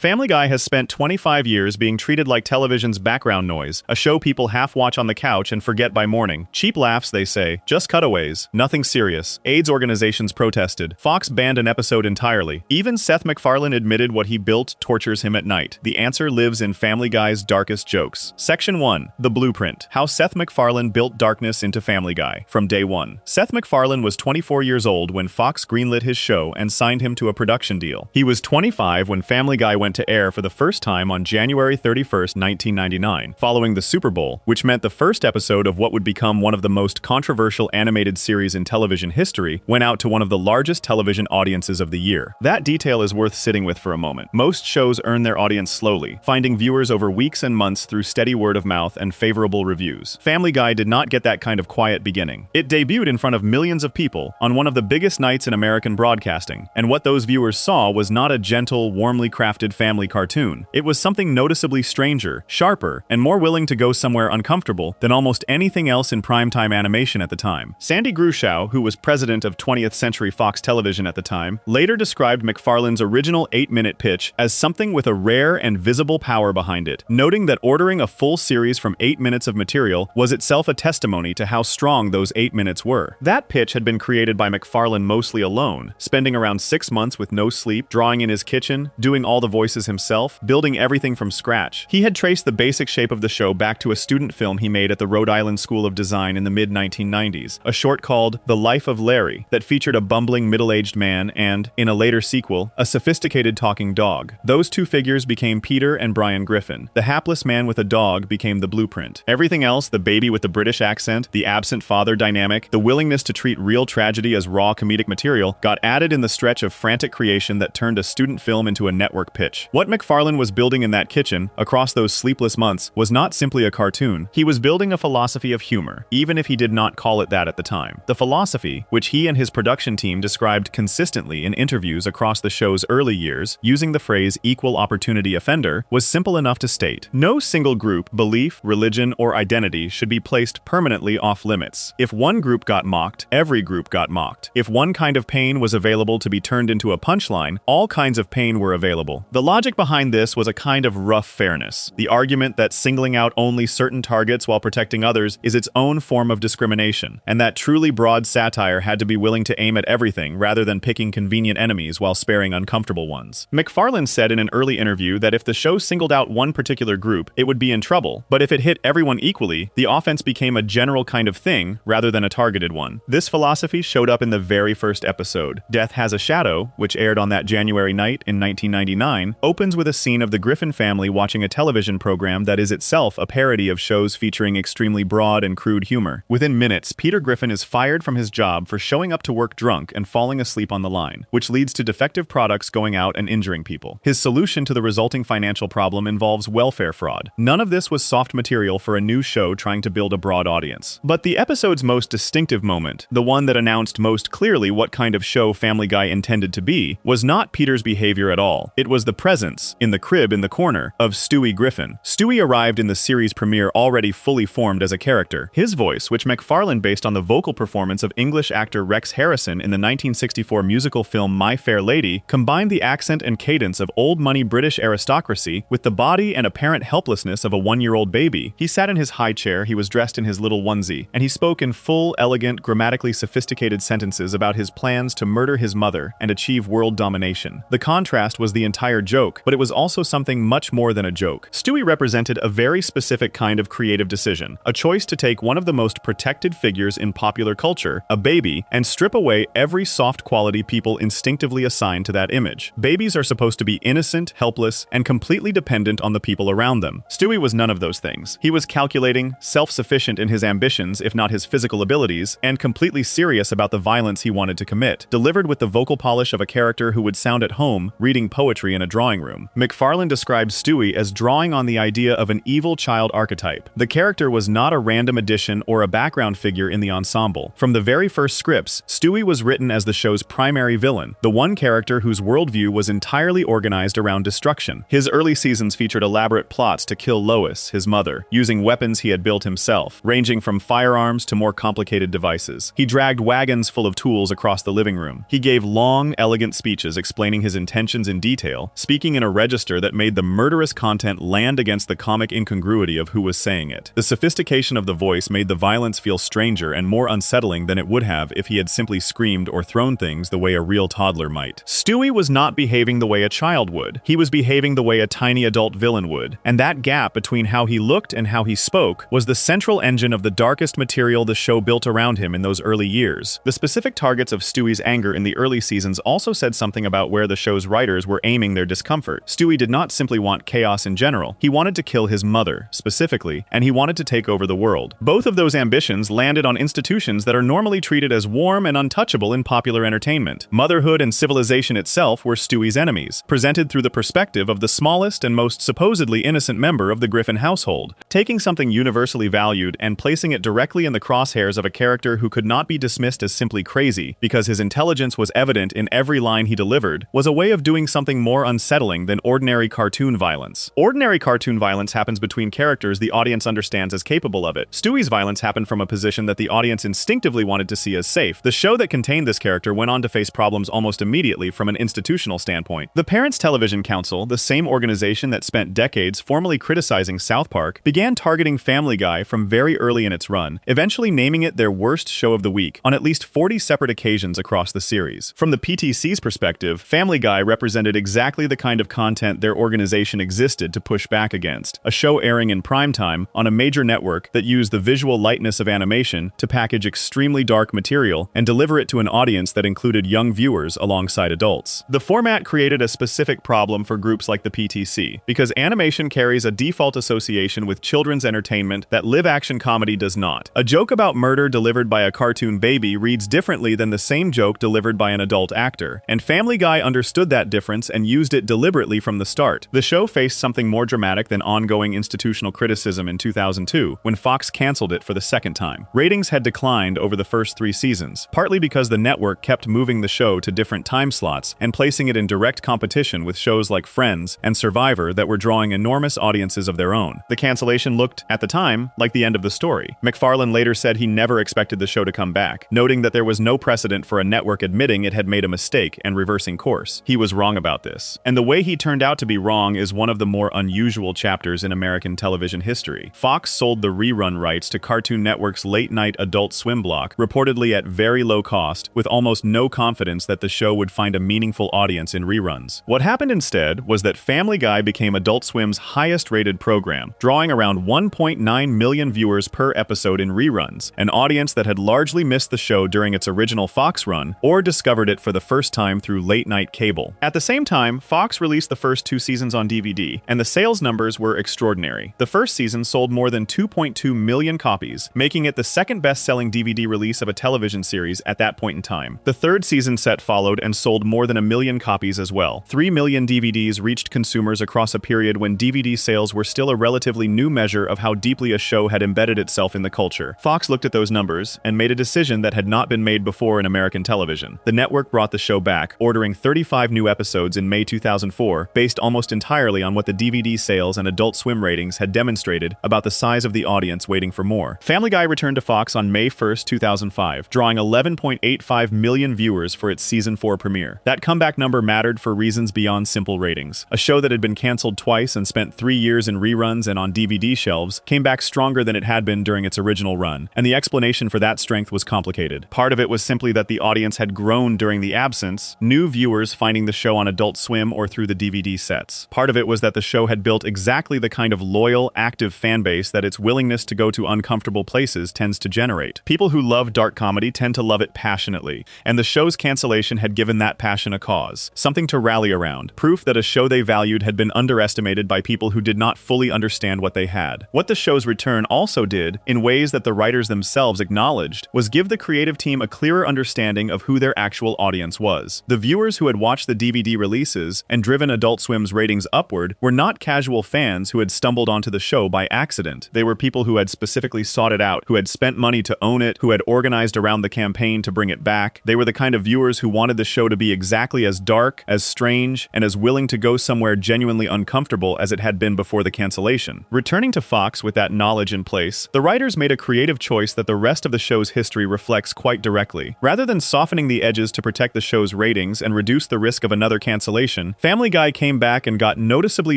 Family Guy has spent 25 years being treated like television's background noise, a show people half-watch on the couch and forget by morning. Cheap laughs, they say. Just cutaways. Nothing serious. AIDS organizations protested. Fox banned an episode entirely. Even Seth MacFarlane admitted what he built tortures him at night. The answer lives in Family Guy's darkest jokes. Section 1. The Blueprint. How Seth MacFarlane built darkness into Family Guy. From day one. Seth MacFarlane was 24 years old when Fox greenlit his show and signed him to a production deal. He was 25 when Family Guy went to air for the first time on January 31st, 1999, following the Super Bowl, which meant the first episode of what would become one of the most controversial animated series in television history went out to one of the largest television audiences of the year. That detail is worth sitting with for a moment. Most shows earn their audience slowly, finding viewers over weeks and months through steady word of mouth and favorable reviews. Family Guy did not get that kind of quiet beginning. It debuted in front of millions of people on one of the biggest nights in American broadcasting, and what those viewers saw was not a gentle, warmly crafted family cartoon. It was something noticeably stranger, sharper, and more willing to go somewhere uncomfortable than almost anything else in primetime animation at the time. Sandy Grushow, who was president of 20th Century Fox Television at the time, later described MacFarlane's original 8-minute pitch as something with a rare and visible power behind it, noting that ordering a full series from 8 minutes of material was itself a testimony to how strong those 8 minutes were. That pitch had been created by MacFarlane mostly alone, spending around 6 months with no sleep, drawing in his kitchen, doing all the voices himself, building everything from scratch. He had traced the basic shape of the show back to a student film he made at the Rhode Island School of Design in the mid-1990s, a short called The Life of Larry that featured a bumbling middle-aged man and, in a later sequel, a sophisticated talking dog. Those two figures became Peter and Brian Griffin. The hapless man with a dog became the blueprint. Everything else, the baby with the British accent, the absent father dynamic, the willingness to treat real tragedy as raw comedic material, got added in the stretch of frantic creation that turned a student film into a network pitch. What MacFarlane was building in that kitchen, across those sleepless months, was not simply a cartoon. He was building a philosophy of humor, even if he did not call it that at the time. The philosophy, which he and his production team described consistently in interviews across the show's early years, using the phrase equal opportunity offender, was simple enough to state. No single group, belief, religion, or identity should be placed permanently off limits. If one group got mocked, every group got mocked. If one kind of pain was available to be turned into a punchline, all kinds of pain were available. The logic behind this was a kind of rough fairness. The argument that singling out only certain targets while protecting others is its own form of discrimination, and that truly broad satire had to be willing to aim at everything rather than picking convenient enemies while sparing uncomfortable ones. MacFarlane said in an early interview that if the show singled out one particular group, it would be in trouble, but if it hit everyone equally, the offense became a general kind of thing rather than a targeted one. This philosophy showed up in the very first episode. Death Has a Shadow, which aired on that January night in 1999, opens with a scene of the Griffin family watching a television program that is itself a parody of shows featuring extremely broad and crude humor. Within minutes, Peter Griffin is fired from his job for showing up to work drunk and falling asleep on the line, which leads to defective products going out and injuring people. His solution to the resulting financial problem involves welfare fraud. None of this was soft material for a new show trying to build a broad audience. But the episode's most distinctive moment, the one that announced most clearly what kind of show Family Guy intended to be, was not Peter's behavior at all. It was the presence, in the crib in the corner, of Stewie Griffin. Stewie arrived in the series premiere already fully formed as a character. His voice, which MacFarlane based on the vocal performance of English actor Rex Harrison in the 1964 musical film My Fair Lady, combined the accent and cadence of old-money British aristocracy with the body and apparent helplessness of a one-year-old baby. He sat in his high chair, he was dressed in his little onesie, and he spoke in full, elegant, grammatically sophisticated sentences about his plans to murder his mother and achieve world domination. The contrast was the entire joke, but it was also something much more than a joke. Stewie represented a very specific kind of creative decision, a choice to take one of the most protected figures in popular culture, a baby, and strip away every soft quality people instinctively assign to that image. Babies are supposed to be innocent, helpless, and completely dependent on the people around them. Stewie was none of those things. He was calculating, self-sufficient in his ambitions, if not his physical abilities, and completely serious about the violence he wanted to commit, delivered with the vocal polish of a character who would sound at home reading poetry in a drawing room. MacFarlane described Stewie as drawing on the idea of an evil child archetype. The character was not a random addition or a background figure in the ensemble. From the very first scripts, Stewie was written as the show's primary villain, the one character whose worldview was entirely organized around destruction. His early seasons featured elaborate plots to kill Lois, his mother, using weapons he had built himself, ranging from firearms to more complicated devices. He dragged wagons full of tools across the living room. He gave long, elegant speeches explaining his intentions in detail, speaking speaking in a register that made the murderous content land against the comic incongruity of who was saying it. The sophistication of the voice made the violence feel stranger and more unsettling than it would have if he had simply screamed or thrown things the way a real toddler might. Stewie was not behaving the way a child would. He was behaving the way a tiny adult villain would. And that gap between how he looked and how he spoke was the central engine of the darkest material the show built around him in those early years. The specific targets of Stewie's anger in the early seasons also said something about where the show's writers were aiming their discomfort. Stewie did not simply want chaos in general. He wanted to kill his mother, specifically, and he wanted to take over the world. Both of those ambitions landed on institutions that are normally treated as warm and untouchable in popular entertainment. Motherhood and civilization itself were Stewie's enemies, presented through the perspective of the smallest and most supposedly innocent member of the Griffin household. Taking something universally valued and placing it directly in the crosshairs of a character who could not be dismissed as simply crazy because his intelligence was evident in every line he delivered was a way of doing something more unsettling than ordinary cartoon violence. Ordinary cartoon violence happens between characters the audience understands as capable of it. Stewie's violence happened from a position that the audience instinctively wanted to see as safe. The show that contained this character went on to face problems almost immediately from an institutional standpoint. The Parents Television Council, the same organization that spent decades formally criticizing South Park, began targeting Family Guy from very early in its run, eventually naming it their worst show of the week on at least 40 separate occasions across the series. From the PTC's perspective, Family Guy represented exactly the kind of content their organization existed to push back against, a show airing in primetime on a major network that used the visual lightness of animation to package extremely dark material and deliver it to an audience that included young viewers alongside adults. The format created a specific problem for groups like the PTC, because animation carries a default association with children's entertainment that live-action comedy does not. A joke about murder delivered by a cartoon baby reads differently than the same joke delivered by an adult actor, and Family Guy understood that difference and used it deliberately from the start. The show faced something more dramatic than ongoing institutional criticism in 2002, when Fox canceled it for the second time. Ratings had declined over the first 3 seasons, partly because the network kept moving the show to different time slots and placing it in direct competition with shows like Friends and Survivor that were drawing enormous audiences of their own. The cancellation looked, at the time, like the end of the story. MacFarlane later said he never expected the show to come back, noting that there was no precedent for a network admitting it had made a mistake and reversing course. He was wrong about this. And the way he turned out to be wrong is one of the more unusual chapters in American television history. Fox sold the rerun rights to Cartoon Network's late-night Adult Swim block, reportedly at very low cost, with almost no confidence that the show would find a meaningful audience in reruns. What happened instead was that Family Guy became Adult Swim's highest-rated program, drawing around 1.9 million viewers per episode in reruns, an audience that had largely missed the show during its original Fox run or discovered it for the first time through late-night cable. At the same time, Fox released the first 2 seasons on DVD, and the sales numbers were extraordinary. The first season sold more than 2.2 million copies, making it the second best-selling DVD release of a television series at that point in time. The third season set followed and sold more than 1 million copies as well. 3 million DVDs reached consumers across a period when DVD sales were still a relatively new measure of how deeply a show had embedded itself in the culture. Fox looked at those numbers and made a decision that had not been made before in American television. The network brought the show back, ordering 35 new episodes in May 2004, based almost entirely on what the DVD sales and Adult Swim ratings had demonstrated about the size of the audience waiting for more. Family Guy returned to Fox on May 1, 2005, drawing 11.85 million viewers for its season 4 premiere. That comeback number mattered for reasons beyond simple ratings. A show that had been canceled twice and spent 3 years in reruns and on DVD shelves came back stronger than it had been during its original run, and the explanation for that strength was complicated. Part of it was simply that the audience had grown during the absence, new viewers finding the show on Adult Swim or through the DVD sets. Part of it was that the show had built exactly the kind of loyal, active fan base that its willingness to go to uncomfortable places tends to generate. People who love dark comedy tend to love it passionately, and the show's cancellation had given that passion a cause, something to rally around, proof that a show they valued had been underestimated by people who did not fully understand what they had. What the show's return also did, in ways that the writers themselves acknowledged, was give the creative team a clearer understanding of who their actual audience was. The viewers who had watched the DVD releases and driven Adult Swim's ratings upward were not casual fans who had stumbled onto the show by accident. They were people who had specifically sought it out, who had spent money to own it, who had organized around the campaign to bring it back. They were the kind of viewers who wanted the show to be exactly as dark, as strange, and as willing to go somewhere genuinely uncomfortable as it had been before the cancellation. Returning to Fox with that knowledge in place, the writers made a creative choice that the rest of the show's history reflects quite directly. Rather than softening the edges to protect the show's ratings and reduce the risk of another cancellation, Family Guy came back and got noticeably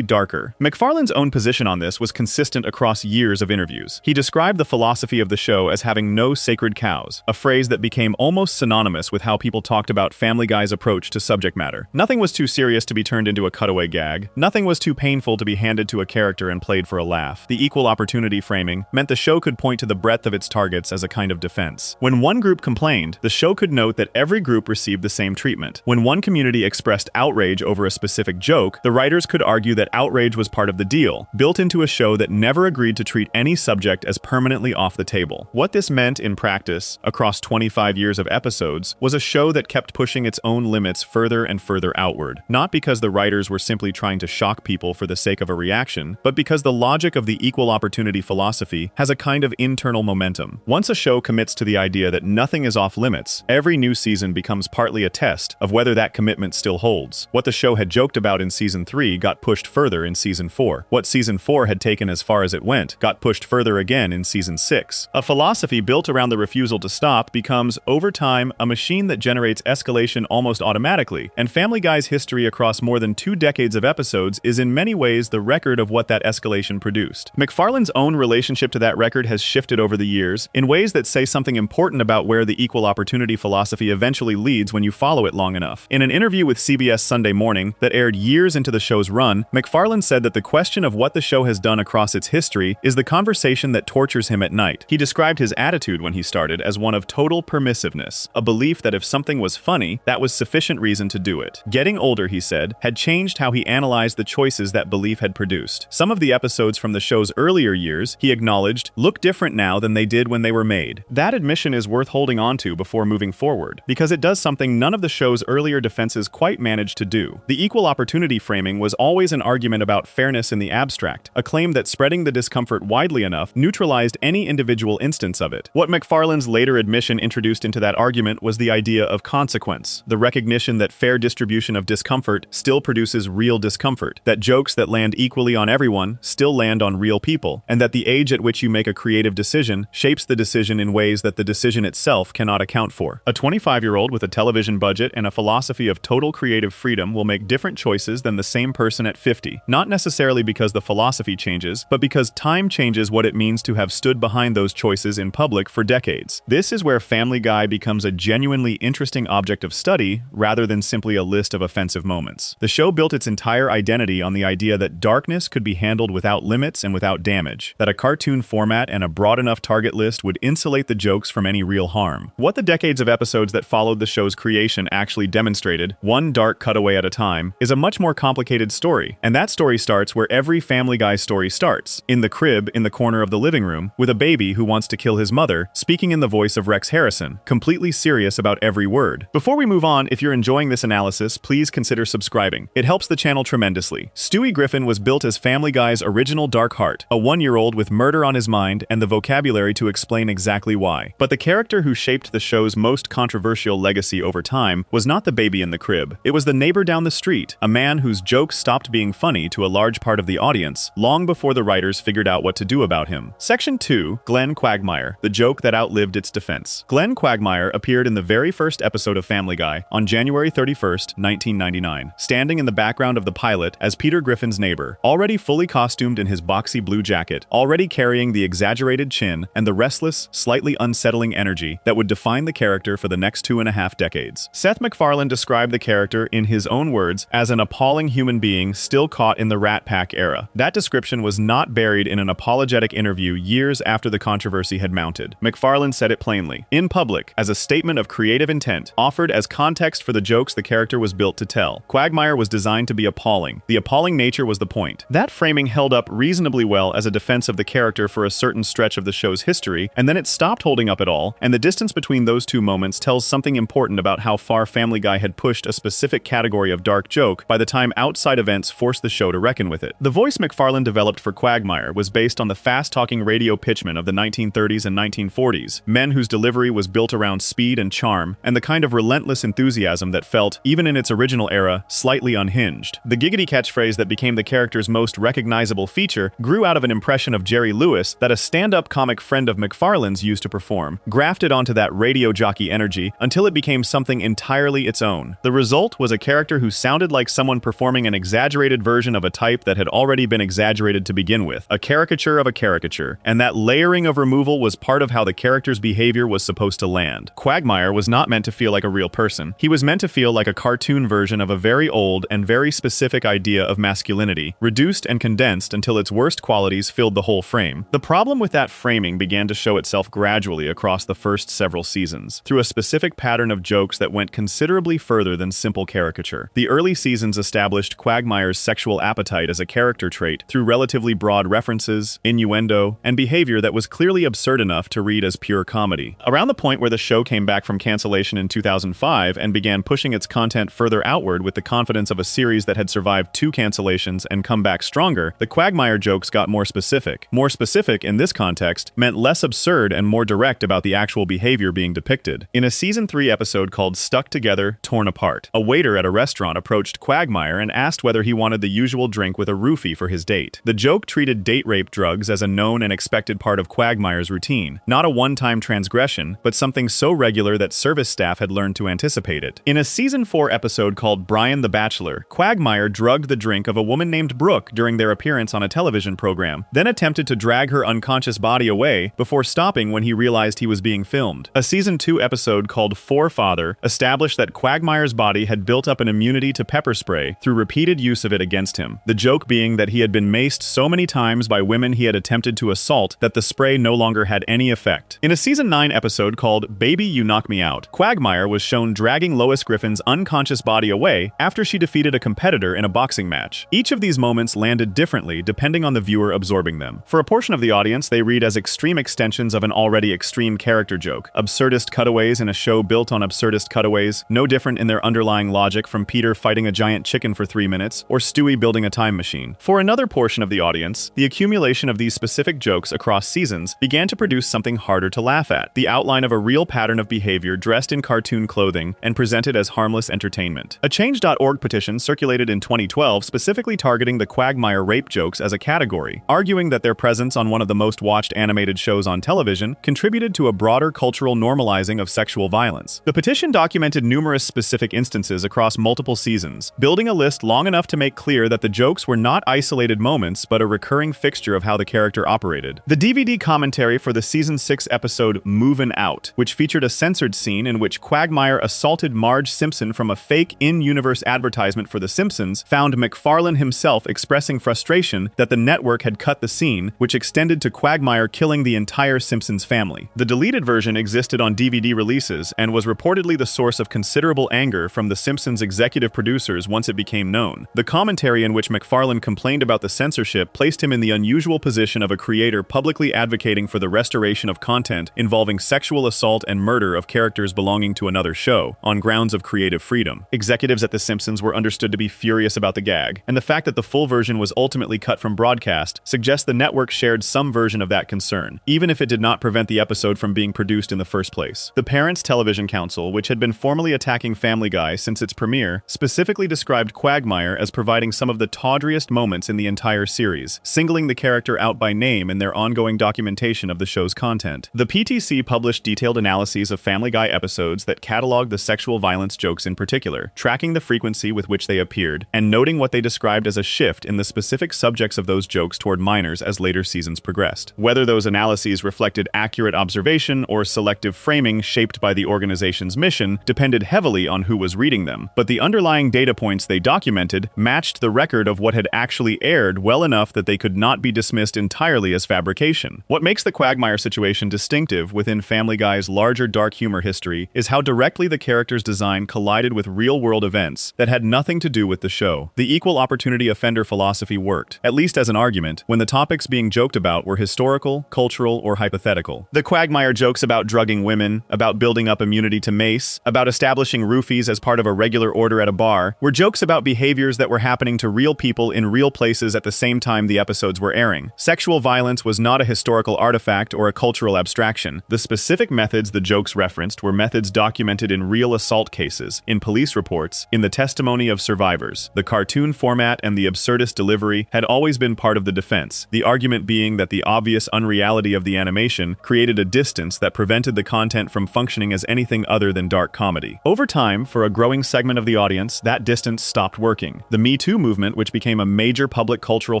darker. MacFarlane's own position on this was consistent across years of interviews. He described the philosophy of the show as having no sacred cows, a phrase that became almost synonymous with how people talked about Family Guy's approach to subject matter. Nothing was too serious to be turned into a cutaway gag. Nothing was too painful to be handed to a character and played for a laugh. The equal opportunity framing meant the show could point to the breadth of its targets as a kind of defense. When one group complained, the show could note that every group received the same treatment. When one community expressed outrage over a specific joke, the writers could argue that outrage was part of the deal, built into a show that never agreed to treat any subject as permanently off the table. What this meant in practice, across 25 years of episodes, was a show that kept pushing its own limits further and further outward, not because the writers were simply trying to shock people for the sake of a reaction, but because the logic of the equal opportunity philosophy has a kind of internal momentum. Once a show commits to the idea that nothing is off limits, every new season becomes partly a test of whether that commitment still holds. What the show had joked about in Season 3 got pushed further in Season 4. What Season 4 had taken as far as it went got pushed further again in Season 6. A philosophy built around the refusal to stop becomes, over time, a machine that generates escalation almost automatically, and Family Guy's history across more than 2 decades of episodes is in many ways the record of what that escalation produced. MacFarlane's own relationship to that record has shifted over the years in ways that say something important about where the equal opportunity philosophy eventually leads when you follow it long enough. In an interview with CBS Sunday Morning that aired years into the show's run, MacFarlane said that the question of what the show has done across its history is the conversation that tortures him at night. He described his attitude when he started as one of total permissiveness, a belief that if something was funny, that was sufficient reason to do it. Getting older, he said, had changed how he analyzed the choices that belief had produced. Some of the episodes from the show's earlier years, he acknowledged, look different now than they did when they were made. That admission is worth holding on to before moving forward, because it does something none of the show's earlier defenses quite managed to do. The equal opportunity framing was always an argument about fairness in the abstract, a claim that spreading the discomfort widely enough neutralized any individual instance of it. What MacFarlane's later admission introduced into that argument was the idea of consequence, the recognition that fair distribution of discomfort still produces real discomfort, that jokes that land equally on everyone still land on real people, and that the age at which you make a creative decision shapes the decision in ways that the decision itself cannot account for. A 25-year-old with a television budget and a philosophy of total creative freedom will make different choices than the same person at 50, not necessarily because the philosophy changes, but because time changes what it means to have stood behind those choices in public for decades. This is where Family Guy becomes a genuinely interesting object of study rather than simply a list of offensive moments. The show built its entire identity on the idea that darkness could be handled without limits and without damage, that a cartoon format and a broad enough target list would insulate the jokes from any real harm. What the decades of episodes that followed the show's creation actually demonstrated, one dark cutaway at a time, is a much more complicated story, and that story starts where every Family Guy story starts, in the crib in the corner of the living room, with a baby who wants to kill his mother, speaking in the voice of Rex Harrison, completely serious about every word. Before we move on, if you're enjoying this analysis, please consider subscribing. It helps the channel tremendously. Stewie Griffin was built as Family Guy's original dark heart, a 1-year-old with murder on his mind and the vocabulary to explain exactly why. But the character who shaped the show's most controversial legacy over time was not the baby in the crib. It was the neighbor down the street, a man whose jokes stopped being funny to a large part of the audience long before the writers figured out what to do about him. Section 2, Glenn Quagmire, the joke that outlived its defense. Glenn Quagmire appeared in the very first episode of Family Guy on January 31st, 1999, standing in the background of the pilot as Peter Griffin's neighbor, already fully costumed in his boxy blue jacket, already carrying the exaggerated chin and the restless, slightly unsettling energy that would define the character for the next 2.5 decades. Seth MacFarlane described the character, in his own words, as an appalling human being still caught in the Rat Pack era. That description was not buried in an apologetic interview years after the controversy had mounted. MacFarlane said it plainly, in public, as a statement of creative intent, offered as context for the jokes the character was built to tell. Quagmire was designed to be appalling. The appalling nature was the point. That framing held up reasonably well as a defense of the character for a certain stretch of the show's history, and then it stopped holding up at all, and the distance between those two moments tells something important about how far Family Guy had pushed a specific category of dark joke by the time outside events forced the show to reckon with it. The voice MacFarlane developed for Quagmire was based on the fast-talking radio pitchmen of the 1930s and 1940s, men whose delivery was built around speed and charm, and the kind of relentless enthusiasm that felt, even in its original era, slightly unhinged. The giggity catchphrase that became the character's most recognizable feature grew out of an impression of Jerry Lewis that a stand-up comic friend of MacFarlane's used to perform, grafted onto that radio jockey energy until it became something entirely its own. The result was a character who sounded sounded like someone performing an exaggerated version of a type that had already been exaggerated to begin with, a caricature of a caricature, and that layering of removal was part of how the character's behavior was supposed to land. Quagmire was not meant to feel like a real person. He was meant to feel like a cartoon version of a very old and very specific idea of masculinity, reduced and condensed until its worst qualities filled the whole frame. The problem with that framing began to show itself gradually across the first several seasons, through a specific pattern of jokes that went considerably further than simple caricature. The early seasons established Quagmire's sexual appetite as a character trait through relatively broad references, innuendo, and behavior that was clearly absurd enough to read as pure comedy. Around the point where the show came back from cancellation in 2005 and began pushing its content further outward with the confidence of a series that had survived 2 cancellations and come back stronger, the Quagmire jokes got more specific. More specific, in this context, meant less absurd and more direct about the actual behavior being depicted. In a Season 3 episode called Stuck Together, Torn Apart, a waiter at a restaurant approached Quagmire and asked whether he wanted the usual drink with a roofie for his date. The joke treated date rape drugs as a known and expected part of Quagmire's routine, not a one-time transgression, but something so regular that service staff had learned to anticipate it. In a Season 4 episode called Brian the Bachelor, Quagmire drugged the drink of a woman named Brooke during their appearance on a television program, then attempted to drag her unconscious body away before stopping when he realized he was being filmed. A Season 2 episode called Forefather established that Quagmire's body had built up an immunity to pepper spray through repeated use of it against him, the joke being that he had been maced so many times by women he had attempted to assault that the spray no longer had any effect. In a Season 9 episode called Baby You Knock Me Out, Quagmire was shown dragging Lois Griffin's unconscious body away after she defeated a competitor in a boxing match. Each of these moments landed differently depending on the viewer absorbing them. For a portion of the audience, they read as extreme extensions of an already extreme character joke, absurdist cutaways in a show built on absurdist cutaways, no different in their underlying logic from Peter fighting a giant chicken for 3 minutes, or Stewie building a time machine. For another portion of the audience, the accumulation of these specific jokes across seasons began to produce something harder to laugh at, the outline of a real pattern of behavior dressed in cartoon clothing and presented as harmless entertainment. A Change.org petition circulated in 2012 specifically targeting the Quagmire rape jokes as a category, arguing that their presence on one of the most watched animated shows on television contributed to a broader cultural normalizing of sexual violence. The petition documented numerous specific instances across multiple seasons, building a list long enough to make clear that the jokes were not isolated moments but a recurring fixture of how the character operated. The DVD commentary for the Season 6 episode Movin' Out, which featured a censored scene in which Quagmire assaulted Marge Simpson from a fake in-universe advertisement for The Simpsons, found MacFarlane himself expressing frustration that the network had cut the scene, which extended to Quagmire killing the entire Simpsons family. The deleted version existed on DVD releases and was reportedly the source of considerable anger from The Simpsons executive producers once it became known. The commentary in which MacFarlane complained about the censorship placed him in the unusual position of a creator publicly advocating for the restoration of content involving sexual assault and murder of characters belonging to another show, on grounds of creative freedom. Executives at The Simpsons were understood to be furious about the gag, and the fact that the full version was ultimately cut from broadcast suggests the network shared some version of that concern, even if it did not prevent the episode from being produced in the first place. The Parents Television Council, which had been formally attacking Family Guy since its premiere, specifically described Quagmire as providing some of the tawdriest moments in the entire series, singling the character out by name in their ongoing documentation of the show's content. The PTC published detailed analyses of Family Guy episodes that cataloged the sexual violence jokes in particular, tracking the frequency with which they appeared, and noting what they described as a shift in the specific subjects of those jokes toward minors as later seasons progressed. Whether those analyses reflected accurate observation or selective framing shaped by the organization's mission depended heavily on who was reading them, but the underlying data points they documented matched the record of what had actually aired well enough that they could not be dismissed entirely as fabrication. What makes the Quagmire situation distinctive within Family Guy's larger dark humor history is how directly the character's design collided with real-world events that had nothing to do with the show. The equal opportunity offender philosophy worked, at least as an argument, when the topics being joked about were historical, cultural, or hypothetical. The Quagmire jokes about drugging women, about building up immunity to mace, about establishing roofies as part of a regular order at a bar, were jokes about behaviors that were happening to real people in real places at the same time the episodes were airing. Sexual violence was not a historical artifact or a cultural abstraction. The specific methods the jokes referenced were methods documented in real assault cases, in police reports, in the testimony of survivors. The cartoon format and the absurdist delivery had always been part of the defense, the argument being that the obvious unreality of the animation created a distance that prevented the content from functioning as anything other than dark comedy. Over time, for a growing segment of the audience, years, that distance stopped working. The Me Too movement, which became a major public cultural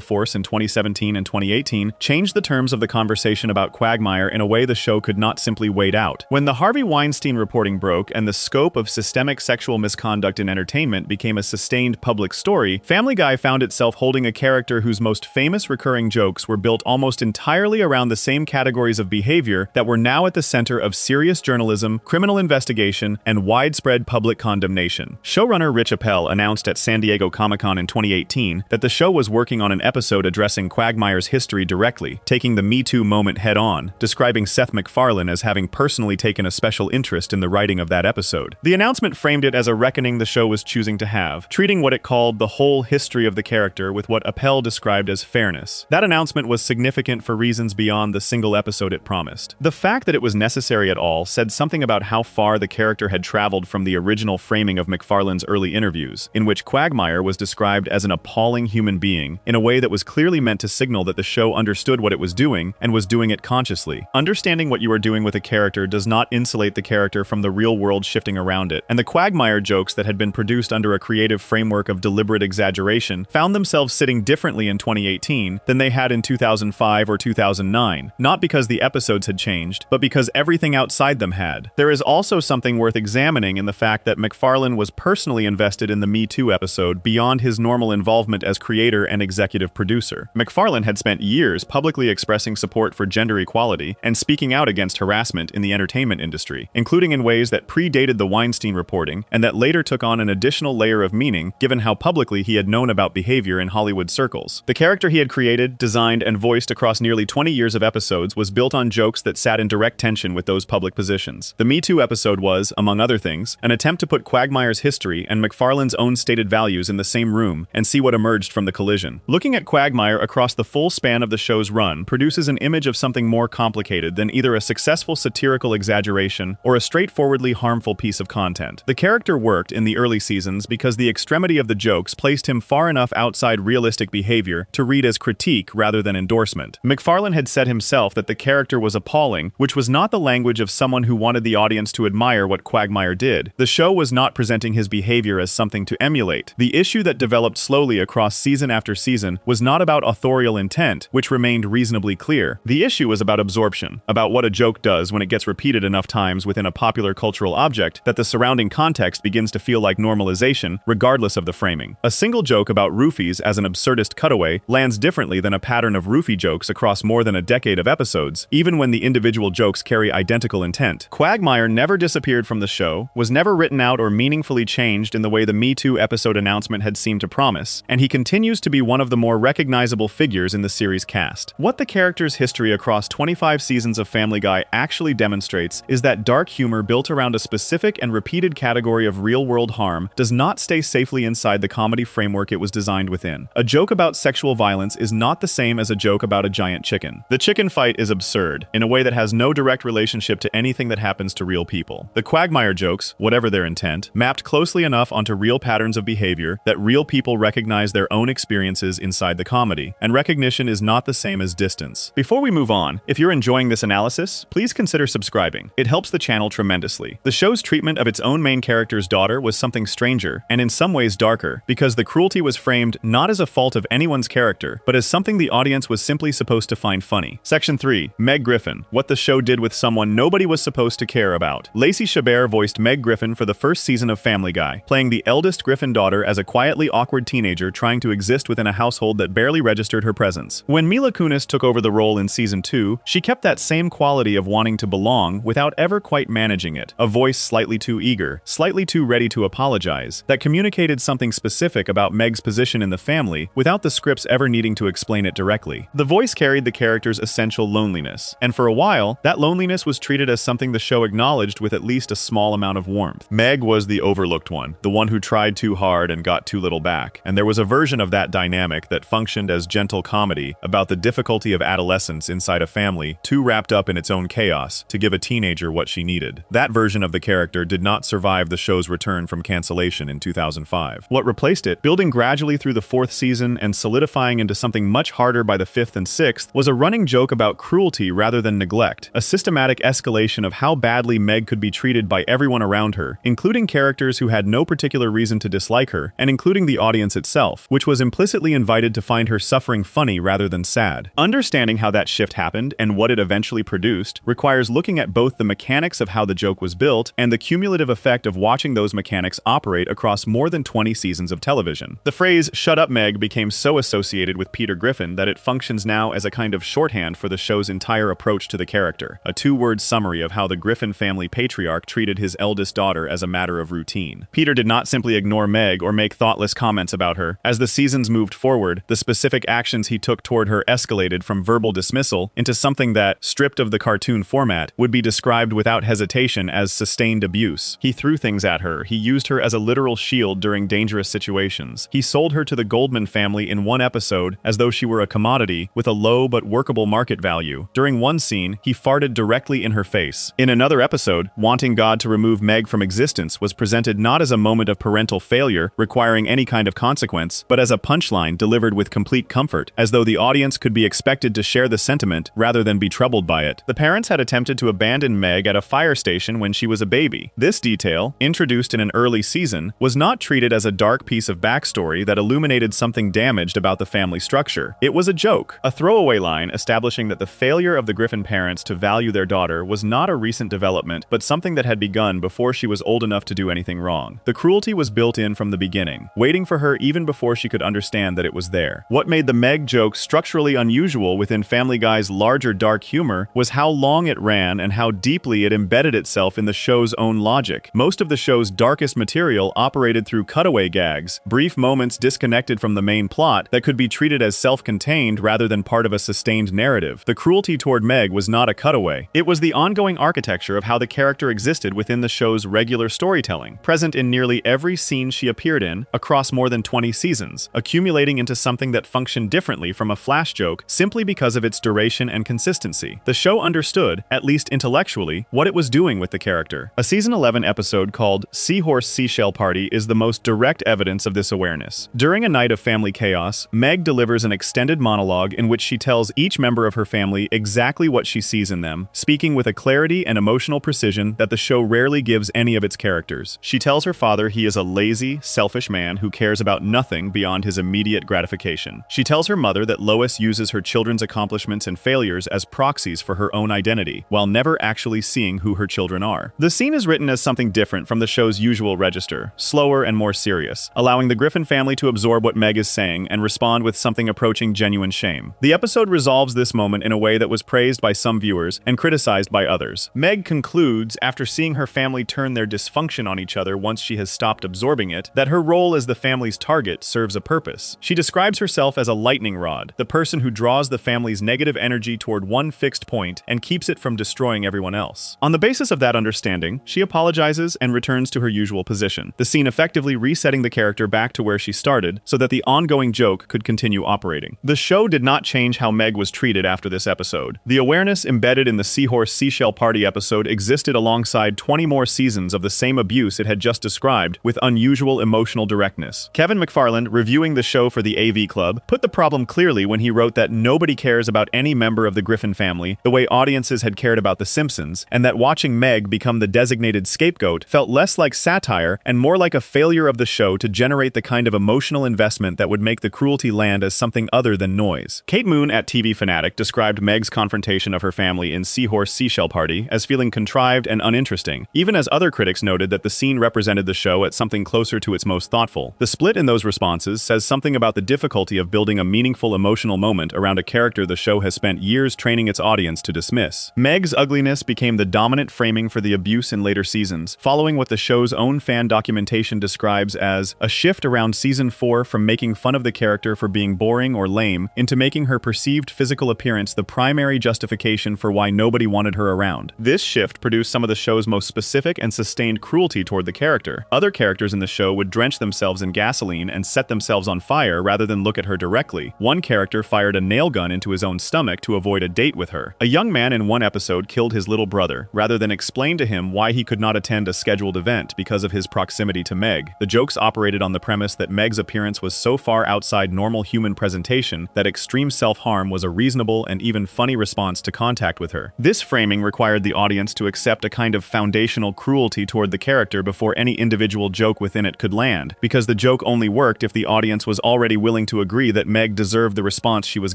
force in 2017 and 2018, changed the terms of the conversation about Quagmire in a way the show could not simply wait out. When the Harvey Weinstein reporting broke and the scope of systemic sexual misconduct in entertainment became a sustained public story, Family Guy found itself holding a character whose most famous recurring jokes were built almost entirely around the same categories of behavior that were now at the center of serious journalism, criminal investigation, and widespread public condemnation. Showrunner Rich Appel announced at San Diego Comic-Con in 2018 that the show was working on an episode addressing Quagmire's history directly, taking the Me Too moment head-on, describing Seth MacFarlane as having personally taken a special interest in the writing of that episode. The announcement framed it as a reckoning the show was choosing to have, treating what it called the whole history of the character with what Appel described as fairness. That announcement was significant for reasons beyond the single episode it promised. The fact that it was necessary at all said something about how far the character had traveled from the original framing of MacFarlane's early interviews, in which Quagmire was described as an appalling human being, in a way that was clearly meant to signal that the show understood what it was doing and was doing it consciously. Understanding what you are doing with a character does not insulate the character from the real world shifting around it, and the Quagmire jokes that had been produced under a creative framework of deliberate exaggeration found themselves sitting differently in 2018 than they had in 2005 or 2009, not because the episodes had changed, but because everything outside them had. There is also something worth examining in the fact that MacFarlane was personally invested in the Me Too episode beyond his normal involvement as creator and executive producer. MacFarlane had spent years publicly expressing support for gender equality and speaking out against harassment in the entertainment industry, including in ways that predated the Weinstein reporting and that later took on an additional layer of meaning given how publicly he had known about behavior in Hollywood circles. The character he had created, designed, and voiced across nearly 20 years of episodes was built on jokes that sat in direct tension with those public positions. The Me Too episode was, among other things, an attempt to put Quagmire's history and MacFarlane's own stated values in the same room and see what emerged from the collision. Looking at Quagmire across the full span of the show's run produces an image of something more complicated than either a successful satirical exaggeration or a straightforwardly harmful piece of content. The character worked in the early seasons because the extremity of the jokes placed him far enough outside realistic behavior to read as critique rather than endorsement. MacFarlane had said himself that the character was appalling, which was not the language of someone who wanted the audience to admire what Quagmire did. The show was not presenting his behavior as something to emulate. The issue that developed slowly across season after season was not about authorial intent, which remained reasonably clear. The issue was about absorption, about what a joke does when it gets repeated enough times within a popular cultural object that the surrounding context begins to feel like normalization, regardless of the framing. A single joke about roofies as an absurdist cutaway lands differently than a pattern of roofie jokes across more than a decade of episodes, even when the individual jokes carry identical intent. Quagmire never disappeared from the show, was never written out or meaningfully changed in the way the Me Too episode announcement had seemed to promise, and he continues to be one of the more recognizable figures in the series cast. What the character's history across 25 seasons of Family Guy actually demonstrates is that dark humor built around a specific and repeated category of real-world harm does not stay safely inside the comedy framework it was designed within. A joke about sexual violence is not the same as a joke about a giant chicken. The chicken fight is absurd, in a way that has no direct relationship to anything that happens to real people. The Quagmire jokes, whatever their intent, mapped closely enough onto real patterns of behavior that real people recognize their own experiences inside the comedy, and recognition is not the same as distance. Before we move on, if you're enjoying this analysis, please consider subscribing. It helps the channel tremendously. The show's treatment of its own main character's daughter was something stranger, and in some ways darker, because the cruelty was framed not as a fault of anyone's character, but as something the audience was simply supposed to find funny. Section 3. Meg Griffin. What the show did with someone nobody was supposed to care about. Lacey Chabert voiced Meg Griffin for the first season of Family Guy, playing the eldest Griffin daughter as a quietly awkward teenager trying to exist within a household that barely registered her presence. When Mila Kunis took over the role in season 2, she kept that same quality of wanting to belong without ever quite managing it. A voice slightly too eager, slightly too ready to apologize, that communicated something specific about Meg's position in the family without the scripts ever needing to explain it directly. The voice carried the character's essential loneliness, and for a while, that loneliness was treated as something the show acknowledged with at least a small amount of warmth. Meg was the overlooked one, the one who tried too hard and got too little back, and there was a version of that dynamic that functioned as gentle comedy about the difficulty of adolescence inside a family too wrapped up in its own chaos to give a teenager what she needed. That version of the character did not survive the show's return from cancellation in 2005. What replaced it, building gradually through the 4th season and solidifying into something much harder by the 5th and 6th, was a running joke about cruelty rather than neglect, a systematic escalation of how badly Meg could be treated by everyone around her, including characters who had no particular particular reason to dislike her, and including the audience itself, which was implicitly invited to find her suffering funny rather than sad. Understanding how that shift happened and what it eventually produced requires looking at both the mechanics of how the joke was built and the cumulative effect of watching those mechanics operate across more than 20 seasons of television. The phrase "shut up, Meg" became so associated with Peter Griffin that it functions now as a kind of shorthand for the show's entire approach to the character, a two-word summary of how the Griffin family patriarch treated his eldest daughter as a matter of routine. Peter did not simply ignore Meg or make thoughtless comments about her. As the seasons moved forward, the specific actions he took toward her escalated from verbal dismissal into something that, stripped of the cartoon format, would be described without hesitation as sustained abuse. He threw things at her. He used her as a literal shield during dangerous situations. He sold her to the Goldman family in one episode as though she were a commodity with a low but workable market value. During one scene, he farted directly in her face. In another episode, wanting God to remove Meg from existence was presented not as a moment of parental failure requiring any kind of consequence, but as a punchline delivered with complete comfort, as though the audience could be expected to share the sentiment rather than be troubled by it. The parents had attempted to abandon Meg at a fire station when she was a baby. This detail, introduced in an early season, was not treated as a dark piece of backstory that illuminated something damaged about the family structure. It was a joke, a throwaway line establishing that the failure of the Griffin parents to value their daughter was not a recent development, but something that had begun before she was old enough to do anything wrong. The cruelty was built in from the beginning, waiting for her even before she could understand that it was there. What made the Meg joke structurally unusual within Family Guy's larger dark humor was how long it ran and how deeply it embedded itself in the show's own logic. Most of the show's darkest material operated through cutaway gags, brief moments disconnected from the main plot that could be treated as self-contained rather than part of a sustained narrative. The cruelty toward Meg was not a cutaway. It was the ongoing architecture of how the character existed within the show's regular storytelling, present in nearly every scene she appeared in across more than 20 seasons, accumulating into something that functioned differently from a flash joke simply because of its duration and consistency. The show understood, at least intellectually, what it was doing with the character. A season 11 episode called Seahorse Seashell Party is the most direct evidence of this awareness. During a night of family chaos, Meg delivers an extended monologue in which she tells each member of her family exactly what she sees in them, speaking with a clarity and emotional precision that the show rarely gives any of its characters. She tells her father he is a lazy, selfish man who cares about nothing beyond his immediate gratification. She tells her mother that Lois uses her children's accomplishments and failures as proxies for her own identity, while never actually seeing who her children are. The scene is written as something different from the show's usual register, slower and more serious, allowing the Griffin family to absorb what Meg is saying and respond with something approaching genuine shame. The episode resolves this moment in a way that was praised by some viewers and criticized by others. Meg concludes, after seeing her family turn their dysfunction on each other once she has stopped absorbing it, that her role as the family's target serves a purpose. She describes herself as a lightning rod, the person who draws the family's negative energy toward one fixed point and keeps it from destroying everyone else. On the basis of that understanding, she apologizes and returns to her usual position, the scene effectively resetting the character back to where she started so that the ongoing joke could continue operating. The show did not change how Meg was treated after this episode. The awareness embedded in the Seahorse Seashell Party episode existed alongside 20 more seasons of the same abuse it had just described with unusual emotional directness. Kevin McFarland, reviewing the show for the AV Club, put the problem clearly when he wrote that nobody cares about any member of the Griffin family the way audiences had cared about The Simpsons, and that watching Meg become the designated scapegoat felt less like satire and more like a failure of the show to generate the kind of emotional investment that would make the cruelty land as something other than noise. Kate Moon at TV Fanatic described Meg's confrontation of her family in Seahorse Seashell Party as feeling contrived and uninteresting, even as other critics noted that the scene represented the show at something closer to its most thoughtful. The split in those responses says something about the difficulty of building a meaningful emotional moment around a character the show has spent years training its audience to dismiss. Meg's ugliness became the dominant framing for the abuse in later seasons, following what the show's own fan documentation describes as a shift around season 4 from making fun of the character for being boring or lame into making her perceived physical appearance the primary justification for why nobody wanted her around. This shift produced some of the show's most specific and sustained cruelty toward the character. Other characters in the show would drench themselves in gasoline and set themselves on fire rather than look at her directly. One character fired a nail gun into his own stomach to avoid a date with her. A young man in one episode killed his little brother, rather than explain to him why he could not attend a scheduled event because of his proximity to Meg. The jokes operated on the premise that Meg's appearance was so far outside normal human presentation that extreme self-harm was a reasonable and even funny response to contact with her. This framing required the audience to accept a kind of foundational cruelty toward the character before any individual individual joke within it could land, because the joke only worked if the audience was already willing to agree that Meg deserved the response she was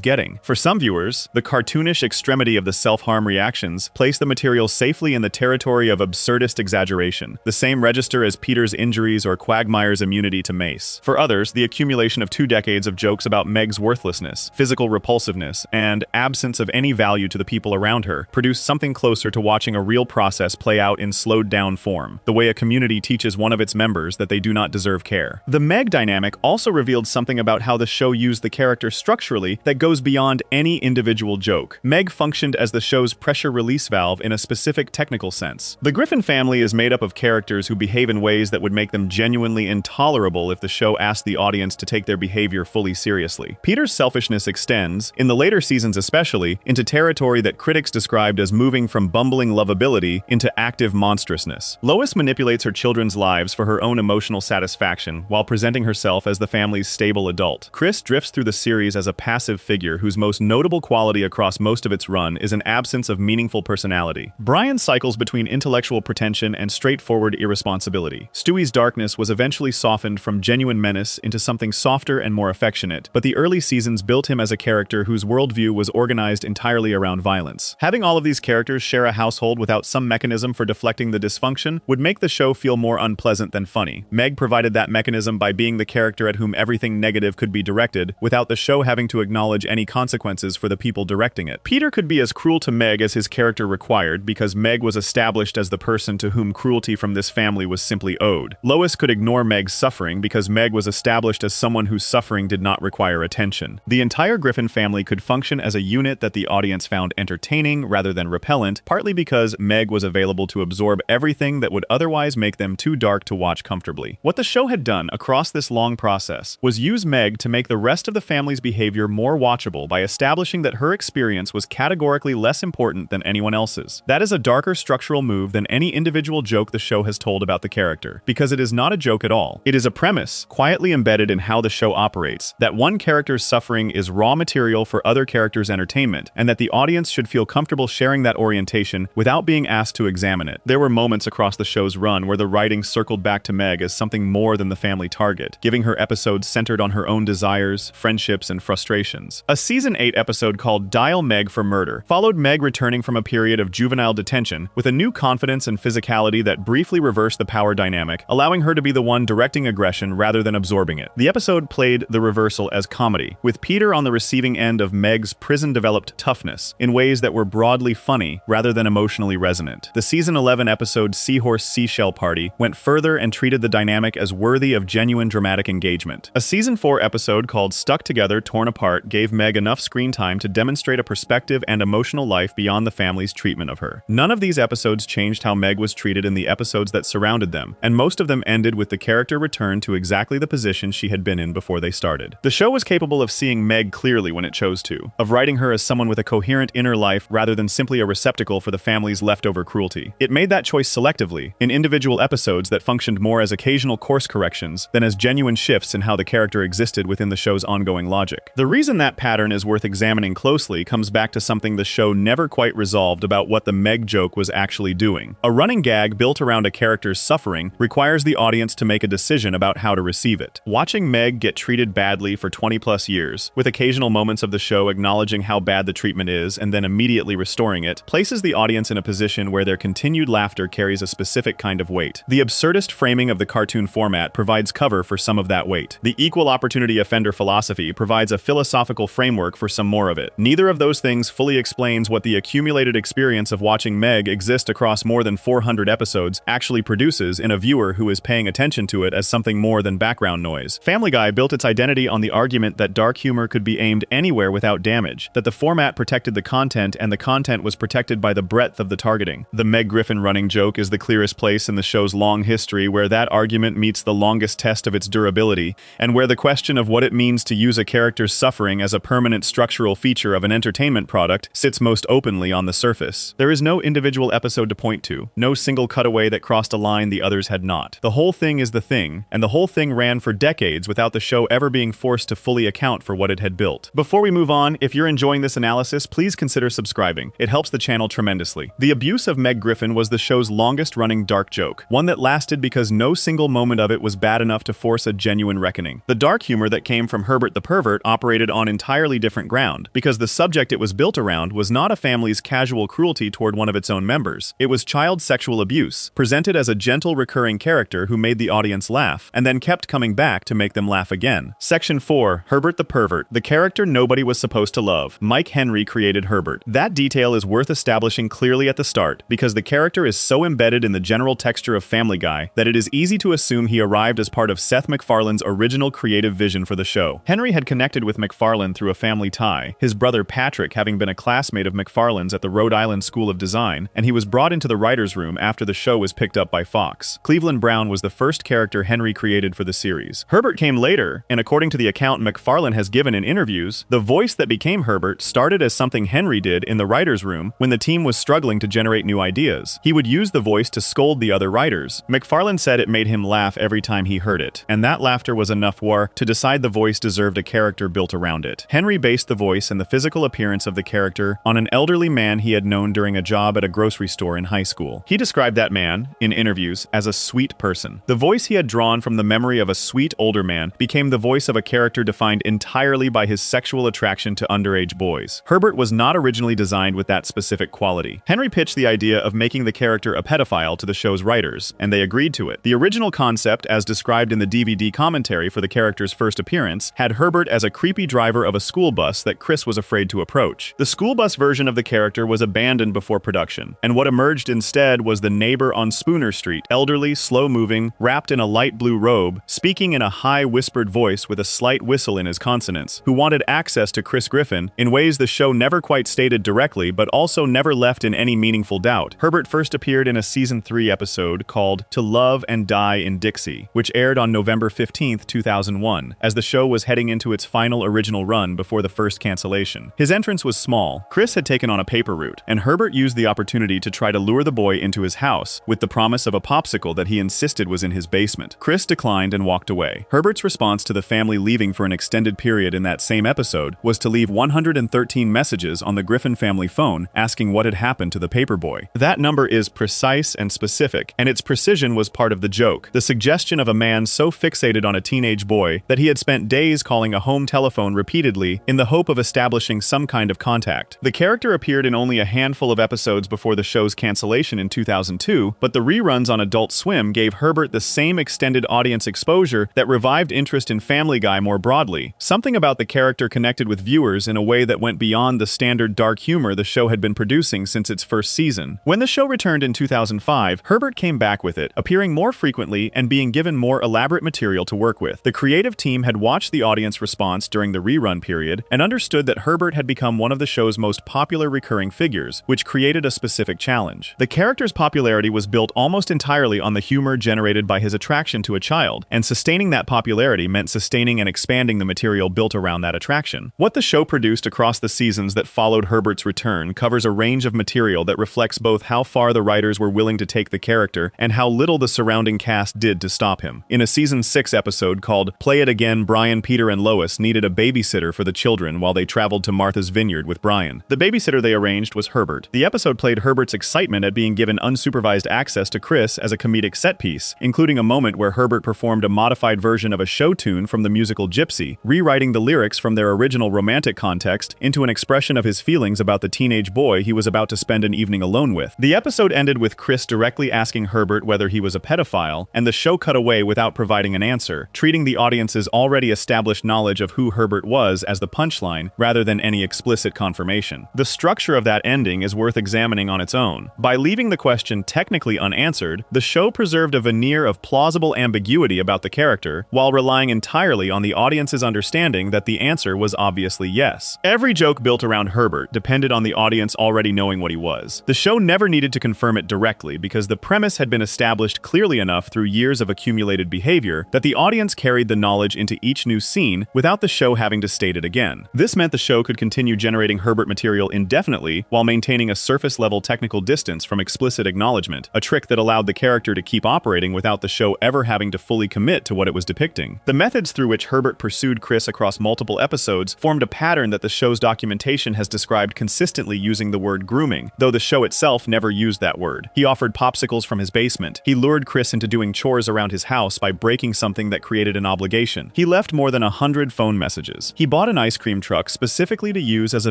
getting. For some viewers, the cartoonish extremity of the self-harm reactions placed the material safely in the territory of absurdist exaggeration, the same register as Peter's injuries or Quagmire's immunity to mace. For others, the accumulation of 2 decades of jokes about Meg's worthlessness, physical repulsiveness, and absence of any value to the people around her produced something closer to watching a real process play out in slowed-down form, the way a community teaches one of its members that they do not deserve care. The Meg dynamic also revealed something about how the show used the character structurally that goes beyond any individual joke. Meg functioned as the show's pressure release valve in a specific technical sense. The Griffin family is made up of characters who behave in ways that would make them genuinely intolerable if the show asked the audience to take their behavior fully seriously. Peter's selfishness extends, in the later seasons especially, into territory that critics described as moving from bumbling lovability into active monstrousness. Lois manipulates her children's lives for her own emotional satisfaction while presenting herself as the family's stable adult. Chris drifts through the series as a passive figure whose most notable quality across most of its run is an absence of meaningful personality. Brian cycles between intellectual pretension and straightforward irresponsibility. Stewie's darkness was eventually softened from genuine menace into something softer and more affectionate, but the early seasons built him as a character whose worldview was organized entirely around violence. Having all of these characters share a household without some mechanism for deflecting the dysfunction would make the show feel more unpleasant than funny. Meg provided that mechanism by being the character at whom everything negative could be directed, without the show having to acknowledge any consequences for the people directing it. Peter could be as cruel to Meg as his character required, because Meg was established as the person to whom cruelty from this family was simply owed. Lois could ignore Meg's suffering because Meg was established as someone whose suffering did not require attention. The entire Griffin family could function as a unit that the audience found entertaining rather than repellent, partly because Meg was available to absorb everything that would otherwise make them too dark to watch comfortably. What the show had done across this long process was use Meg to make the rest of the family's behavior more watchable by establishing that her experience was categorically less important than anyone else's. That is a darker structural move than any individual joke the show has told about the character, because it is not a joke at all. It is a premise, quietly embedded in how the show operates, that one character's suffering is raw material for other characters' entertainment, and that the audience should feel comfortable sharing that orientation without being asked to examine it. There were moments across the show's run where the writing circled back to Meg as something more than the family target, giving her episodes centered on her own desires, friendships, and frustrations. A Season 8 episode called Dial Meg for Murder followed Meg returning from a period of juvenile detention with a new confidence and physicality that briefly reversed the power dynamic, allowing her to be the one directing aggression rather than absorbing it. The episode played the reversal as comedy, with Peter on the receiving end of Meg's prison-developed toughness in ways that were broadly funny rather than emotionally resonant. The Season 11 episode Seahorse Seashell Party went further and treated the dynamic as worthy of genuine dramatic engagement. A Season 4 episode called Stuck Together, Torn Apart gave Meg enough screen time to demonstrate a perspective and emotional life beyond the family's treatment of her. None of these episodes changed how Meg was treated in the episodes that surrounded them, and most of them ended with the character returned to exactly the position she had been in before they started. The show was capable of seeing Meg clearly when it chose to, of writing her as someone with a coherent inner life rather than simply a receptacle for the family's leftover cruelty. It made that choice selectively, in individual episodes that functioned more as occasional course corrections than as genuine shifts in how the character existed within the show's ongoing logic. The reason that pattern is worth examining closely comes back to something the show never quite resolved about what the Meg joke was actually doing. A running gag built around a character's suffering requires the audience to make a decision about how to receive it. Watching Meg get treated badly for 20+ years, with occasional moments of the show acknowledging how bad the treatment is and then immediately restoring it, places the audience in a position where their continued laughter carries a specific kind of weight. The absurdist framing of the cartoon format provides cover for some of that weight. The equal opportunity offender philosophy provides a philosophical framework for some more of it. Neither of those things fully explains what the accumulated experience of watching Meg exist across more than 400 episodes actually produces in a viewer who is paying attention to it as something more than background noise. Family Guy built its identity on the argument that dark humor could be aimed anywhere without damage, that the format protected the content and the content was protected by the breadth of the targeting. The Meg Griffin running joke is the clearest place in the show's long history where that argument meets the longest test of its durability, and where the question of what it means to use a character's suffering as a permanent structural feature of an entertainment product sits most openly on the surface. There is no individual episode to point to, no single cutaway that crossed a line the others had not. The whole thing is the thing, and the whole thing ran for decades without the show ever being forced to fully account for what it had built. Before we move on, if you're enjoying this analysis, please consider subscribing. It helps the channel tremendously. The abuse of Meg Griffin was the show's longest-running dark joke, one that lasted because no single moment of it was bad enough to force a genuine reckoning. The dark humor that came from Herbert the Pervert operated on entirely different ground, because the subject it was built around was not a family's casual cruelty toward one of its own members. It was child sexual abuse, presented as a gentle recurring character who made the audience laugh, and then kept coming back to make them laugh again. Section 4. Herbert the Pervert, the character nobody was supposed to love. Mike Henry created Herbert. That detail is worth establishing clearly at the start, because the character is so embedded in the general texture of Family Guy that it is easy to assume he arrived as part of Seth MacFarlane's original creative vision for the show. Henry had connected with MacFarlane through a family tie, his brother Patrick having been a classmate of MacFarlane's at the Rhode Island School of Design, and he was brought into the writer's room after the show was picked up by Fox. Cleveland Brown was the first character Henry created for the series. Herbert came later, and according to the account MacFarlane has given in interviews, the voice that became Herbert started as something Henry did in the writer's room when the team was struggling to generate new ideas. He would use the voice to scold the other writers. MacFarlane said it made him laugh every time he heard it, and that laughter was enough to decide the voice deserved a character built around it. Henry based the voice and the physical appearance of the character on an elderly man he had known during a job at a grocery store in high school. He described that man, in interviews, as a sweet person. The voice he had drawn from the memory of a sweet older man became the voice of a character defined entirely by his sexual attraction to underage boys. Herbert was not originally designed with that specific quality. Henry pitched the idea of making the character a pedophile to the show's writers, and they agreed to it. The original concept, as described in the DVD commentary for the character's first appearance, had Herbert as a creepy driver of a school bus that Chris was afraid to approach. The school bus version of the character was abandoned before production, and what emerged instead was the neighbor on Spooner Street, elderly, slow-moving, wrapped in a light blue robe, speaking in a high whispered voice with a slight whistle in his consonants, who wanted access to Chris Griffin in ways the show never quite stated directly but also never left in any meaningful doubt. Herbert first appeared in a Season 3 episode called To Love and Die in Dixie, which aired on November 15, 2001, as the show was heading into its final original run before the first cancellation. His entrance was small. Chris had taken on a paper route, and Herbert used the opportunity to try to lure the boy into his house with the promise of a popsicle that he insisted was in his basement. Chris declined and walked away. Herbert's response to the family leaving for an extended period in that same episode was to leave 113 messages on the Griffin family phone asking what had happened to the paper boy. That number is precise and specific, and its precision was part of the joke. The suggestion of a man so fixated on a teenage boy that he had spent days calling a home telephone repeatedly in the hope of establishing some kind of contact. The character appeared in only a handful of episodes before the show's cancellation in 2002, but the reruns on Adult Swim gave Herbert the same extended audience exposure that revived interest in Family Guy more broadly. Something about the character connected with viewers in a way that went beyond the standard dark humor the show had been producing since its first season. When the show returned in 2005, Herbert came back with it, appearing more frequently and being given more elaborate material to work with. The creative team had watched the audience response during the rerun period and understood that Herbert had become one of the show's most popular recurring figures, which created a specific challenge. The character's popularity was built almost entirely on the humor generated by his attraction to a child, and sustaining that popularity meant sustaining and expanding the material built around that attraction. What the show produced across the seasons that followed Herbert's return covers a range of material that reflects both how far the writers were willing to take the character and how little the surrounding cast did to stop him. In a Season 6 episode called Play It Again, Brian, Peter, and Lois needed a babysitter for the children while they traveled to Martha's Vineyard with Brian. The babysitter they arranged was Herbert. The episode played Herbert's excitement at being given unsupervised access to Chris as a comedic set piece, including a moment where Herbert performed a modified version of a show tune from the musical Gypsy, rewriting the lyrics from their original romantic context into an expression of his feelings about the teenage boy he was about to spend an evening alone with. The episode ended with Chris directly asking Herbert whether he was a pedophile, and the show cut away without providing an answer, treating the audience's already established knowledge of who Herbert was as the punchline rather than any explicit confirmation. The structure of that ending is worth examining on its own. By leaving the question technically unanswered, the show preserved a veneer of plausible ambiguity about the character, while relying entirely on the audience's understanding that the answer was obviously yes. Every joke built around Herbert depended on the audience already knowing what he was. The show never needed to confirm it directly because the premise had been established clearly enough through years of accumulated behavior that the audience carried the knowledge into each new scene without the show having to state it again. This meant the show could continue generating Herbert material indefinitely while maintaining a surface-level technical distance from explicit acknowledgement, a trick that allowed the character to keep operating without the show ever having to fully commit to what it was depicting. The methods through which Herbert pursued Chris across multiple episodes formed a pattern that the show's documentation has described consistently using the word grooming, though the show itself never used that word. He offered popsicles from his basement. He lured lured Chris into doing chores around his house by breaking something that created an obligation. He left more than 100 phone messages. He bought an ice cream truck specifically to use as a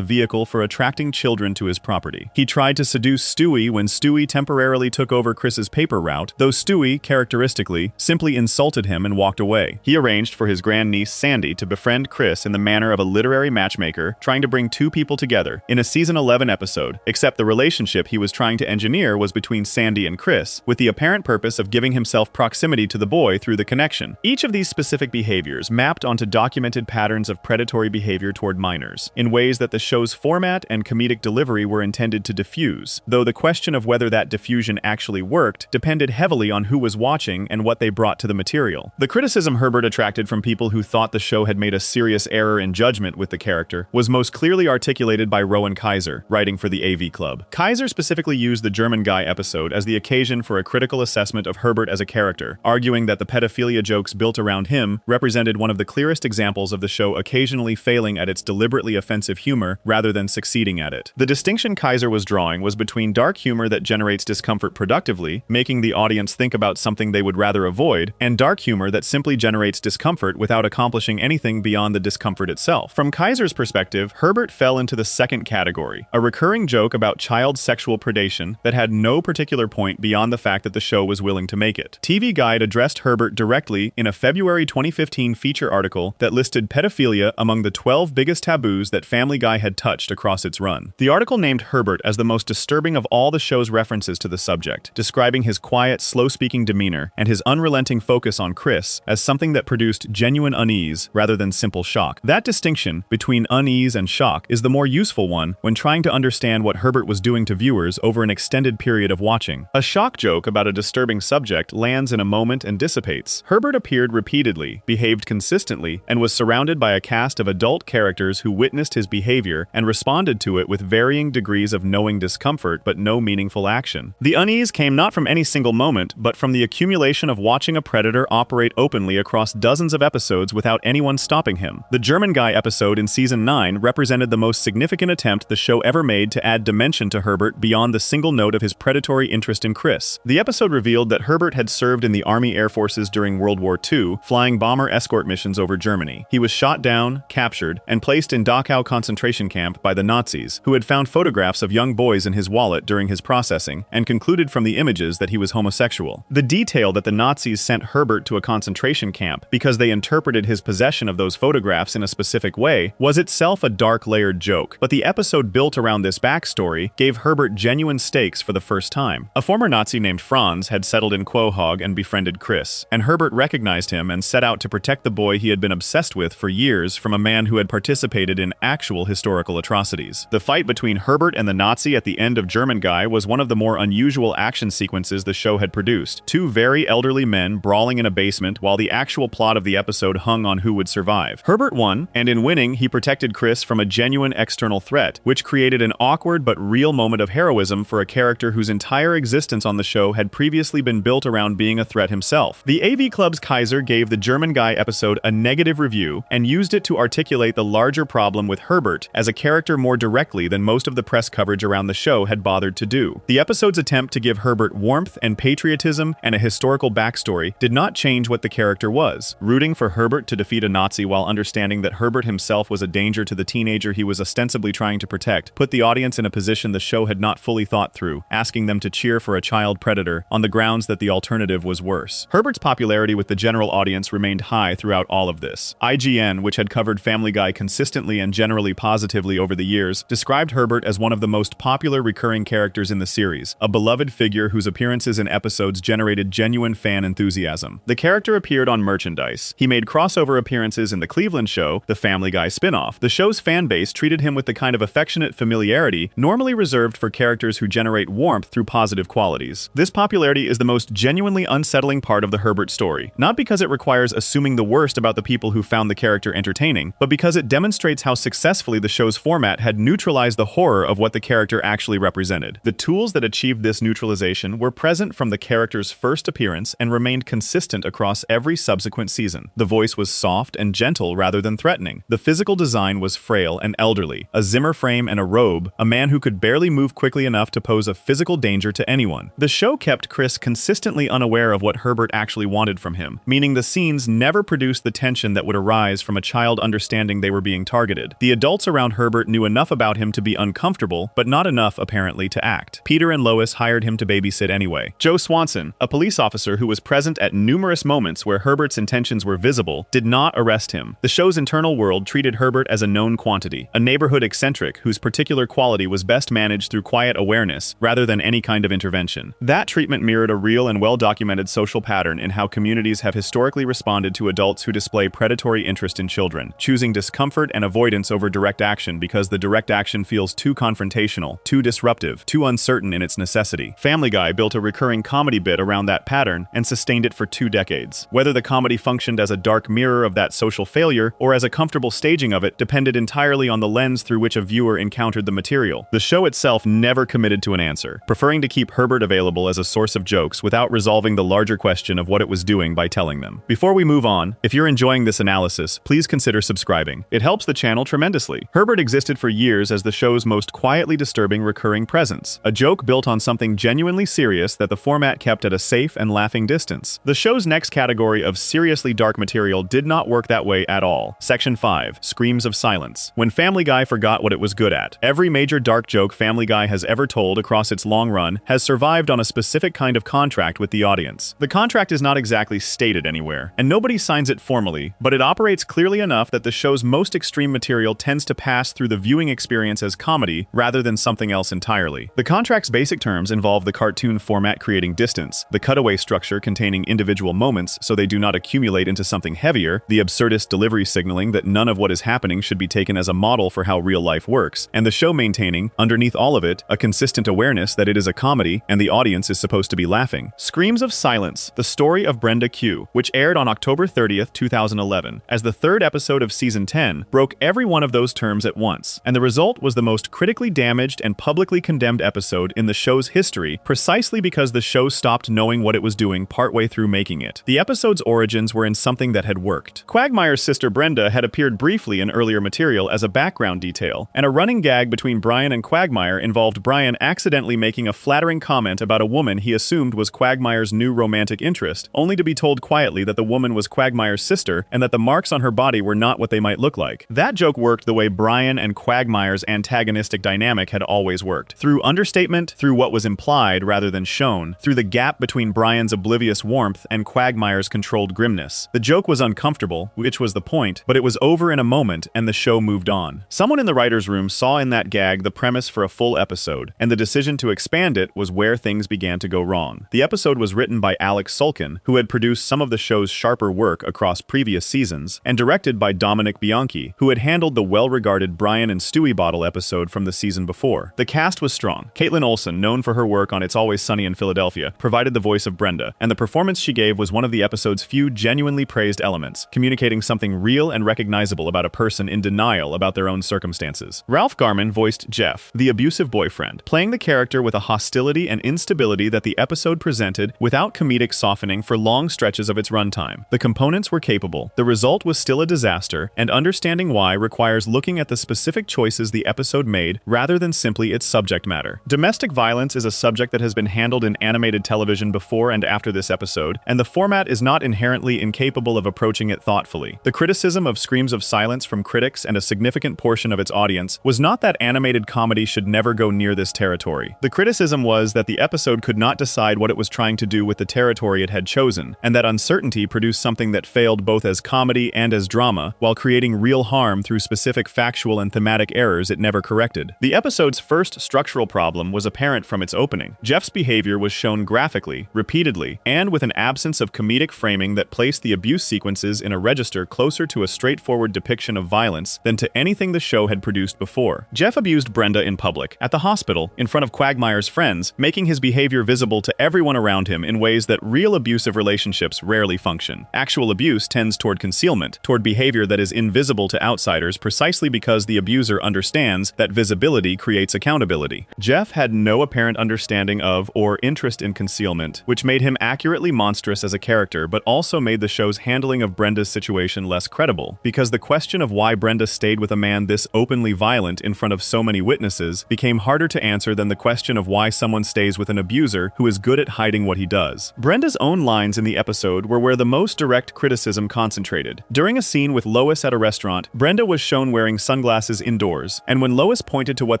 vehicle for attracting children to his property. He tried to seduce Stewie when Stewie temporarily took over Chris's paper route, though Stewie, characteristically, simply insulted him and walked away. He arranged for his grandniece Sandy to befriend Chris in the manner of a literary matchmaker, trying to bring two people together in a season 11 episode, except the relationship he was trying to engineer was between Sandy and Chris, with the apparent purpose of giving himself proximity to the boy through the connection. Each of these specific behaviors mapped onto documented patterns of predatory behavior toward minors, in ways that the show's format and comedic delivery were intended to diffuse, though the question of whether that diffusion actually worked depended heavily on who was watching and what they brought to the material. The criticism Herbert attracted from people who thought the show had made a serious error in judgment with the character was most clearly articulated by Rowan Kaiser, writing for the AV Club. Kaiser specifically used the German Guy episode as the occasion for a critical assessment of Herbert as a character, arguing that the pedophilia jokes built around him represented one of the clearest examples of the show occasionally failing at its deliberately offensive humor rather than succeeding at it. The distinction Kaiser was drawing was between dark humor that generates discomfort productively, making the audience think about something they would rather avoid, and dark humor that simply generates discomfort without accomplishing anything beyond the discomfort itself. From Kaiser's perspective, Herbert fell into the second category, a recurring joke about child sexual predation that had no particular point beyond the fact that the show was willing to make it. TV Guide addressed Herbert directly in a February 2015 feature article that listed pedophilia among the 12 biggest taboos that Family Guy had touched across its run. The article named Herbert as the most disturbing of all the show's references to the subject, describing his quiet, slow-speaking demeanor and his unrelenting focus on Chris as something that produced genuine unease rather than simple shock. That distinction between unease and shock is the more useful one when trying to understand what Herbert was doing to viewers over an extended period of watching. A shock joke about a disturbing subject lands in a moment and dissipates. Herbert appeared repeatedly, behaved consistently, and was surrounded by a cast of adult characters who witnessed his behavior and responded to it with varying degrees of knowing discomfort but no meaningful action. The unease came not from any single moment, but from the accumulation of watching a predator operate openly across dozens of episodes without anyone stopping him. The German Guy episode in Season 9 represented the most significant attempt the show ever made to add dimension to Herbert beyond the single note of his predatory interest in Chris. The episode revealed that Herbert had served in the Army Air Forces during World War II, flying bomber escort missions over Germany. He was shot down, captured, and placed in Dachau concentration camp by the Nazis, who had found photographs of young boys in his wallet during his processing and concluded from the images that he was homosexual. The detail that the Nazis sent Herbert to a concentration camp because they interpreted his possession of those photographs in a specific way was itself a dark layered joke, but the episode built around this backstory gave Herbert genuine stakes for the first time. A former Nazi named Franz had settled in Quahog and befriended Chris, and Herbert recognized him and set out to protect the boy he had been obsessed with for years from a man who had participated in actual historical atrocities. The fight between Herbert and the Nazi at the end of German Guy was one of the more unusual action sequences the show had produced. Two very elderly men brawling in a basement while the actual plot of the episode hung on who would survive. Herbert won, and in winning, he protected Chris from a genuine external threat, which created an awkward but real moment of heroism for a character whose entire existence on the show had previously been built around being a threat himself. The AV Club's Kaiser gave the German Guy episode a negative review and used it to articulate the larger problem with Herbert as a character more directly than most of the press coverage around the show had bothered to do. The episode's attempt to give Herbert warmth and patriotism and a historical backstory did not change what the character was. Rooting for Herbert to defeat a Nazi while understanding that Herbert himself was a danger to the teenager he was ostensibly trying to protect put the audience in a position the show had not fully thought through, asking them to cheer for a child predator on the grounds that the alternative was worse. Herbert's popularity with the general audience remained high throughout all of this. IGN, which had covered Family Guy consistently and generally positively over the years, described Herbert as one of the most popular recurring characters in the series, a beloved figure whose appearances in episodes generated genuine fan enthusiasm. The character appeared on merchandise. He made crossover appearances in the Cleveland show, the Family Guy spin-off. The show's fan base treated him with the kind of affectionate familiarity normally reserved for characters who generate warmth through positive qualities. This popularity is the most genuinely unsettling part of the Herbert story, not because it requires assuming the worst about the people who found the character entertaining, but because it demonstrates how successfully the show's format had neutralized the horror of what the character actually represented. The tools that achieved this neutralization were present from the character's first appearance and remained consistent across every subsequent season. The voice was soft and gentle rather than threatening. The physical design was frail and elderly, a Zimmer frame and a robe, a man who could barely move quickly enough to pose a physical danger to anyone. The show kept Chris consistent consistently unaware of what Herbert actually wanted from him, meaning the scenes never produced the tension that would arise from a child understanding they were being targeted. The adults around Herbert knew enough about him to be uncomfortable, but not enough, apparently, to act. Peter and Lois hired him to babysit anyway. Joe Swanson, a police officer who was present at numerous moments where Herbert's intentions were visible, did not arrest him. The show's internal world treated Herbert as a known quantity, a neighborhood eccentric whose particular quality was best managed through quiet awareness rather than any kind of intervention. That treatment mirrored a real and well-documented social pattern in how communities have historically responded to adults who display predatory interest in children, choosing discomfort and avoidance over direct action because the direct action feels too confrontational, too disruptive, too uncertain in its necessity. Family Guy built a recurring comedy bit around that pattern and sustained it for 2 decades. Whether the comedy functioned as a dark mirror of that social failure or as a comfortable staging of it depended entirely on the lens through which a viewer encountered the material. The show itself never committed to an answer, preferring to keep Herbert available as a source of jokes without resolving the larger question of what it was doing by telling them. Before we move on, if you're enjoying this analysis, please consider subscribing. It helps the channel tremendously. Herbert existed for years as the show's most quietly disturbing recurring presence, a joke built on something genuinely serious that the format kept at a safe and laughing distance. The show's next category of seriously dark material did not work that way at all. Section 5. Screams of silence. When Family Guy forgot what it was good at. Every major dark joke Family Guy has ever told across its long run has survived on a specific kind of contract with the audience. The contract is not exactly stated anywhere, and nobody signs it formally, but it operates clearly enough that the show's most extreme material tends to pass through the viewing experience as comedy rather than something else entirely. The contract's basic terms involve the cartoon format creating distance, the cutaway structure containing individual moments so they do not accumulate into something heavier, the absurdist delivery signaling that none of what is happening should be taken as a model for how real life works, and the show maintaining, underneath all of it, a consistent awareness that it is a comedy and the audience is supposed to be laughing. Screams of Silence, the story of Brenda Q, which aired on October 30th, 2011, as the 3rd episode of Season 10, broke every one of those terms at once, and the result was the most critically damaged and publicly condemned episode in the show's history precisely because the show stopped knowing what it was doing partway through making it. The episode's origins were in something that had worked. Quagmire's sister Brenda had appeared briefly in earlier material as a background detail, and a running gag between Brian and Quagmire involved Brian accidentally making a flattering comment about a woman he assumed was Quagmire's new romantic interest, only to be told quietly that the woman was Quagmire's sister and that the marks on her body were not what they might look like. That joke worked the way Brian and Quagmire's antagonistic dynamic had always worked. Through understatement, through what was implied rather than shown, through the gap between Brian's oblivious warmth and Quagmire's controlled grimness. The joke was uncomfortable, which was the point, but it was over in a moment and the show moved on. Someone in the writer's room saw in that gag the premise for a full episode, and the decision to expand it was where things began to go wrong. The episode was written by Alex Sulkin, who had produced some of the show's sharper work across previous seasons, and directed by Dominic Bianchi, who had handled the well-regarded Brian and Stewie Bottle episode from the season before. The cast was strong. Caitlin Olsen, known for her work on It's Always Sunny in Philadelphia, provided the voice of Brenda, and the performance she gave was one of the episode's few genuinely praised elements, communicating something real and recognizable about a person in denial about their own circumstances. Ralph Garman voiced Jeff, the abusive boyfriend, playing the character with a hostility and instability that the episode presented without comedic softening for long stretches of its runtime. The components were capable, the result was still a disaster, and understanding why requires looking at the specific choices the episode made rather than simply its subject matter. Domestic violence is a subject that has been handled in animated television before and after this episode, and the format is not inherently incapable of approaching it thoughtfully. The criticism of Screams of Silence from critics and a significant portion of its audience was not that animated comedy should never go near this territory. The criticism was that the episode could not decide what it was trying to do with the territory it had chosen, and that uncertainty produced something that failed both as comedy and as drama, while creating real harm through specific factual and thematic errors it never corrected. The episode's first structural problem was apparent from its opening. Jeff's behavior was shown graphically, repeatedly, and with an absence of comedic framing that placed the abuse sequences in a register closer to a straightforward depiction of violence than to anything the show had produced before. Jeff abused Brenda in public, at the hospital, in front of Quagmire's friends, making his behavior visible to everyone around him in ways that real abusive relationships rarely function. Actual abuse tends toward concealment, toward behavior that is invisible to outsiders precisely because the abuser understands that visibility creates accountability. Jeff had no apparent understanding of or interest in concealment, which made him accurately monstrous as a character but also made the show's handling of Brenda's situation less credible, because the question of why Brenda stayed with a man this openly violent in front of so many witnesses became harder to answer than the question of why someone stays with an abuser who is good at at hiding what he does. Brenda's own lines in the episode were where the most direct criticism concentrated. During a scene with Lois at a restaurant, Brenda was shown wearing sunglasses indoors, and when Lois pointed to what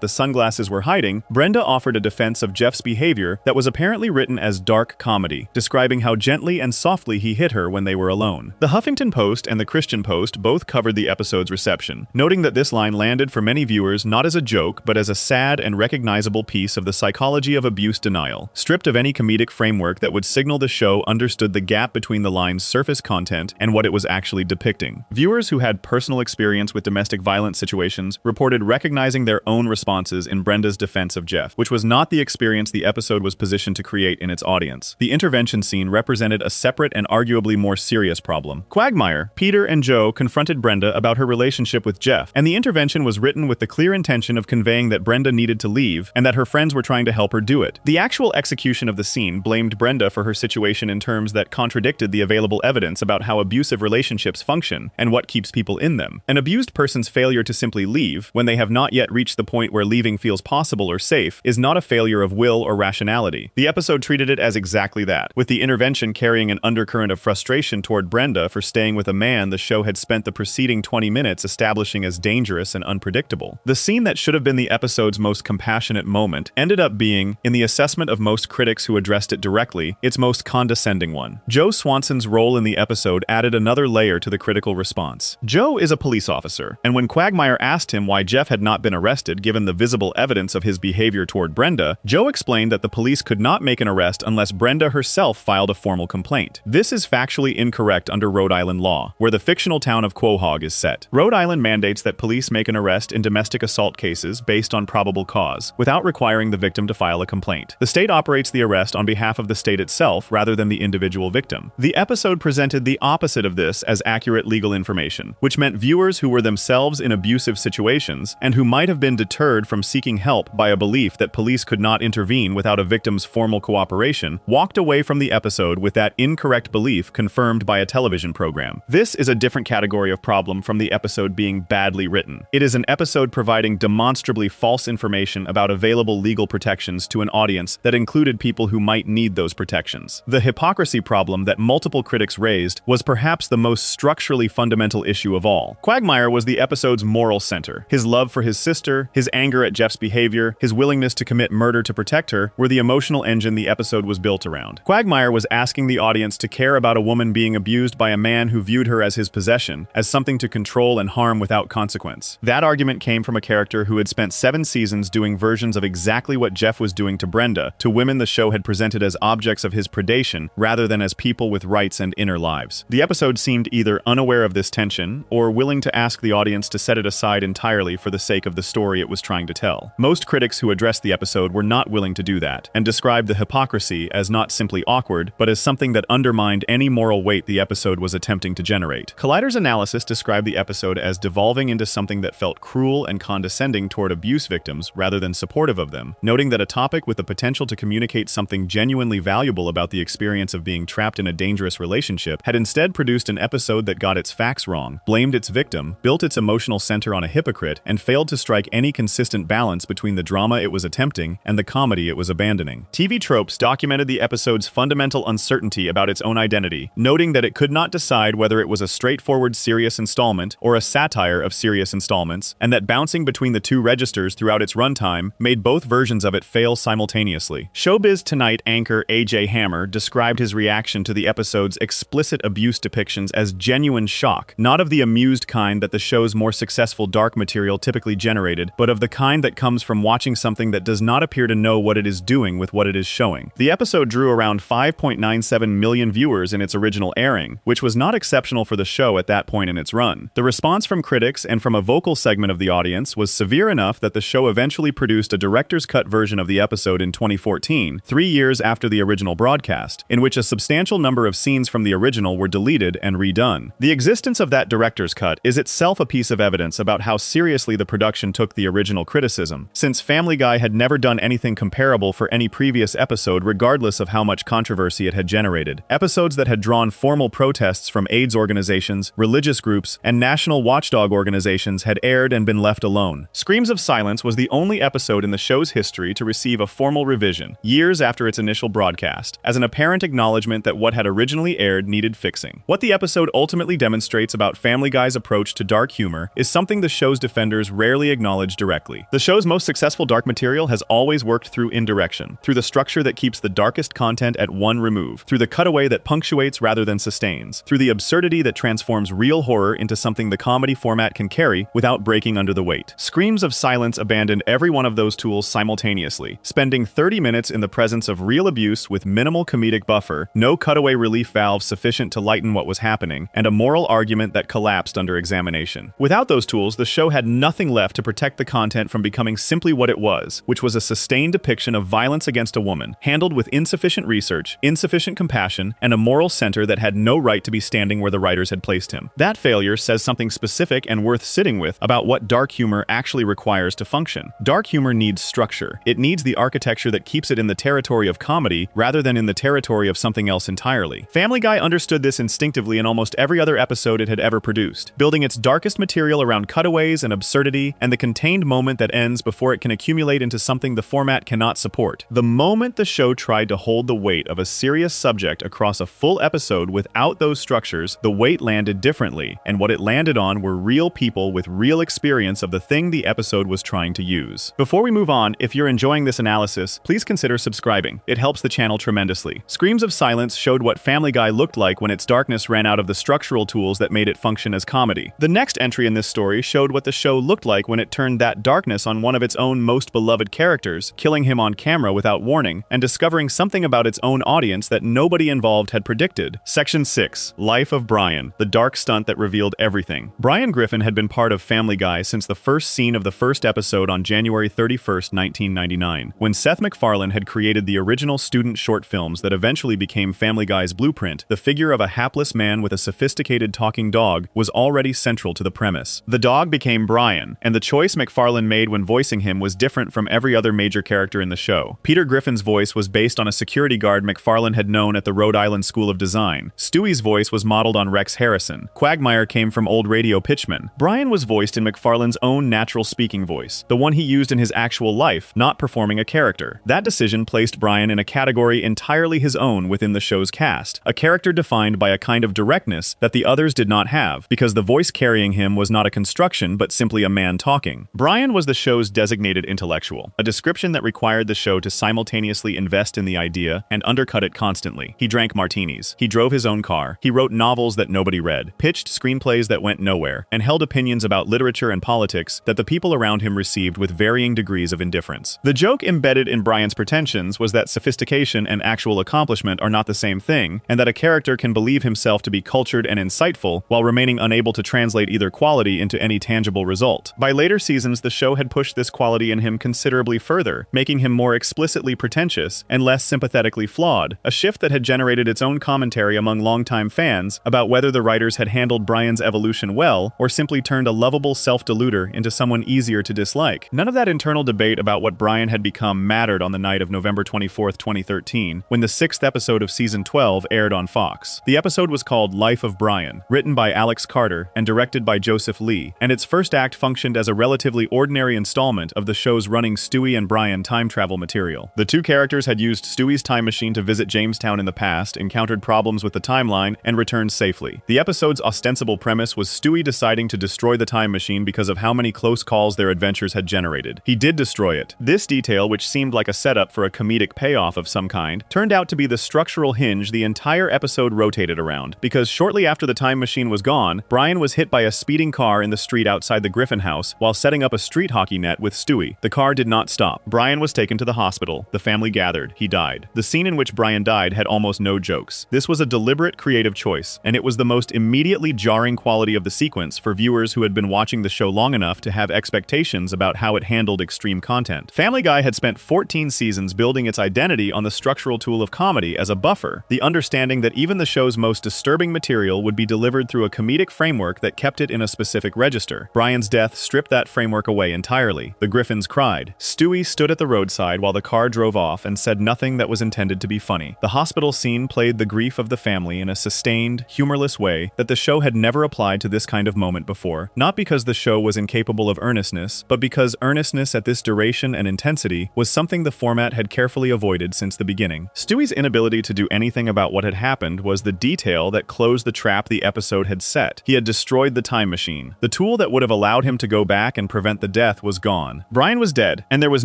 the sunglasses were hiding, Brenda offered a defense of Jeff's behavior that was apparently written as dark comedy, describing how gently and softly he hit her when they were alone. The Huffington Post and the Christian Post both covered the episode's reception, noting that this line landed for many viewers not as a joke, but as a sad and recognizable piece of the psychology of abuse denial, stripped of any comedic framework that would signal the show understood the gap between the line's surface content and what it was actually depicting. Viewers who had personal experience with domestic violence situations reported recognizing their own responses in Brenda's defense of Jeff, which was not the experience the episode was positioned to create in its audience. The intervention scene represented a separate and arguably more serious problem. Quagmire, Peter, and Joe confronted Brenda about her relationship with Jeff, and the intervention was written with the clear intention of conveying that Brenda needed to leave and that her friends were trying to help her do it. The actual execution of the scene blamed Brenda for her situation in terms that contradicted the available evidence about how abusive relationships function and what keeps people in them. An abused person's failure to simply leave, when they have not yet reached the point where leaving feels possible or safe, is not a failure of will or rationality. The episode treated it as exactly that, with the intervention carrying an undercurrent of frustration toward Brenda for staying with a man the show had spent the preceding 20 minutes establishing as dangerous and unpredictable. The scene that should have been the episode's most compassionate moment ended up being, in the assessment of most critics who addressed it directly, its most condescending one. Joe Swanson's role in the episode added another layer to the critical response. Joe is a police officer, and when Quagmire asked him why Jeff had not been arrested given the visible evidence of his behavior toward Brenda, Joe explained that the police could not make an arrest unless Brenda herself filed a formal complaint. This is factually incorrect under Rhode Island law, where the fictional town of Quahog is set. Rhode Island mandates that police make an arrest in domestic assault cases based on probable cause, without requiring the victim to file a complaint. The state operates the arrest on behalf of the state itself rather than the individual victim. The episode presented the opposite of this as accurate legal information, which meant viewers who were themselves in abusive situations and who might have been deterred from seeking help by a belief that police could not intervene without a victim's formal cooperation walked away from the episode with that incorrect belief confirmed by a television program. This is a different category of problem from the episode being badly written. It is an episode providing demonstrably false information about available legal protections to an audience that included people who might need those protections. The hypocrisy problem that multiple critics raised was perhaps the most structurally fundamental issue of all. Quagmire was the episode's moral center. His love for his sister, his anger at Jeff's behavior, his willingness to commit murder to protect her were the emotional engine the episode was built around. Quagmire was asking the audience to care about a woman being abused by a man who viewed her as his possession, as something to control and harm without consequence. That argument came from a character who had spent 7 seasons doing versions of exactly what Jeff was doing to Brenda, to women the show had presented as objects of his predation rather than as people with rights and inner lives. The episode seemed either unaware of this tension or willing to ask the audience to set it aside entirely for the sake of the story it was trying to tell. Most critics who addressed the episode were not willing to do that, and described the hypocrisy as not simply awkward, but as something that undermined any moral weight the episode was attempting to generate. Collider's analysis described the episode as devolving into something that felt cruel and condescending toward abuse victims rather than supportive of them, noting that a topic with the potential to communicate something genuinely valuable about the experience of being trapped in a dangerous relationship had instead produced an episode that got its facts wrong, blamed its victim, built its emotional center on a hypocrite, and failed to strike any consistent balance between the drama it was attempting and the comedy it was abandoning. TV Tropes documented the episode's fundamental uncertainty about its own identity, noting that it could not decide whether it was a straightforward serious installment or a satire of serious installments, and that bouncing between the two registers throughout its runtime made both versions of it fail simultaneously. Showbiz Tonight anchor A.J. Hammer described his reaction to the episode's explicit abuse depictions as genuine shock, not of the amused kind that the show's more successful dark material typically generated, but of the kind that comes from watching something that does not appear to know what it is doing with what it is showing. The episode drew around 5.97 million viewers in its original airing, which was not exceptional for the show at that point in its run. The response from critics and from a vocal segment of the audience was severe enough that the show eventually produced a director's cut version of the episode in 2014, 3 years after the original broadcast, in which a substantial number of scenes from the original were deleted and redone. The existence of that director's cut is itself a piece of evidence about how seriously the production took the original criticism, since Family Guy had never done anything comparable for any previous episode regardless of how much controversy it had generated. Episodes that had drawn formal protests from AIDS organizations, religious groups, and national watchdog organizations had aired and been left alone. Screams of Silence was the only episode in the show's history to receive a formal revision, years after its its initial broadcast, as an apparent acknowledgement that what had originally aired needed fixing. What the episode ultimately demonstrates about Family Guy's approach to dark humor is something the show's defenders rarely acknowledge directly. The show's most successful dark material has always worked through indirection, through the structure that keeps the darkest content at one remove, through the cutaway that punctuates rather than sustains, through the absurdity that transforms real horror into something the comedy format can carry without breaking under the weight. Screams of Silence abandoned every one of those tools simultaneously, spending 30 minutes in the presence of real abuse with minimal comedic buffer, no cutaway relief valve sufficient to lighten what was happening, and a moral argument that collapsed under examination. Without those tools, the show had nothing left to protect the content from becoming simply what it was, which was a sustained depiction of violence against a woman, handled with insufficient research, insufficient compassion, and a moral center that had no right to be standing where the writers had placed him. That failure says something specific and worth sitting with about what dark humor actually requires to function. Dark humor needs structure. It needs the architecture that keeps it in the territory of comedy rather than in the territory of something else entirely. Family Guy understood this instinctively in almost every other episode it had ever produced, building its darkest material around cutaways and absurdity and the contained moment that ends before it can accumulate into something the format cannot support. The moment the show tried to hold the weight of a serious subject across a full episode without those structures, the weight landed differently, and what it landed on were real people with real experience of the thing the episode was trying to use. Before we move on, if you're enjoying this analysis, please consider subscribing. It helps the channel tremendously. Screams of Silence showed what Family Guy looked like when its darkness ran out of the structural tools that made it function as comedy. The next entry in this story showed what the show looked like when it turned that darkness on one of its own most beloved characters, killing him on camera without warning, and discovering something about its own audience that nobody involved had predicted. Section 6. Life of Brian, the dark stunt that revealed everything. Brian Griffin had been part of Family Guy since the first scene of the first episode on January 31st, 1999, when Seth MacFarlane had created the original student short films that eventually became Family Guy's blueprint. The figure of a hapless man with a sophisticated talking dog was already central to the premise. The dog became Brian, and the choice MacFarlane made when voicing him was different from every other major character in the show. Peter Griffin's voice was based on a security guard MacFarlane had known at the Rhode Island School of Design. Stewie's voice was modeled on Rex Harrison. Quagmire came from old radio pitchman. Brian was voiced in MacFarlane's own natural speaking voice, the one he used in his actual life, not performing a character. That decision placed Brian in a category entirely his own within the show's cast, a character defined by a kind of directness that the others did not have, because the voice carrying him was not a construction but simply a man talking. Brian was the show's designated intellectual, a description that required the show to simultaneously invest in the idea and undercut it constantly. He drank martinis. He drove his own car. He wrote novels that nobody read, pitched screenplays that went nowhere, and held opinions about literature and politics that the people around him received with varying degrees of indifference. The joke embedded in Brian's pretensions was that sophistication and actual accomplishment are not the same thing, and that a character can believe himself to be cultured and insightful while remaining unable to translate either quality into any tangible result. By later seasons, the show had pushed this quality in him considerably further, making him more explicitly pretentious and less sympathetically flawed, a shift that had generated its own commentary among longtime fans about whether the writers had handled Brian's evolution well or simply turned a lovable self-deluder into someone easier to dislike. None of that internal debate about what Brian had become mattered on the night of November 24, 2013, when the 6th episode of Season 12 aired on Fox. The episode was called Life of Brian, written by Alex Carter and directed by Joseph Lee, and its first act functioned as a relatively ordinary installment of the show's running Stewie and Brian time travel material. The two characters had used Stewie's time machine to visit Jamestown in the past, encountered problems with the timeline, and returned safely. The episode's ostensible premise was Stewie deciding to destroy the time machine because of how many close calls their adventures had generated. He did destroy it. This detail, which seemed like a setup for a comedic payoff of some kind, turned out to be the structural hinge the entire episode rotated around, because shortly after the time machine was gone, Brian was hit by a speeding car in the street outside the Griffin house while setting up a street hockey net with Stewie. The car did not stop. Brian was taken to the hospital. The family gathered. He died. The scene in which Brian died had almost no jokes. This was a deliberate creative choice, and it was the most immediately jarring quality of the sequence for viewers who had been watching the show long enough to have expectations about how it handled extreme content. Family Guy had spent 14 seasons building its identity on the structural tool of comedy as a buffer, the understanding that even the show's most disturbing material would be delivered through a comedic framework that kept it in a specific register. Brian's death stripped that framework away entirely. The Griffins cried. Stewie stood at the roadside while the car drove off and said nothing that was intended to be funny. The hospital scene played the grief of the family in a sustained, humorless way that the show had never applied to this kind of moment before, not because the show was incapable of earnestness, but because earnestness at this duration and intensity was something the format had carefully avoided since the beginning. Stewie's inability to do anything about what had happened was the detail that closed the trap the episode had set. He had destroyed the time machine. The tool that would have allowed him to go back and prevent the death was gone. Brian was dead, and there was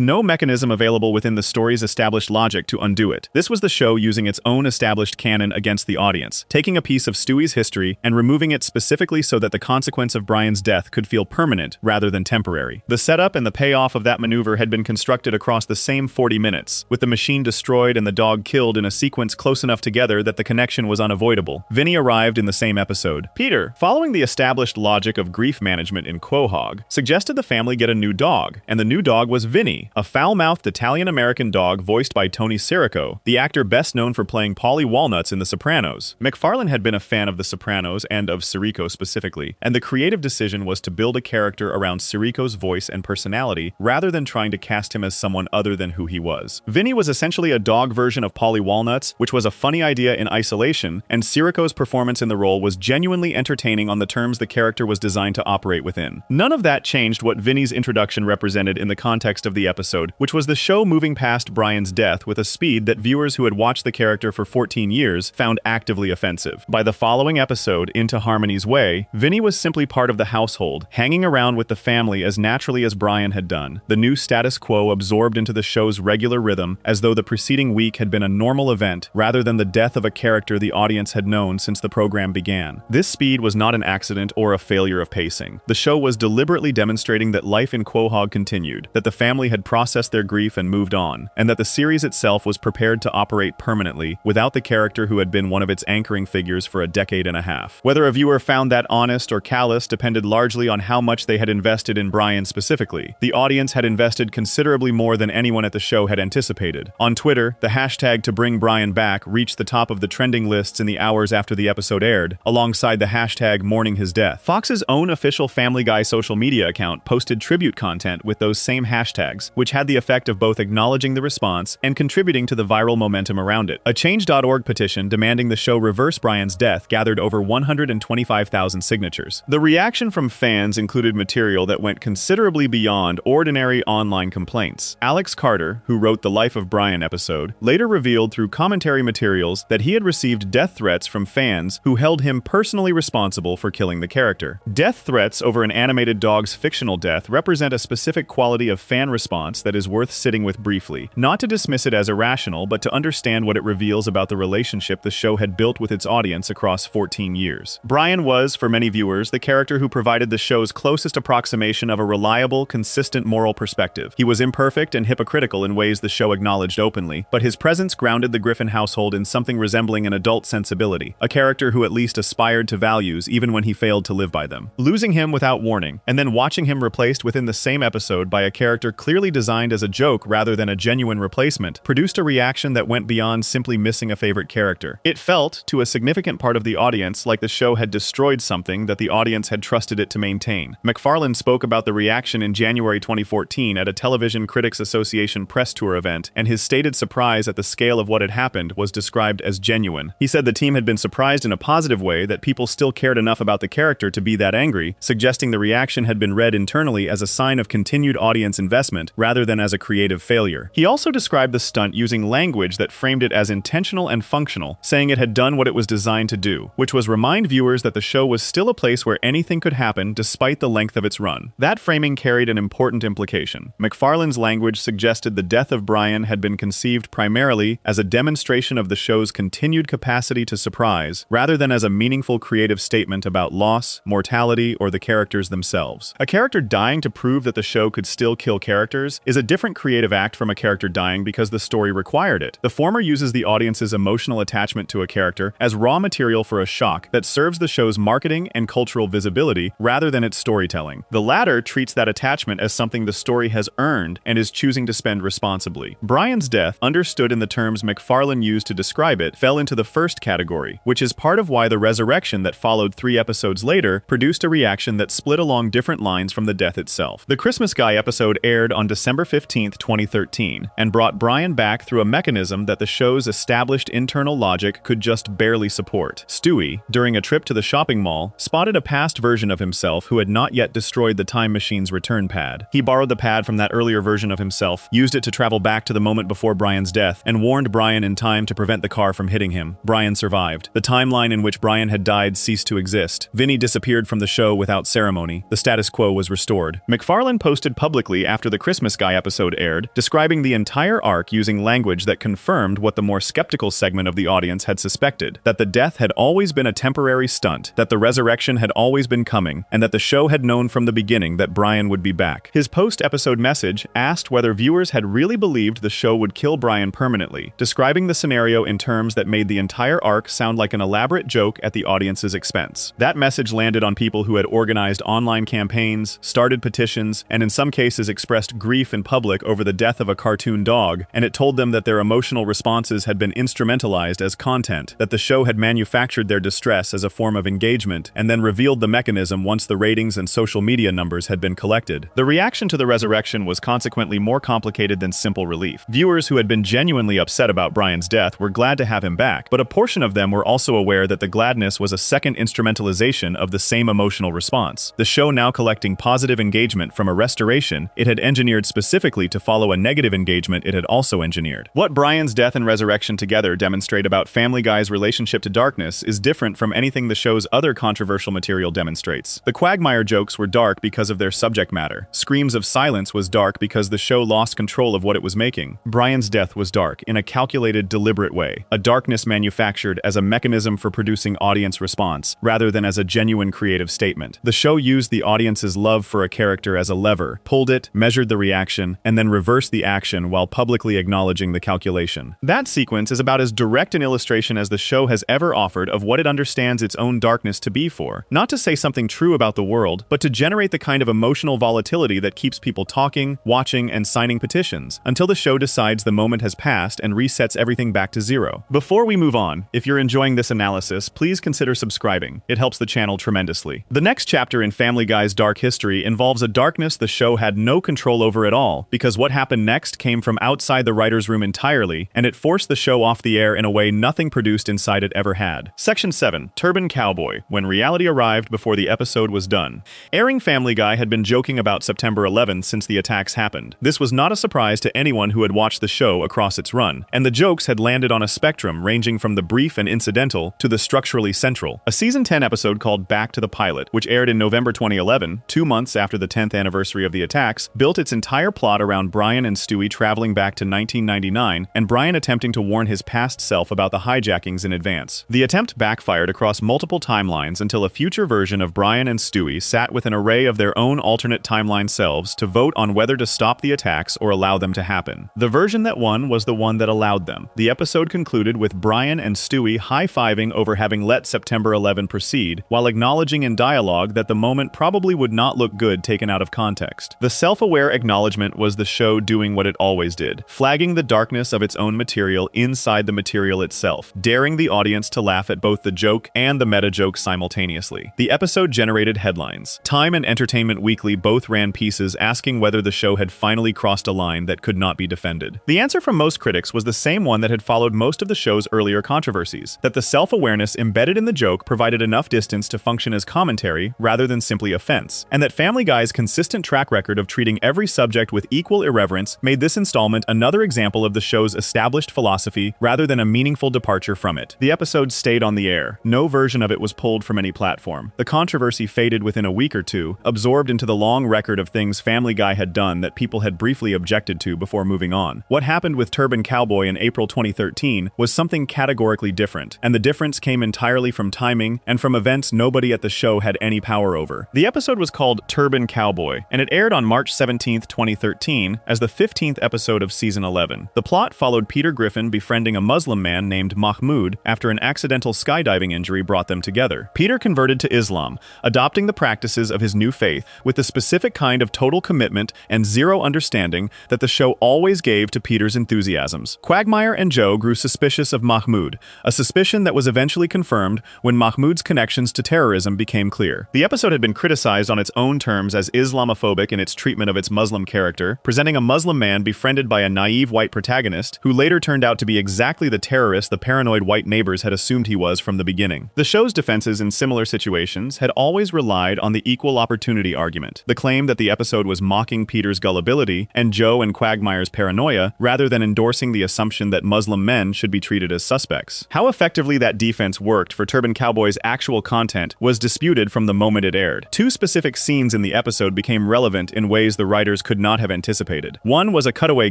no mechanism available within the story's established logic to undo it. This was the show using its own established canon against the audience, taking a piece of Stewie's history and removing it specifically so that the consequence of Brian's death could feel permanent rather than temporary. The setup and the payoff of that maneuver had been constructed across the same 40 minutes, with the machine destroyed and the dog killed in a sequence close enough together that the connection was unavoidable. Vinny arrived in the same episode. Peter, following the established logic of grief management in Quahog, suggested the family get a new dog, and the new dog was Vinny, a foul-mouthed Italian-American dog voiced by Tony Sirico, the actor best known for playing Paulie Walnuts in The Sopranos. MacFarlane had been a fan of The Sopranos and of Sirico specifically, and the creative decision was to build a character around Sirico's voice and personality rather than trying to cast him as someone other than who he was. Vinny was essentially a dog version of Paulie Walnuts, which was a funny idea in isolation, and Sirico's performance in the role was genuinely entertaining on the terms the character was designed to operate within. None of that changed what Vinny's introduction represented in the context of the episode, which was the show moving past Brian's death with a speed that viewers who had watched the character for 14 years found actively offensive. By the following episode, Into Harmony's Way, Vinny was simply part of the household, hanging around with the family as naturally as Brian had done. The new status quo absorbed into the show's regular rhythm, as though the preceding week had been a normal event rather than the death of a character the audience had known since the program began. This speed was not an accident or a failure of pacing. The show was deliberately demonstrating that life in Quahog continued, that the family had processed their grief and moved on, and that the series itself was prepared to operate permanently without the character who had been one of its anchoring figures for a decade and a half. Whether a viewer found that honest or callous depended largely on how much they had invested in Brian specifically. The audience had invested considerably more than anyone at the show had anticipated. On Twitter, the hashtag to bring Brian back reached the top of the trending lists in the hours after the episode aired, alongside the hashtag mourning his death. Fox's own official Family Guy social media account posted tribute content with those same hashtags, which had the effect of both acknowledging the response and contributing to the viral momentum around it. A Change.org petition demanding the show reverse Brian's death gathered over 125,000 signatures. The reaction from fans included material that went considerably beyond ordinary online complaints. Alex Carter, who wrote the Life of Brian episode, later revealed through commentary materials that he had received death threats from fans who held him personally responsible for killing the character. Death threats over an animated dog's fictional death represent a specific quality of fan response that is worth sitting with briefly, not to dismiss it as irrational, but to understand what it reveals about the relationship the show had built with its audience across 14 years. Brian was, for many viewers, the character who provided the show's closest approximation of a reliable, consistent moral perspective. He was imperfect and hypocritical in ways the show acknowledged openly, but his presence grounded the Griffin household in something resembling an adult sensibility, a character who at least aspired to values even when he failed to live by them. Losing him without warning, and then watching him replaced within the same episode by a character clearly designed as a joke rather than a genuine replacement, produced a reaction that went beyond simply missing a favorite character. It felt, to a significant part of the audience, like the show had destroyed something that the audience had trusted it to maintain. MacFarlane spoke about the reaction in January 2014 at a Television Critics Association press tour event, and his stated surprise at the scale of what had happened was described as genuine. He said the team had been surprised in a positive way that people still cared enough about the character to be that angry, suggesting the reaction had been read internally as a sign of continued audience investment rather than as a creative failure. He also described the stunt using language that framed it as intentional and functional, saying it had done what it was designed to do, which was remind viewers that the show was still a place where anything could happen despite the length of its run. That framing carried an important implication. MacFarlane's language suggested the death of Brian had been conceived primarily as a demonstration of the show's continued capacity to surprise, rather than as a meaningful creative statement about loss, mortality, or the characters themselves. A character dying to prove that the show could still kill characters is a different creative act from a character dying because the story required it. The former uses the audience's emotional attachment to a character as raw material for a shock that serves the show's marketing and cultural visibility rather than its storytelling. The latter treats that attachment as something the story has earned and is choosing to spend responsibly. Brian's death, understood in the terms MacFarlane used to describe it, fell into the first category, which is part of why the resurrection that followed 3 episodes later produced a reaction that split along different lines from the death itself. The Christmas Guy episode aired on December 15, 2013, and brought Brian back through a mechanism that the show's established internal logic could just barely support. Stewie, during a trip to the shopping mall, spotted a past version of himself who had not yet destroyed the time machine's return pad. He borrowed the pad from that earlier version of himself, used it to travel back to the moment moment before Brian's death and warned Brian in time to prevent the car from hitting him. Brian survived. The timeline in which Brian had died ceased to exist. Vinny disappeared from the show without ceremony. The status quo was restored. MacFarlane posted publicly after the Christmas Guy episode aired, describing the entire arc using language that confirmed what the more skeptical segment of the audience had suspected, that the death had always been a temporary stunt, that the resurrection had always been coming, and that the show had known from the beginning that Brian would be back. His post-episode message asked whether viewers had really believed the show would kill Brian permanently, describing the scenario in terms that made the entire arc sound like an elaborate joke at the audience's expense. That message landed on people who had organized online campaigns, started petitions, and in some cases expressed grief in public over the death of a cartoon dog, and it told them that their emotional responses had been instrumentalized as content, that the show had manufactured their distress as a form of engagement, and then revealed the mechanism once the ratings and social media numbers had been collected. The reaction to the resurrection was consequently more complicated than simple relief. Viewers who had been genuinely upset about Brian's death were glad to have him back, but a portion of them were also aware that the gladness was a second instrumentalization of the same emotional response. The show now collecting positive engagement from a restoration it had engineered specifically to follow a negative engagement it had also engineered. What Brian's death and resurrection together demonstrate about Family Guy's relationship to darkness is different from anything the show's other controversial material demonstrates. The Quagmire jokes were dark because of their subject matter. Screams of Silence was dark because the show lost control of what it was making. Brian's death was dark in a calculated, deliberate way, a darkness manufactured as a mechanism for producing audience response, rather than as a genuine creative statement. The show used the audience's love for a character as a lever, pulled it, measured the reaction, and then reversed the action while publicly acknowledging the calculation. That sequence is about as direct an illustration as the show has ever offered of what it understands its own darkness to be for. Not to say something true about the world, but to generate the kind of emotional volatility that keeps people talking, watching, and signing petitions, until the show decides the moment has passed and resets everything back to zero. Before we move on, if you're enjoying this analysis, please consider subscribing. It helps the channel tremendously. The next chapter in Family Guy's dark history involves a darkness the show had no control over at all, because what happened next came from outside the writer's room entirely, and it forced the show off the air in a way nothing produced inside it ever had. Section 7. Turban Cowboy, when reality arrived before the episode was done. Airing Family Guy had been joking about September 11th since the attacks happened. This was not a surprise to anyone who had watched the show across its run, and the jokes had landed on a spectrum ranging from the brief and incidental to the structurally central. A season 10 episode called Back to the Pilot, which aired in November 2011, 2 months after the 10th anniversary of the attacks, built its entire plot around Brian and Stewie traveling back to 1999 and Brian attempting to warn his past self about the hijackings in advance. The attempt backfired across multiple timelines until a future version of Brian and Stewie sat with an array of their own alternate timeline selves to vote on whether to stop the attacks or allow them to happen. The version that won was the one that allowed them. The episode concluded with Brian and Stewie high-fiving over having let September 11 proceed, while acknowledging in dialogue that the moment probably would not look good taken out of context. The self-aware acknowledgement was the show doing what it always did, flagging the darkness of its own material inside the material itself, daring the audience to laugh at both the joke and the meta-joke simultaneously. The episode generated headlines. Time and Entertainment Weekly both ran pieces asking whether the show had finally crossed a line that could not be defended. The answer from most critics was the same one that had followed most of the show's earlier controversies, that the self-awareness embedded in the joke provided enough distance to function as commentary rather than simply offense, and that Family Guy's consistent track record of treating every subject with equal irreverence made this installment another example of the show's established philosophy rather than a meaningful departure from it. The episode stayed on the air. No version of it was pulled from any platform. The controversy faded within a week or two, absorbed into the long record of things Family Guy had done that people had briefly objected to before moving on. What happened with Turban Cowboy in April 2013 was something categorically different, and the difference came entirely from timing and from events nobody at the show had any power over. The episode was called Turban Cowboy, and it aired on March 17, 2013, as the 15th episode of season 11. The plot followed Peter Griffin befriending a Muslim man named Mahmoud after an accidental skydiving injury brought them together. Peter converted to Islam, adopting the practices of his new faith with the specific kind of total commitment and zero understanding that the show always gave to Peter's enthusiasms. Quagmire and Joe grew suspicious of Mahmoud, a suspicion that was eventually confirmed when Mahmoud's connections to terrorism became clear. The episode had been criticized on its own terms as Islamophobic in its treatment of its Muslim character, presenting a Muslim man befriended by a naive white protagonist who later turned out to be exactly the terrorist the paranoid white neighbors had assumed he was from the beginning. The show's defenses in similar situations had always relied on the equal opportunity argument, the claim that the episode was mocking Peter's gullibility and Joe and Quagmire's paranoia, paranoia rather than endorsing the assumption that Muslim men should be treated as suspects. How effectively that defense worked for Turban Cowboy's actual content was disputed from the moment it aired. Two specific scenes in the episode became relevant in ways the writers could not have anticipated. One was a cutaway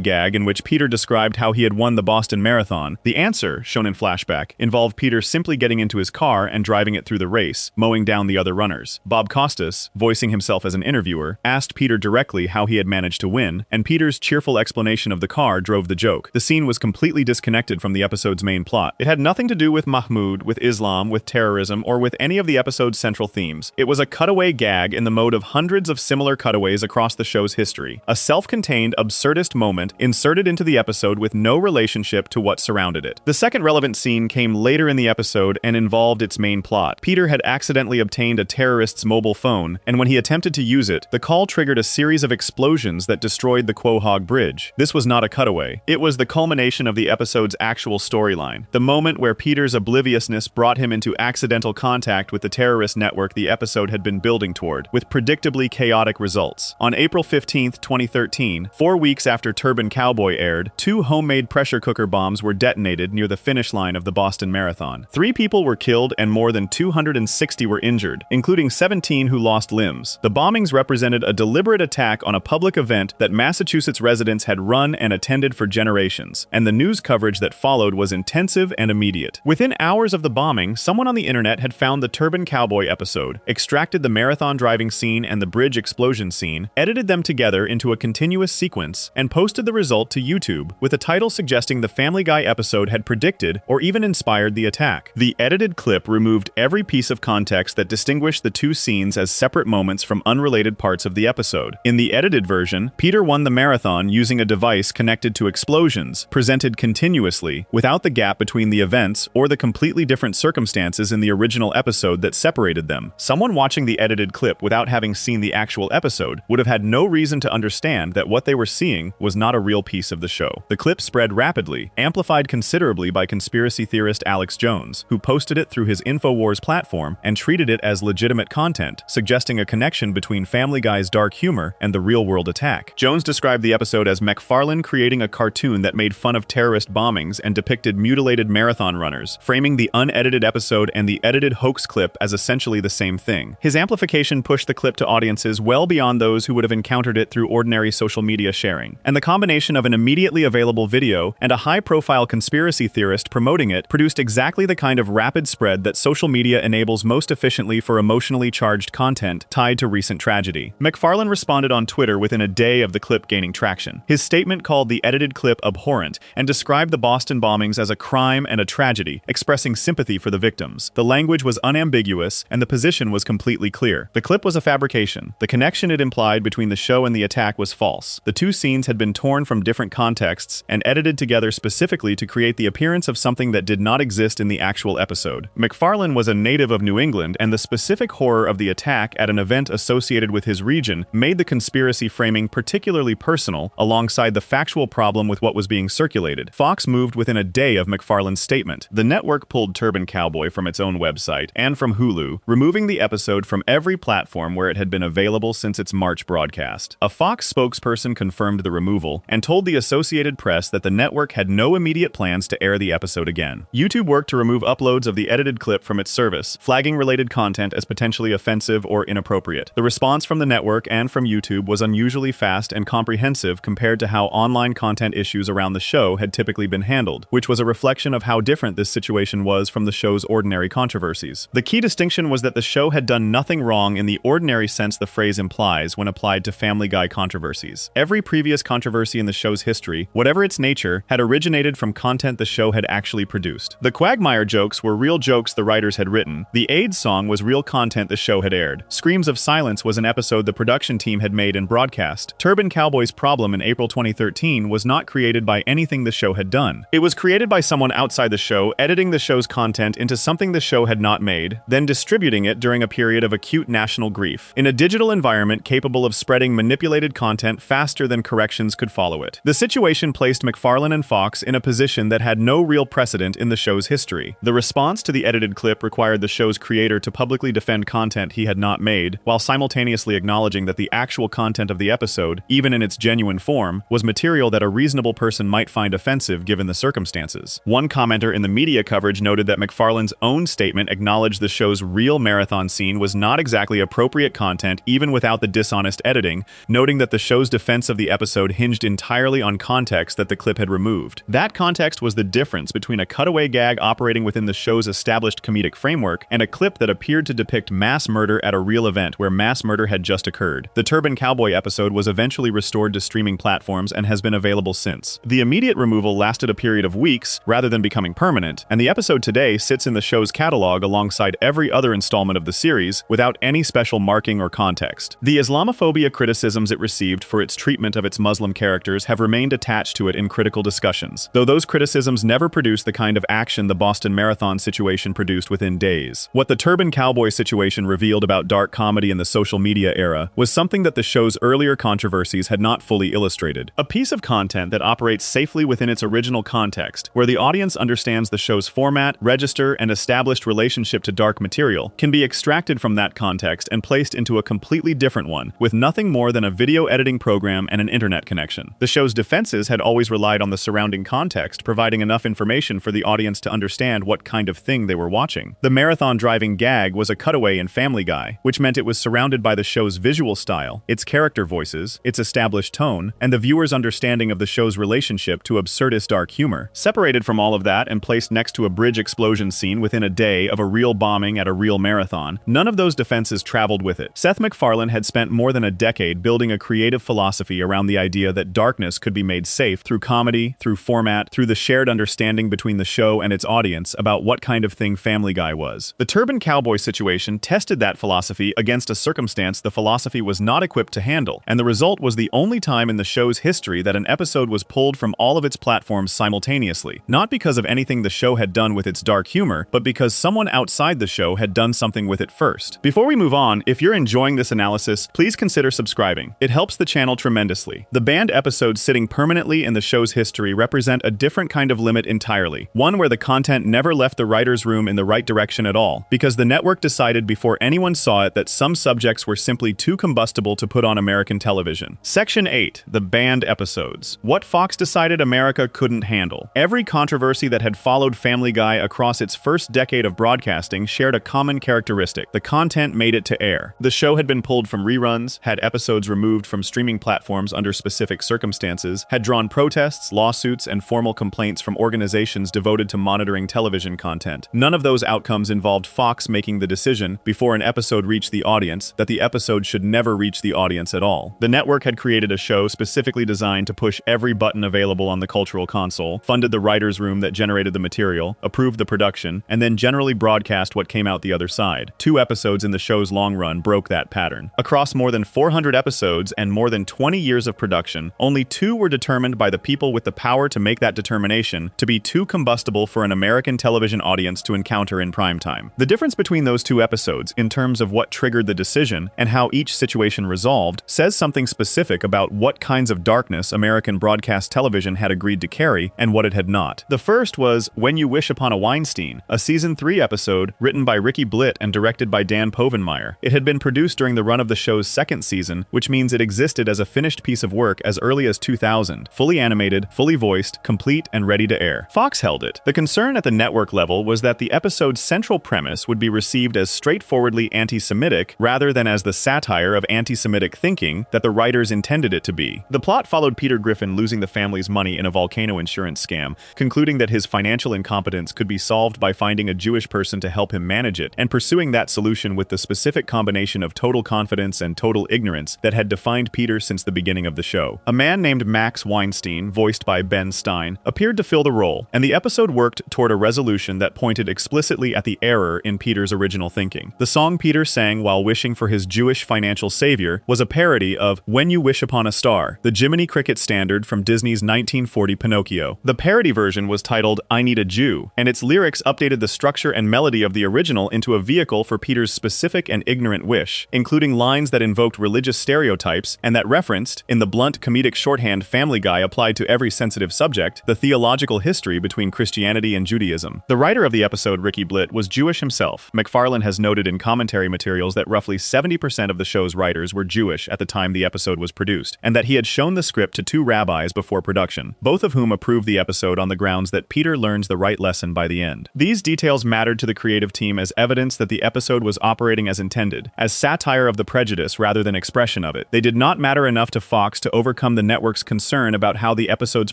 gag in which Peter described how he had won the Boston Marathon. The answer, shown in flashback, involved Peter simply getting into his car and driving it through the race, mowing down the other runners. Bob Costas, voicing himself as an interviewer, asked Peter directly how he had managed to win, and Peter's cheerful explanation of the car drove the joke. The scene was completely disconnected from the episode's main plot. It had nothing to do with Mahmoud, with Islam, with terrorism, or with any of the episode's central themes. It was a cutaway gag in the mode of hundreds of similar cutaways across the show's history. A self-contained, absurdist moment inserted into the episode with no relationship to what surrounded it. The second relevant scene came later in the episode and involved its main plot. Peter had accidentally obtained a terrorist's mobile phone, and when he attempted to use it, the call triggered a series of explosions that destroyed the Quahog Bridge. This was not a cutaway. It was the culmination of the episode's actual storyline, the moment where Peter's obliviousness brought him into accidental contact with the terrorist network the episode had been building toward, with predictably chaotic results. On April 15, 2013, 4 weeks after Turban Cowboy aired, 2 homemade pressure cooker bombs were detonated near the finish line of the Boston Marathon. 3 people were killed and more than 260 were injured, including 17 who lost limbs. The bombings represented a deliberate attack on a public event that Massachusetts residents had run and attended for generations, and the news coverage that followed was intensive and immediate. Within hours of the bombing, someone on the internet had found the Turban Cowboy episode, extracted the marathon driving scene and the bridge explosion scene, edited them together into a continuous sequence, and posted the result to YouTube, with a title suggesting the Family Guy episode had predicted or even inspired the attack. The edited clip removed every piece of context that distinguished the two scenes as separate moments from unrelated parts of the episode. In the edited version, Peter won the marathon using a device connected to explosions, presented continuously, without the gap between the events or the completely different circumstances in the original episode that separated them. Someone watching the edited clip without having seen the actual episode would have had no reason to understand that what they were seeing was not a real piece of the show. The clip spread rapidly, amplified considerably by conspiracy theorist Alex Jones, who posted it through his InfoWars platform and treated it as legitimate content, suggesting a connection between Family Guy's dark humor and the real-world attack. Jones described the episode as McFarlane creating a cartoon that made fun of terrorist bombings and depicted mutilated marathon runners, framing the unedited episode and the edited hoax clip as essentially the same thing. His amplification pushed the clip to audiences well beyond those who would have encountered it through ordinary social media sharing, and the combination of an immediately available video and a high-profile conspiracy theorist promoting it produced exactly the kind of rapid spread that social media enables most efficiently for emotionally charged content tied to recent tragedy. McFarlane responded on Twitter within a day of the clip gaining traction. His statement called the edited clip abhorrent and described the Boston bombings as a crime and a tragedy, expressing sympathy for the victims. The language was unambiguous and the position was completely clear. The clip was a fabrication. The connection it implied between the show and the attack was false. The two scenes had been torn from different contexts and edited together specifically to create the appearance of something that did not exist in the actual episode. McFarlane was a native of New England, and the specific horror of the attack at an event associated with his region made the conspiracy framing particularly personal, alongside the factual problem with what was being circulated. Fox moved within a day of McFarlane's statement. The network pulled Turban Cowboy from its own website and from Hulu, removing the episode from every platform where it had been available since its March broadcast. A Fox spokesperson confirmed the removal and told the Associated Press that the network had no immediate plans to air the episode again. YouTube worked to remove uploads of the edited clip from its service, flagging related content as potentially offensive or inappropriate. The response from the network and from YouTube was unusually fast and comprehensive compared to how online content issues around the show had typically been handled, which was a reflection of how different this situation was from the show's ordinary controversies. The key distinction was that the show had done nothing wrong in the ordinary sense the phrase implies when applied to Family Guy controversies. Every previous controversy in the show's history, whatever its nature, had originated from content the show had actually produced. The Quagmire jokes were real jokes the writers had written. The AIDS song was real content the show had aired. Screams of Silence was an episode the production team had made and broadcast. Turban Cowboy's problem in April 2013 was not created by anything the show had done. It was created by someone outside the show editing the show's content into something the show had not made, then distributing it during a period of acute national grief, in a digital environment capable of spreading manipulated content faster than corrections could follow it. The situation placed McFarlane and Fox in a position that had no real precedent in the show's history. The response to the edited clip required the show's creator to publicly defend content he had not made, while simultaneously acknowledging that the actual content of the episode, even in its genuine form, was material material that a reasonable person might find offensive given the circumstances. One commenter in the media coverage noted that McFarlane's own statement acknowledged the show's real marathon scene was not exactly appropriate content even without the dishonest editing, noting that the show's defense of the episode hinged entirely on context that the clip had removed. That context was the difference between a cutaway gag operating within the show's established comedic framework and a clip that appeared to depict mass murder at a real event where mass murder had just occurred. The Turban Cowboy episode was eventually restored to streaming platforms and has been available since. The immediate removal lasted a period of weeks rather than becoming permanent, and the episode today sits in the show's catalog alongside every other installment of the series without any special marking or context. The Islamophobia criticisms it received for its treatment of its Muslim characters have remained attached to it in critical discussions, though those criticisms never produced the kind of action the Boston Marathon situation produced within days. What the Turban Cowboy situation revealed about dark comedy in the social media era was something that the show's earlier controversies had not fully illustrated. A piece of content that operates safely within its original context, where the audience understands the show's format, register, and established relationship to dark material, can be extracted from that context and placed into a completely different one, with nothing more than a video editing program and an internet connection. The show's defenses had always relied on the surrounding context, providing enough information for the audience to understand what kind of thing they were watching. The marathon driving gag was a cutaway in Family Guy, which meant it was surrounded by the show's visual style, its character voices, its established tone, and the viewer's understanding of the show's relationship to absurdist dark humor. Separated from all of that and placed next to a bridge explosion scene within a day of a real bombing at a real marathon, none of those defenses traveled with it. Seth MacFarlane had spent more than a decade building a creative philosophy around the idea that darkness could be made safe through comedy, through format, through the shared understanding between the show and its audience about what kind of thing Family Guy was. The Turban Cowboy situation tested that philosophy against a circumstance the philosophy was not equipped to handle, and the result was the only time in the show's history that an episode was pulled from all of its platforms simultaneously, not because of anything the show had done with its dark humor, but because someone outside the show had done something with it first. Before we move on, if you're enjoying this analysis, please consider subscribing. It helps the channel tremendously. The banned episodes sitting permanently in the show's history represent a different kind of limit entirely, one where the content never left the writer's room in the right direction at all, because the network decided before anyone saw it that some subjects were simply too combustible to put on American television. Section 8. The banned episodes. What Fox decided America couldn't handle. Every controversy that had followed Family Guy across its first decade of broadcasting shared a common characteristic. The content made it to air. The show had been pulled from reruns, had episodes removed from streaming platforms under specific circumstances, had drawn protests, lawsuits, and formal complaints from organizations devoted to monitoring television content. None of those outcomes involved Fox making the decision, before an episode reached the audience, that the episode should never reach the audience at all. The network had created a show specifically designed to push every button available on the cultural console, funded the writer's room that generated the material, approved the production, and then generally broadcast what came out the other side. 2 episodes in the show's long run broke that pattern. Across more than 400 episodes and more than 20 years of production, only 2 were determined by the people with the power to make that determination to be too combustible for an American television audience to encounter in primetime. The difference between those 2 episodes, in terms of what triggered the decision and how each situation resolved, says something specific about what kinds of darkness American broadcast television had agreed to carry and what it had not. The first was When You Wish Upon a Weinstein, a Season 3 episode written by Ricky Blitt and directed by Dan Povenmire. It had been produced during the run of the show's second season, which means it existed as a finished piece of work as early as 2000, fully animated, fully voiced, complete, and ready to air. Fox held it. The concern at the network level was that the episode's central premise would be received as straightforwardly anti-Semitic rather than as the satire of anti-Semitic thinking that the writers intended it to be. The plot followed Peter Griffin losing the family's money in a volcano insurance scam, concluding that his financial incompetence could be solved by finding a Jewish person to help him manage it, and pursuing that solution with the specific combination of total confidence and total ignorance that had defined Peter since the beginning of the show. A man named Max Weinstein, voiced by Ben Stein, appeared to fill the role, and the episode worked toward a resolution that pointed explicitly at the error in Peter's original thinking. The song Peter sang while wishing for his Jewish financial savior was a parody of When You Wish Upon a Star, the Jiminy Cricket standard from Disney's 1940 Pinocchio. The parody version was titled I Need a Jew, and its lyrics updated the structure and melody of the original into a vehicle for Peter's specific and ignorant wish, including lines that invoked religious stereotypes and that referenced, in the blunt comedic shorthand Family Guy applied to every sensitive subject, the theological history between Christianity and Judaism. The writer of the episode, Ricky Blitt, was Jewish himself. MacFarlane has noted in commentary materials that roughly 70% of the show's writers were Jewish at the time the episode was produced, and that he had shown the script to to 2 rabbis before production, both of whom approved the episode on the grounds that Peter learns the right lesson by the end. These details mattered to the creative team as evidence that the episode was operating as intended, as satire of the prejudice rather than expression of it. They did not matter enough to Fox to overcome the network's concern about how the episode's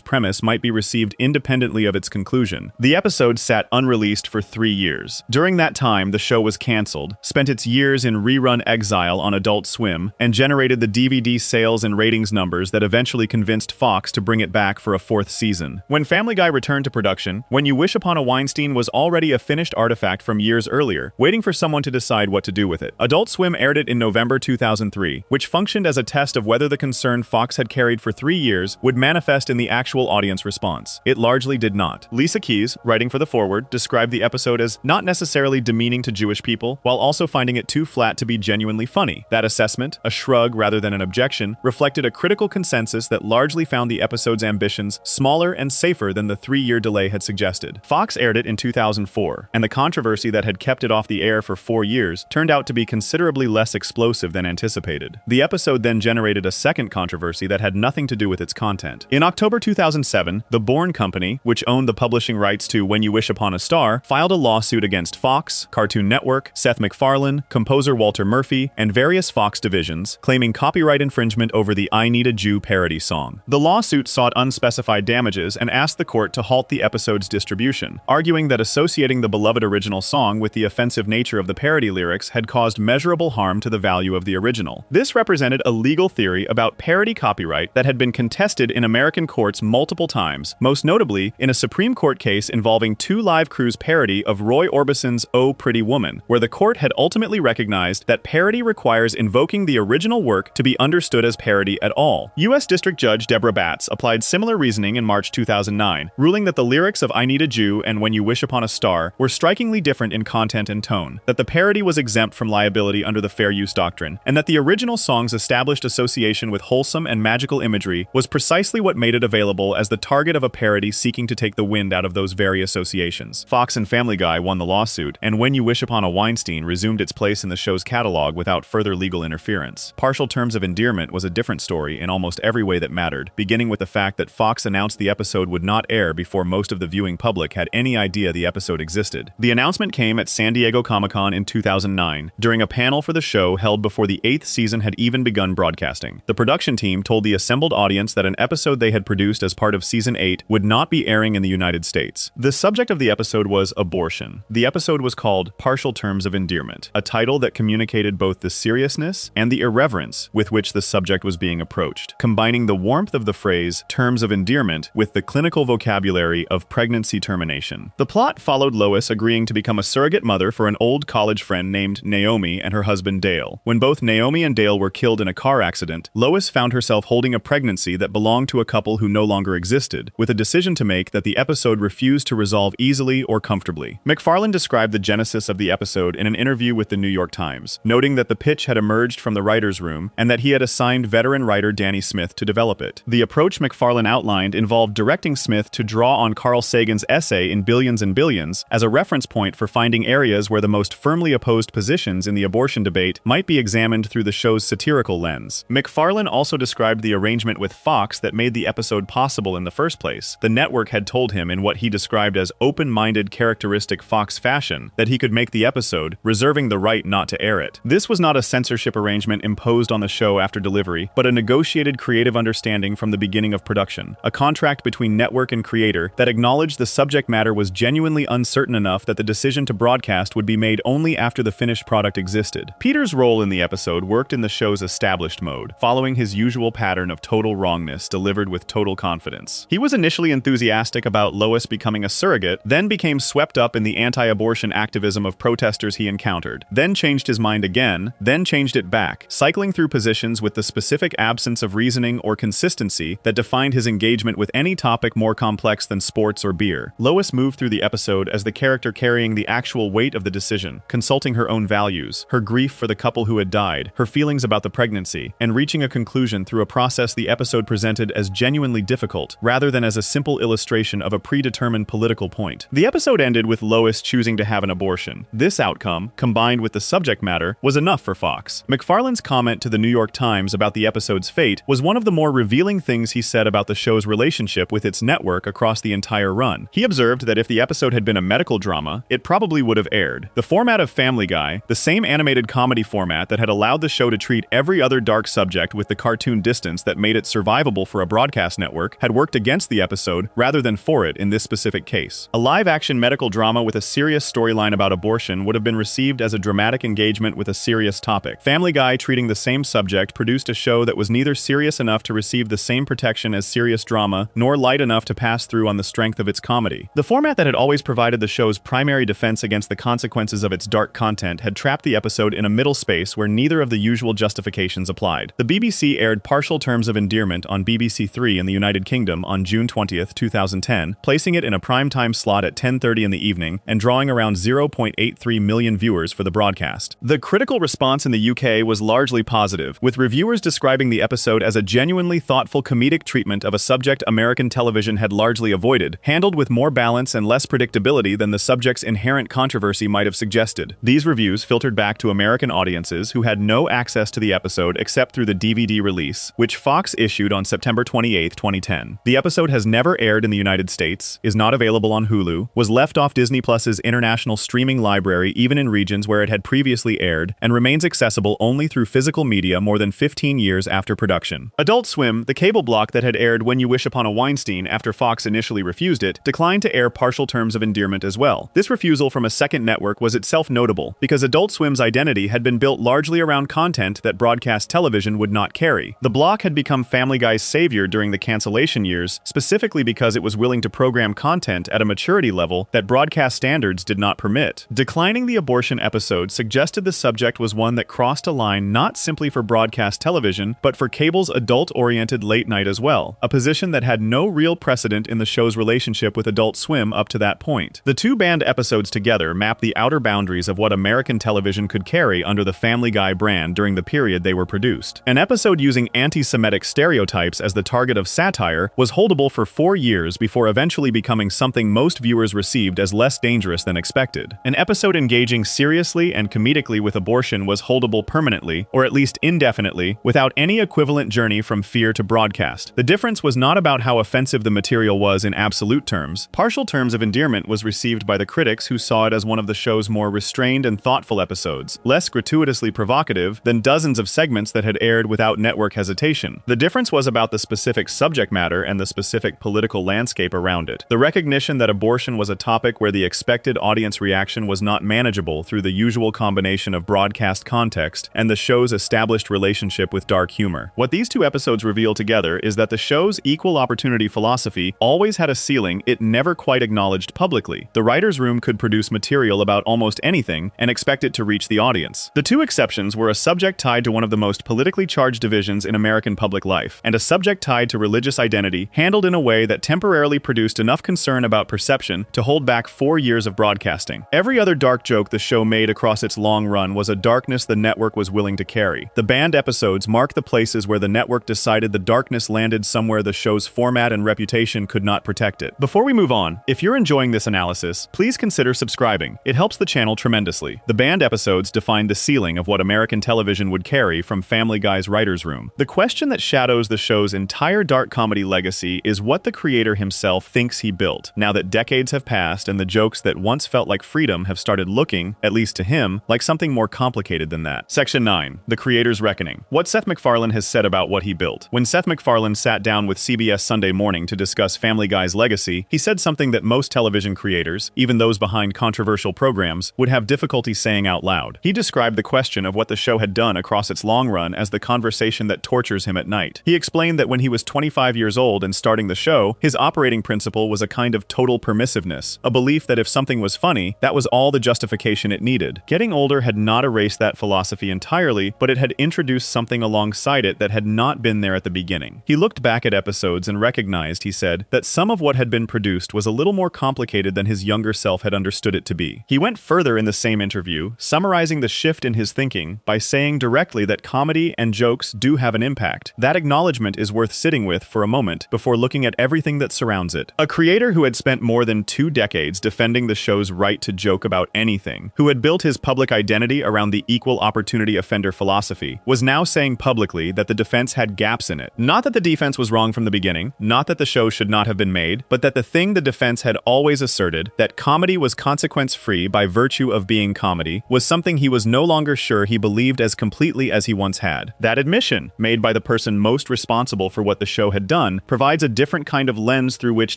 premise might be received independently of its conclusion. The episode sat unreleased for 3 years. During that time, the show was canceled, spent its years in rerun exile on Adult Swim, and generated the DVD sales and ratings numbers that eventually convinced Fox to bring it back for a 4th season. When Family Guy returned to production, When You Wish Upon a Weinstein was already a finished artifact from years earlier, waiting for someone to decide what to do with it. Adult Swim aired it in November 2003, which functioned as a test of whether the concern Fox had carried for 3 years would manifest in the actual audience response. It largely did not. Lisa Keys, writing for The Forward, described the episode as not necessarily demeaning to Jewish people, while also finding it too flat to be genuinely funny. That assessment, a shrug rather than an objection, reflected a critical consensus that largely found the episode's ambitions smaller and safer than the 3-year delay had suggested. Fox aired it in 2004, and the controversy that had kept it off the air for 4 years turned out to be considerably less explosive than anticipated. The episode then generated a second controversy that had nothing to do with its content. In October 2007, the Bourne Company, which owned the publishing rights to When You Wish Upon a Star, filed a lawsuit against Fox, Cartoon Network, Seth MacFarlane, composer Walter Murphy, and various Fox divisions, claiming copyright infringement over the I Need a Jew parody song. The lawsuit sought unspecified damages and asked the court to halt the episode's distribution, arguing that associating the beloved original song with the offensive nature of the parody lyrics had caused measurable harm to the value of the original. This represented a legal theory about parody copyright that had been contested in American courts multiple times, most notably in a Supreme Court case involving 2 Live Crew's parody of Roy Orbison's Oh Pretty Woman, where the court had ultimately recognized that parody requires invoking the original work to be understood as parody at all. U.S. District Judge Deborah Batts applied similar reasoning in March 2009, ruling that the lyrics of I Need a Jew and When You Wish Upon a Star were strikingly different in content and tone, that the parody was exempt from liability under the Fair Use Doctrine, and that the original song's established association with wholesome and magical imagery was precisely what made it available as the target of a parody seeking to take the wind out of those very associations. Fox and Family Guy won the lawsuit, and When You Wish Upon a Weinstein resumed its place in the show's catalog without further legal interference. Partial Terms of Endearment was a different story in almost every way that mattered, beginning with the fact that Fox announced the episode would not air before most of the viewing public had any idea the episode existed. The announcement came at San Diego Comic-Con in 2009, during a panel for the show held before the 8th season had even begun broadcasting. The production team told the assembled audience that an episode they had produced as part of Season 8 would not be airing in the United States. The subject of the episode was abortion. The episode was called Partial Terms of Endearment, a title that communicated both the seriousness and the irreverence with which the subject was being approached, combining the warmth of the phrase terms of endearment with the clinical vocabulary of pregnancy termination. The plot followed Lois agreeing to become a surrogate mother for an old college friend named Naomi and her husband Dale. When both Naomi and Dale were killed in a car accident, Lois found herself holding a pregnancy that belonged to a couple who no longer existed, with a decision to make that the episode refused to resolve easily or comfortably. MacFarlane described the genesis of the episode in an interview with the New York Times, noting that the pitch had emerged from the writer's room and that he had assigned veteran writer Danny Smith to develop it. The approach MacFarlane outlined involved directing Smith to draw on Carl Sagan's essay in Billions and Billions as a reference point for finding areas where the most firmly opposed positions in the abortion debate might be examined through the show's satirical lens. MacFarlane also described the arrangement with Fox that made the episode possible in the first place. The network had told him in what he described as open-minded, characteristic Fox fashion that he could make the episode, reserving the right not to air it. This was not a censorship arrangement imposed on the show after delivery, but a negotiated creative understanding from the beginning of production, a contract between network and creator that acknowledged the subject matter was genuinely uncertain enough that the decision to broadcast would be made only after the finished product existed. Peter's role in the episode worked in the show's established mode, following his usual pattern of total wrongness delivered with total confidence. He was initially enthusiastic about Lois becoming a surrogate, then became swept up in the anti-abortion activism of protesters he encountered, then changed his mind again, then changed it back, cycling through positions with the specific absence of reasoning or consistency that defined his engagement with any topic more complex than sports or beer. Lois moved through the episode as the character carrying the actual weight of the decision, consulting her own values, her grief for the couple who had died, her feelings about the pregnancy, and reaching a conclusion through a process the episode presented as genuinely difficult, rather than as a simple illustration of a predetermined political point. The episode ended with Lois choosing to have an abortion. This outcome, combined with the subject matter, was enough for Fox. MacFarlane's comment to the New York Times about the episode's fate was one of the more more revealing things he said about the show's relationship with its network across the entire run. He observed that if the episode had been a medical drama, it probably would have aired. The format of Family Guy, the same animated comedy format that had allowed the show to treat every other dark subject with the cartoon distance that made it survivable for a broadcast network, had worked against the episode rather than for it in this specific case. A live-action medical drama with a serious storyline about abortion would have been received as a dramatic engagement with a serious topic. Family Guy, treating the same subject, produced a show that was neither serious enough to receive the same protection as serious drama, nor light enough to pass through on the strength of its comedy. The format that had always provided the show's primary defense against the consequences of its dark content had trapped the episode in a middle space where neither of the usual justifications applied. The BBC aired partial Terms of Endearment on BBC Three in the United Kingdom on June 20, 2010, placing it in a primetime slot at 10:30 in the evening and drawing around 0.83 million viewers for the broadcast. The critical response in the UK was largely positive, with reviewers describing the episode as a genuinely thoughtful comedic treatment of a subject American television had largely avoided, handled with more balance and less predictability than the subject's inherent controversy might have suggested. These reviews filtered back to American audiences who had no access to the episode except through the DVD release, which Fox issued on September 28, 2010. The episode has never aired in the United States, is not available on Hulu, was left off Disney Plus's international streaming library even in regions where it had previously aired, and remains accessible only through physical media more than 15 years after production. Adult Swim, the cable block that had aired When You Wish Upon a Weinstein after Fox initially refused it, declined to air partial Terms of Endearment as well. This refusal from a second network was itself notable, because Adult Swim's identity had been built largely around content that broadcast television would not carry. The block had become Family Guy's savior during the cancellation years, specifically because it was willing to program content at a maturity level that broadcast standards did not permit. Declining the abortion episode suggested the subject was one that crossed a line not simply for broadcast television, but for cable's adult-oriented late night as well, a position that had no real precedent in the show's relationship with Adult Swim up to that point. The two banned episodes together map the outer boundaries of what American television could carry under the Family Guy brand during the period they were produced. An episode using anti-Semitic stereotypes as the target of satire was holdable for 4 years before eventually becoming something most viewers received as less dangerous than expected. An episode engaging seriously and comedically with abortion was holdable permanently, or at least indefinitely, without any equivalent journey from fear to broadcast. The difference was not about how offensive the material was in absolute terms. Partial Terms of Endearment was received by the critics who saw it as one of the show's more restrained and thoughtful episodes, less gratuitously provocative than dozens of segments that had aired without network hesitation. The difference was about the specific subject matter and the specific political landscape around it. The recognition that abortion was a topic where the expected audience reaction was not manageable through the usual combination of broadcast context and the show's established relationship with dark humor. What these two episodes reveal together is that the show's equal opportunity philosophy always had a ceiling it never quite acknowledged publicly. The writer's room could produce material about almost anything and expect it to reach the audience. The two exceptions were a subject tied to one of the most politically charged divisions in American public life, and a subject tied to religious identity, handled in a way that temporarily produced enough concern about perception to hold back 4 years of broadcasting. Every other dark joke the show made across its long run was a darkness the network was willing to carry. The banned episodes mark the places where the network decided the darkness landed somewhere the show's format and reputation could not protect it. Before we move on, if you're enjoying this analysis, please consider subscribing. It helps the channel tremendously. The banned episodes defined the ceiling of what American television would carry from Family Guy's writer's room. The question that shadows the show's entire dark comedy legacy is what the creator himself thinks he built, now that decades have passed and the jokes that once felt like freedom have started looking, at least to him, like something more complicated than that. Section 9. The Creator's Reckoning. What Seth MacFarlane has said about what he built. When Seth MacFarlane sat down with CBS Sunday Morning to discuss Family Guy's legacy, he said something that most television creators, even those behind controversial programs, would have difficulty saying out loud. He described the question of what the show had done across its long run as the conversation that tortures him at night. He explained that when he was 25 years old and starting the show, his operating principle was a kind of total permissiveness, a belief that if something was funny, that was all the justification it needed. Getting older had not erased that philosophy entirely, but it had introduced something alongside it that had not been there at the beginning. He looked back at episodes and recognized, he said, that some of what had been produced was a little more complicated than his younger self had understood it to be. He went further in the same interview, summarizing the shift in his thinking by saying directly that comedy and jokes do have an impact. That acknowledgement is worth sitting with for a moment before looking at everything that surrounds it. A creator who had spent more than 2 decades defending the show's right to joke about anything, who had built his public identity around the equal opportunity offender philosophy, was now saying publicly that the defense had gaps gaps in it. Not that the defense was wrong from the beginning, not that the show should not have been made, but that the thing the defense had always asserted, that comedy was consequence-free by virtue of being comedy, was something he was no longer sure he believed as completely as he once had. That admission, made by the person most responsible for what the show had done, provides a different kind of lens through which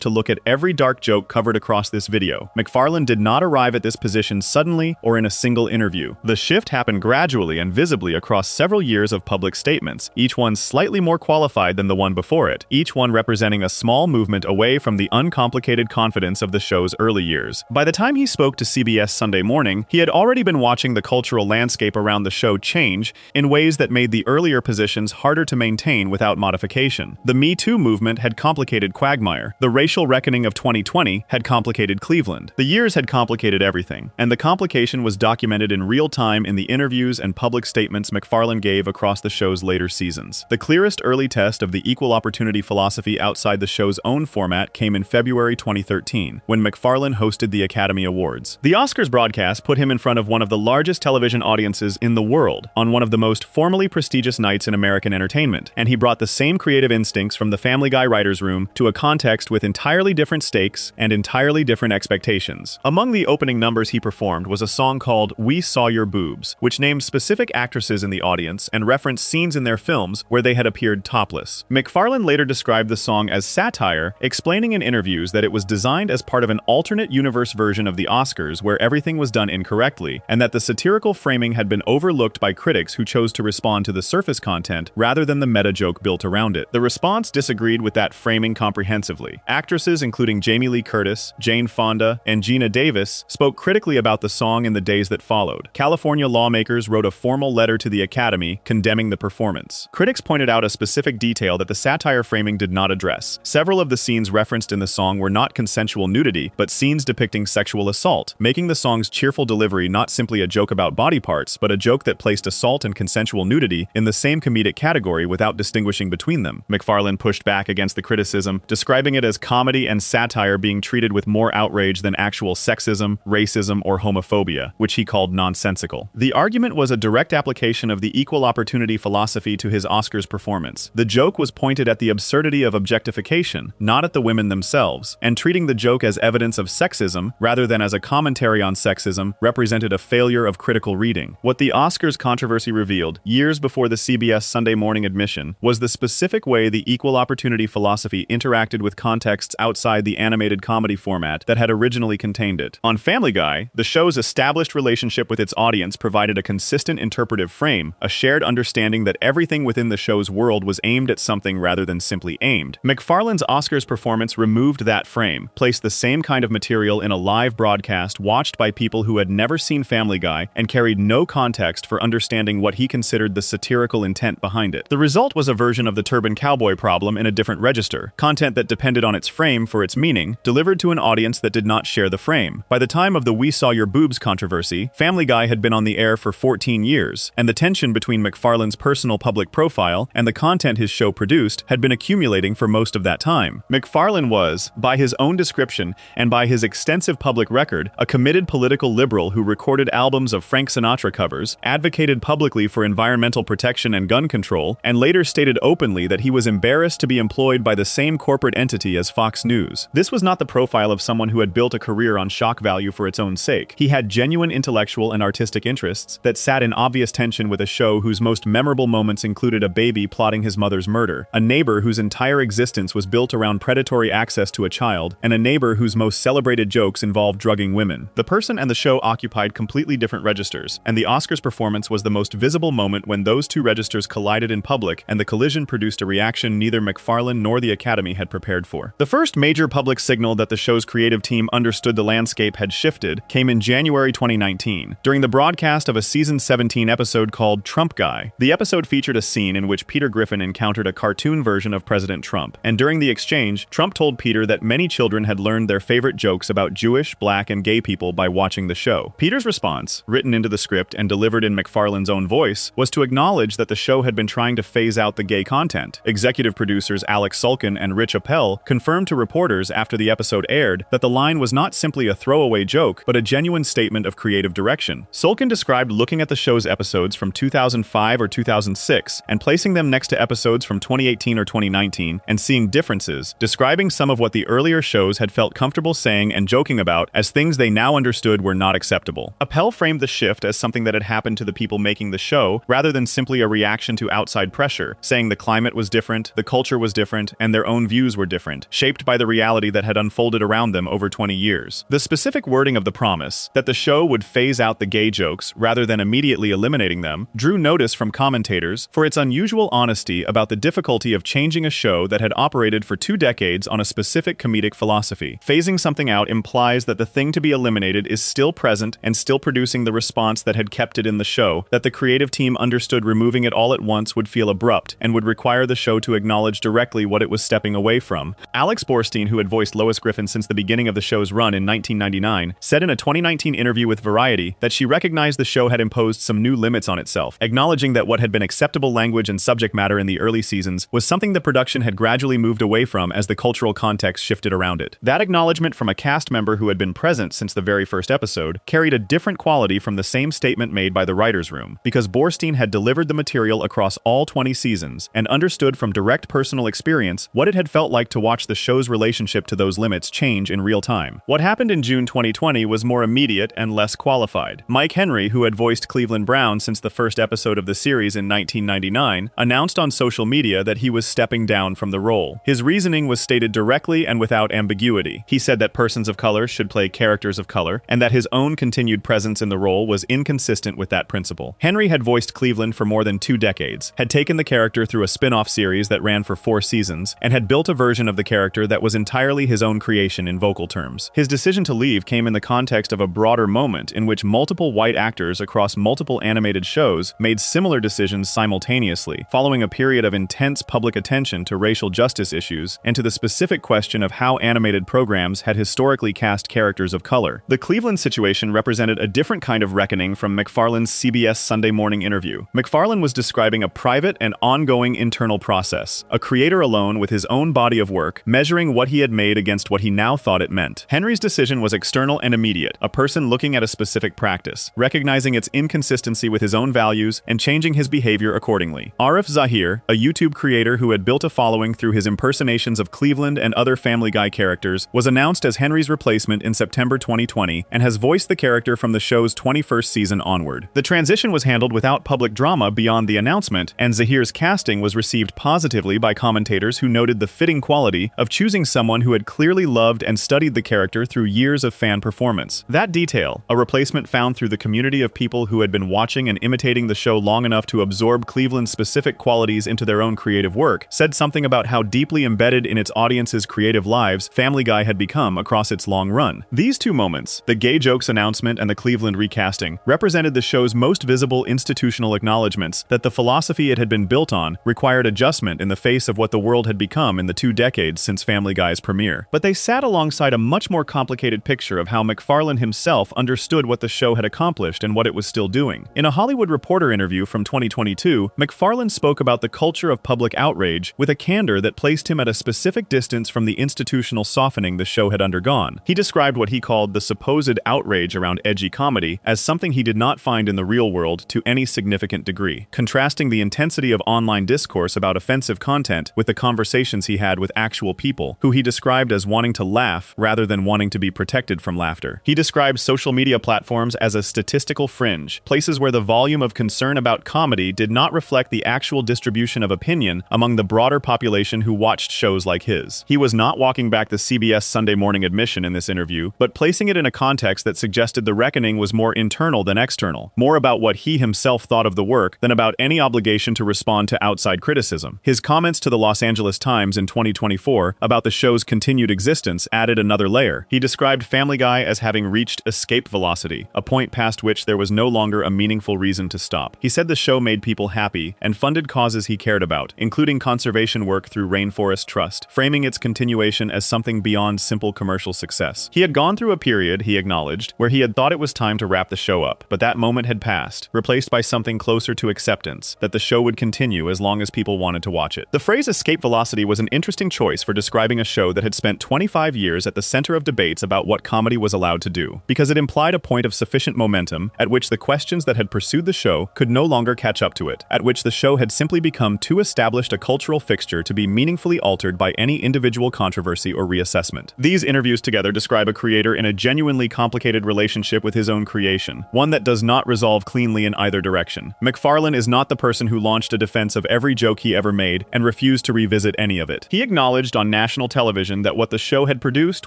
to look at every dark joke covered across this video. MacFarlane did not arrive at this position suddenly or in a single interview. The shift happened gradually and visibly across several years of public statements, each one slightly more qualified than the one before it, each one representing a small movement away from the uncomplicated confidence of the show's early years. By the time he spoke to CBS Sunday Morning, he had already been watching the cultural landscape around the show change in ways that made the earlier positions harder to maintain without modification. The Me Too movement had complicated Quagmire. The racial reckoning of 2020 had complicated Cleveland. The years had complicated everything, and the complication was documented in real time in the interviews and public statements MacFarlane gave across the show's later seasons. The clearest early test of the equal opportunity philosophy outside the show's own format came in February 2013, when MacFarlane hosted the Academy Awards. The Oscars broadcast put him in front of one of the largest television audiences in the world on one of the most formally prestigious nights in American entertainment, and he brought the same creative instincts from the Family Guy writers' room to a context with entirely different stakes and entirely different expectations. Among the opening numbers he performed was a song called We Saw Your Boobs, which named specific actresses in the audience and referenced scenes in their films where they had appeared topless. MacFarlane later described the song as satire, explaining in interviews that it was designed as part of an alternate universe version of the Oscars where everything was done incorrectly, and that the satirical framing had been overlooked by critics who chose to respond to the surface content rather than the meta joke built around it. The response disagreed with that framing comprehensively. Actresses including Jamie Lee Curtis, Jane Fonda, and Gina Davis spoke critically about the song in the days that followed. California lawmakers wrote a formal letter to the Academy condemning the performance. Critics pointed out a specific detail that the satire framing did not address. Several of the scenes referenced in the song were not consensual nudity, but scenes depicting sexual assault, making the song's cheerful delivery not simply a joke about body parts, but a joke that placed assault and consensual nudity in the same comedic category without distinguishing between them. MacFarlane pushed back against the criticism, describing it as comedy and satire being treated with more outrage than actual sexism, racism, or homophobia, which he called nonsensical. The argument was a direct application of the equal opportunity philosophy to his Oscars performance. The joke was pointed at the absurdity of objectification, not at the women themselves, and treating the joke as evidence of sexism rather than as a commentary on sexism represented a failure of critical reading. What the Oscars controversy revealed, years before the CBS Sunday Morning admission, was the specific way the equal opportunity philosophy interacted with contexts outside the animated comedy format that had originally contained it. On Family Guy, the show's established relationship with its audience provided a consistent interpretive frame, a shared understanding that everything within the show's world was aimed at something rather than simply aimed. MacFarlane's Oscars performance removed that frame, placed the same kind of material in a live broadcast watched by people who had never seen Family Guy, and carried no context for understanding what he considered the satirical intent behind it. The result was a version of the Turban Cowboy problem in a different register, content that depended on its frame for its meaning, delivered to an audience that did not share the frame. By the time of the We Saw Your Boobs controversy, Family Guy had been on the air for 14 years, and the tension between MacFarlane's personal public profile and the content his show produced had been accumulating for most of that time. MacFarlane was, by his own description and by his extensive public record, a committed political liberal who recorded albums of Frank Sinatra covers, advocated publicly for environmental protection and gun control, and later stated openly that he was embarrassed to be employed by the same corporate entity as Fox News. This was not the profile of someone who had built a career on shock value for its own sake. He had genuine intellectual and artistic interests that sat in obvious tension with a show whose most memorable moments included a baby plotting his mother's murder, a neighbor whose entire existence was built around predatory access to a child, and a neighbor whose most celebrated jokes involved drugging women. The person and the show occupied completely different registers, and the Oscars performance was the most visible moment when those two registers collided in public, and the collision produced a reaction neither MacFarlane nor the Academy had prepared for. The first major public signal that the show's creative team understood the landscape had shifted came in January 2019, during the broadcast of a season 17 episode called Trump Guy. The episode featured a scene in which Peter Griffin encountered a cartoon version of President Trump, and during the exchange, Trump told Peter that many children had learned their favorite jokes about Jewish, black, and gay people by watching the show. Peter's response, written into the script and delivered in MacFarlane's own voice, was to acknowledge that the show had been trying to phase out the gay content. Executive producers Alex Sulkin and Rich Appel confirmed to reporters after the episode aired that the line was not simply a throwaway joke, but a genuine statement of creative direction. Sulkin described looking at the show's episodes from 2005 or 2006 and placing them next to to episodes from 2018 or 2019 and seeing differences, describing some of what the earlier shows had felt comfortable saying and joking about as things they now understood were not acceptable. Appel framed the shift as something that had happened to the people making the show, rather than simply a reaction to outside pressure, saying the climate was different, the culture was different, and their own views were different, shaped by the reality that had unfolded around them over 20 years. The specific wording of the promise, that the show would phase out the gay jokes rather than immediately eliminating them, drew notice from commentators for its unusual honesty about the difficulty of changing a show that had operated for 2 decades on a specific comedic philosophy. Phasing something out implies that the thing to be eliminated is still present and still producing the response that had kept it in the show, that the creative team understood removing it all at once would feel abrupt and would require the show to acknowledge directly what it was stepping away from. Alex Borstein, who had voiced Lois Griffin since the beginning of the show's run in 1999, said in a 2019 interview with Variety that she recognized the show had imposed some new limits on itself, acknowledging that what had been acceptable language and subject matter in the early seasons was something the production had gradually moved away from as the cultural context shifted around it. That acknowledgement from a cast member who had been present since the very first episode carried a different quality from the same statement made by the writers' room, because Borstein had delivered the material across all 20 seasons and understood from direct personal experience what it had felt like to watch the show's relationship to those limits change in real time. What happened in June 2020 was more immediate and less qualified. Mike Henry, who had voiced Cleveland Brown since the first episode of the series in 1999, announced on social media that he was stepping down from the role. His reasoning was stated directly and without ambiguity. He said that persons of color should play characters of color, and that his own continued presence in the role was inconsistent with that principle. Henry had voiced Cleveland for more than 2 decades, had taken the character through a spin-off series that ran for 4 seasons, and had built a version of the character that was entirely his own creation in vocal terms. His decision to leave came in the context of a broader moment in which multiple white actors across multiple animated shows made similar decisions simultaneously, following a period of intense public attention to racial justice issues and to the specific question of how animated programs had historically cast characters of color. The Cleveland situation represented a different kind of reckoning from MacFarlane's CBS Sunday Morning interview. MacFarlane was describing a private and ongoing internal process, a creator alone with his own body of work, measuring what he had made against what he now thought it meant. Henry's decision was external and immediate, a person looking at a specific practice, recognizing its inconsistency with his own values, and changing his behavior accordingly. Arif Zahir, a YouTube creator who had built a following through his impersonations of Cleveland and other Family Guy characters, was announced as Henry's replacement in September 2020 and has voiced the character from the show's 21st season onward. The transition was handled without public drama beyond the announcement, and Zahir's casting was received positively by commentators who noted the fitting quality of choosing someone who had clearly loved and studied the character through years of fan performance. That detail, a replacement found through the community of people who had been watching and imitating the show long enough to absorb Cleveland's specific qualities into their own creative work, said something about how deeply embedded in its audience's creative lives Family Guy had become across its long run. These 2 moments, the gay jokes announcement and the Cleveland recasting, represented the show's most visible institutional acknowledgments that the philosophy it had been built on required adjustment in the face of what the world had become in the 2 decades since Family Guy's premiere. But they sat alongside a much more complicated picture of how MacFarlane himself understood what the show had accomplished and what it was still doing. In a Hollywood Reporter interview from 2022, MacFarlane spoke about the culture of public outrage with a candor that placed him at a specific distance from the institutional softening the show had undergone. He described what he called the supposed outrage around edgy comedy as something he did not find in the real world to any significant degree, contrasting the intensity of online discourse about offensive content with the conversations he had with actual people, who he described as wanting to laugh rather than wanting to be protected from laughter. He described social media platforms as a statistical fringe, places where the volume of concern about comedy did not reflect the actual distribution of opinion among the broader population who watched shows like his. He was not walking back the CBS Sunday Morning admission in this interview, but placing it in a context that suggested the reckoning was more internal than external, more about what he himself thought of the work than about any obligation to respond to outside criticism. His comments to the Los Angeles Times in 2024 about the show's continued existence added another layer. He described Family Guy as having reached escape velocity, a point past which there was no longer a meaningful reason to stop. He said the show made people happy and funded causes he cared about, including conservation work through Rainforest Trust, framing its continuation as something beyond simple commercial success. He had gone through a period, he acknowledged, where he had thought it was time to wrap the show up, but that moment had passed, replaced by something closer to acceptance, that the show would continue as long as people wanted to watch it. The phrase escape velocity was an interesting choice for describing a show that had spent 25 years at the center of debates about what comedy was allowed to do, because it implied a point of sufficient momentum at which the questions that had pursued the show could no longer catch up to it, at which the show had simply become too established a cultural fixture to be meaningfully altered by any individual controversy or reassessment. These interviews together describe a creator in a genuinely complicated relationship with his own creation, one that does not resolve cleanly in either direction. MacFarlane is not the person who launched a defense of every joke he ever made and refused to revisit any of it. He acknowledged on national television that what the show had produced